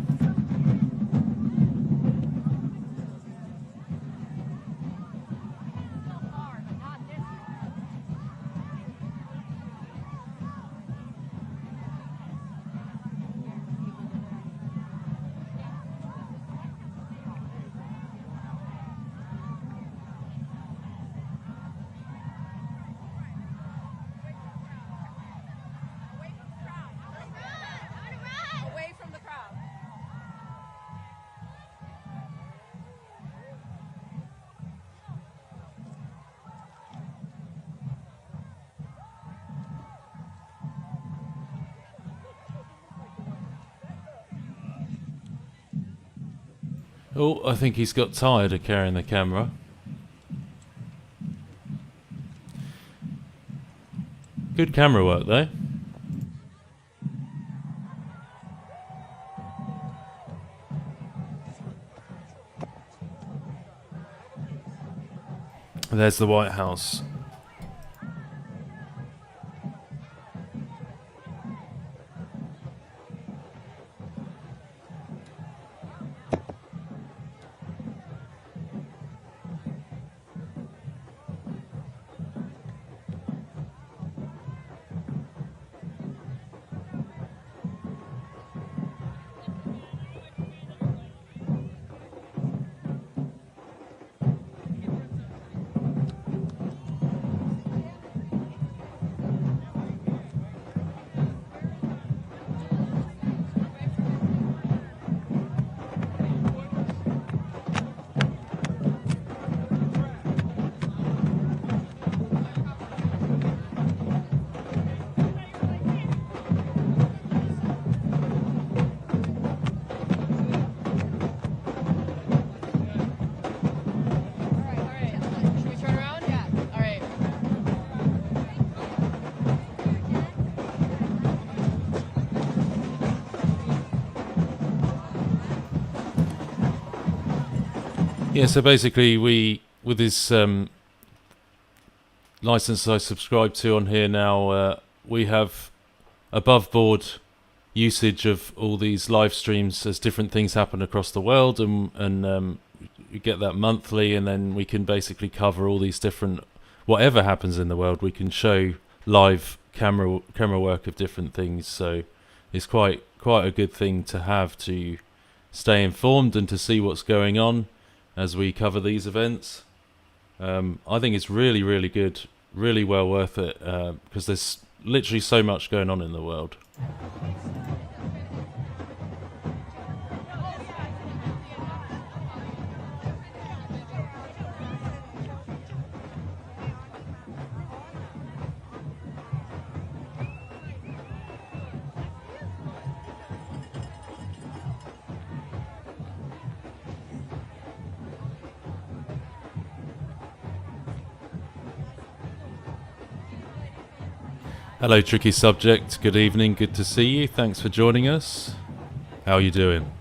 Oh, I think he's got tired of carrying the camera. Good camera work, though. There's the White House. Yeah, so basically with this license I subscribe to on here now, we have above board usage of all these live streams as different things happen across the world, and you get that monthly, and then we can basically cover all these different, whatever happens in the world, we can show live camera work of different things. So it's quite a good thing to have to stay informed and to see what's going on as we cover these events. I think it's really good, really well worth it, because there's literally so much going on in the world. Hello, Tricky Subject. Good evening. Good to see you. Thanks for joining us. How are you doing?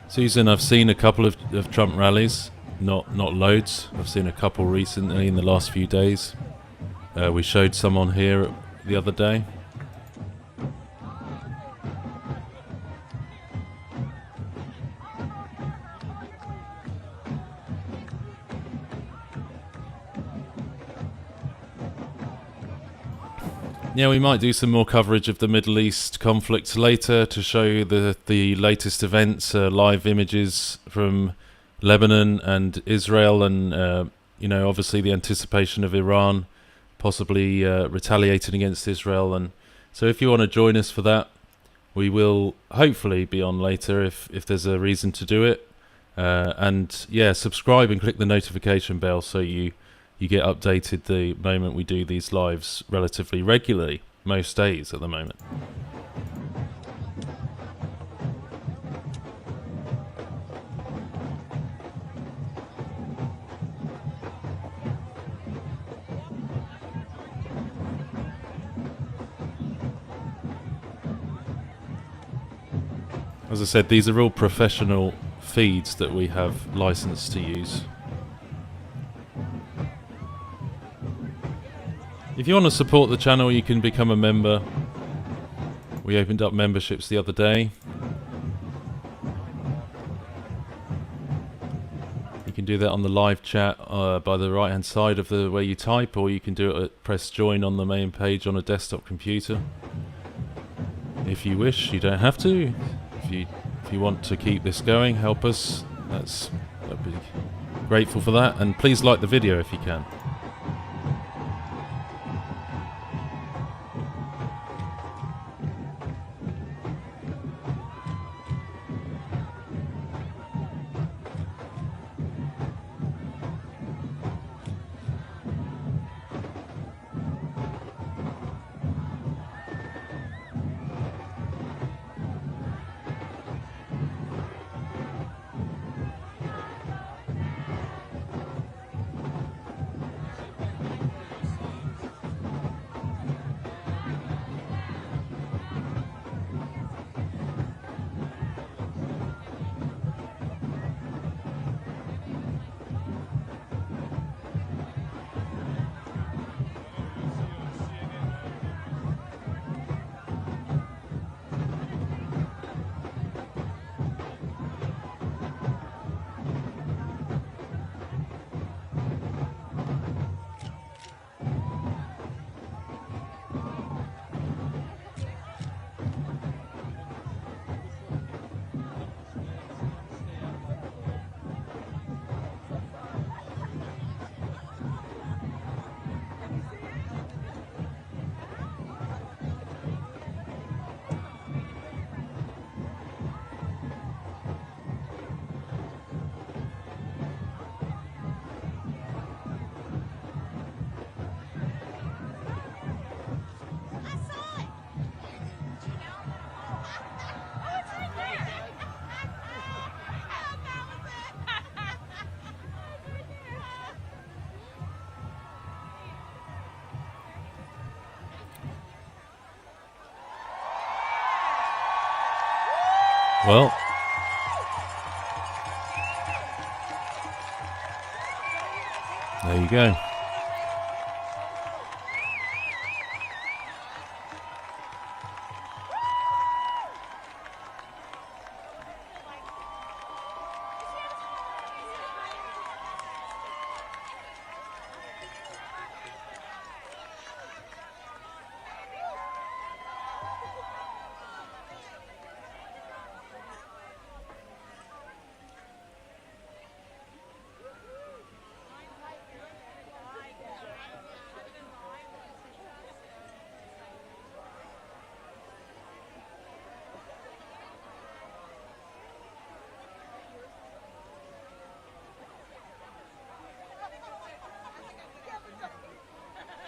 Susan, I've seen a couple of Trump rallies. Not loads. I've seen a couple recently in the last few days. We showed some on here the other day. Yeah, we might do some more coverage of the Middle East conflict later to show the latest events, live images from Lebanon and Israel, and obviously the anticipation of Iran possibly retaliating against Israel. And so if you want to join us for that, we will hopefully be on later if there's a reason to do it. And yeah, subscribe and click the notification bell so you get updated the moment we do these lives relatively regularly, most days at the moment. As I said, these are all professional feeds that we have license to use. If you want to support the channel, you can become a member. We opened up memberships the other day. You can do that on the live chat by the right hand side of the where you type, or you can do it at press join on the main page on a desktop computer. If you wish, you don't have to. If you want to keep this going, help us. I'd be grateful for that, and please like the video if you can. Well, there you go.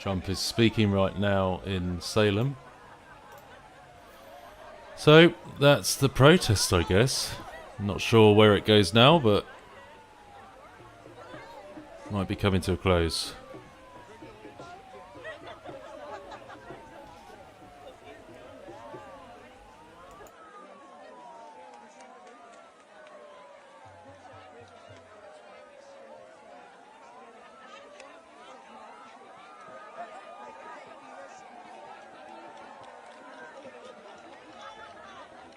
Trump is speaking right now in Salem. So that's the protest, I guess. I'm not sure where it goes now, but might be coming to a close.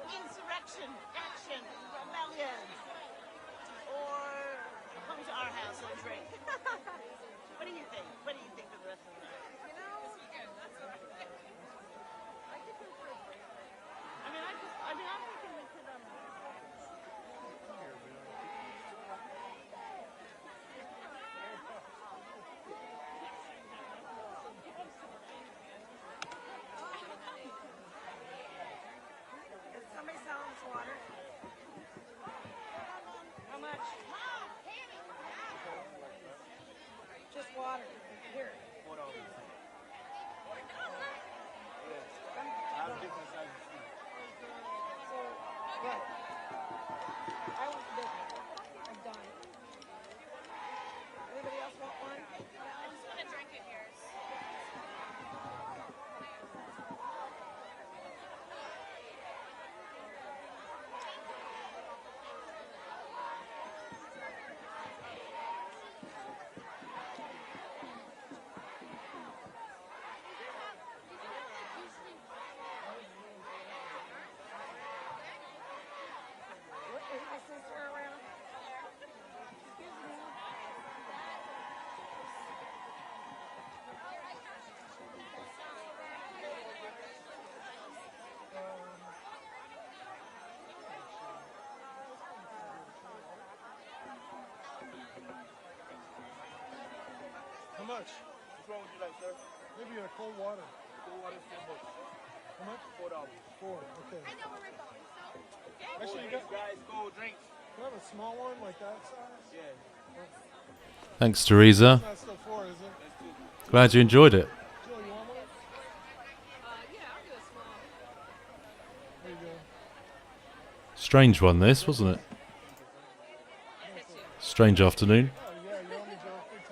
Insurrection, action, rebellion, or come to our house and drink. What do you think? What do you think of the rest of the night? You know, this is good. That's what I think. I think we're for a break. I'm thinking we could, Is somebody selling us water? How much? Just water. Here. So, what? I want the big one. I'm done. Anybody else want one? I just want to drink it here. Is my sister around? Excuse me. How much? Which one would you like, sir? Maybe a cold water. Cold water, $4. How much? $4. 4, okay. I know where we're going, so. Actually, you guys go drinks. You have a small one like that size? Yeah. Thanks, Teresa. That's still 4, is it? Glad you enjoyed it. Jill, you want one? Yeah, I'll do a small. There you go. Strange one, this, wasn't it? Strange afternoon. Oh, yeah, you're on the job big time.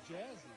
Jazzy.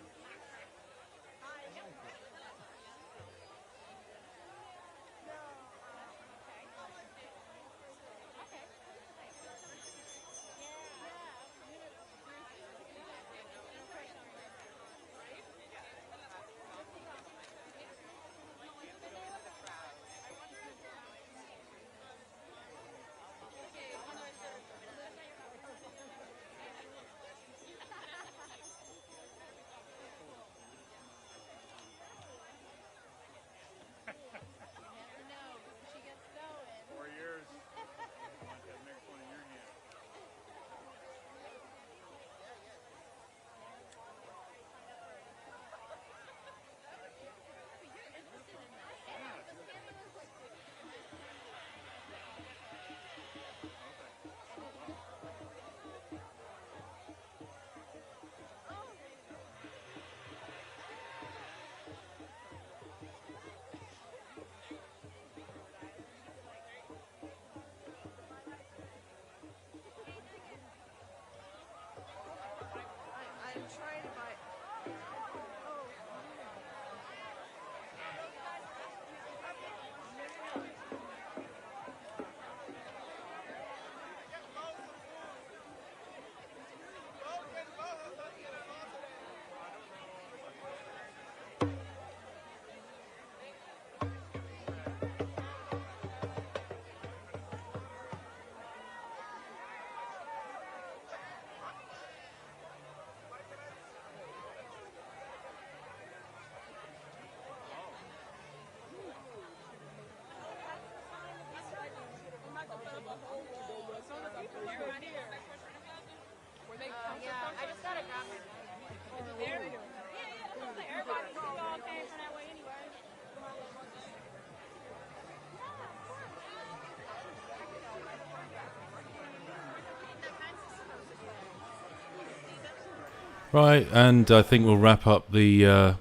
Right, and I think we'll wrap up the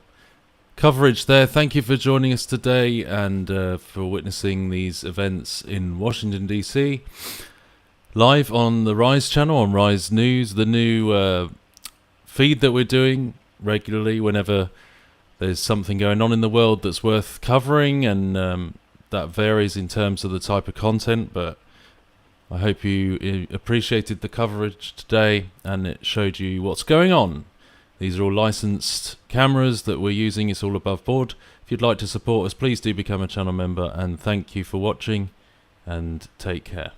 coverage there. Thank you for joining us today and for witnessing these events in Washington, D.C. Live on the Rise channel, on Rise News, the new feed that we're doing regularly whenever there's something going on in the world that's worth covering, and that varies in terms of the type of content, but I hope you appreciated the coverage today and it showed you what's going on. These are all licensed cameras that we're using. It's all above board. If you'd like to support us, please do become a channel member, and thank you for watching and take care.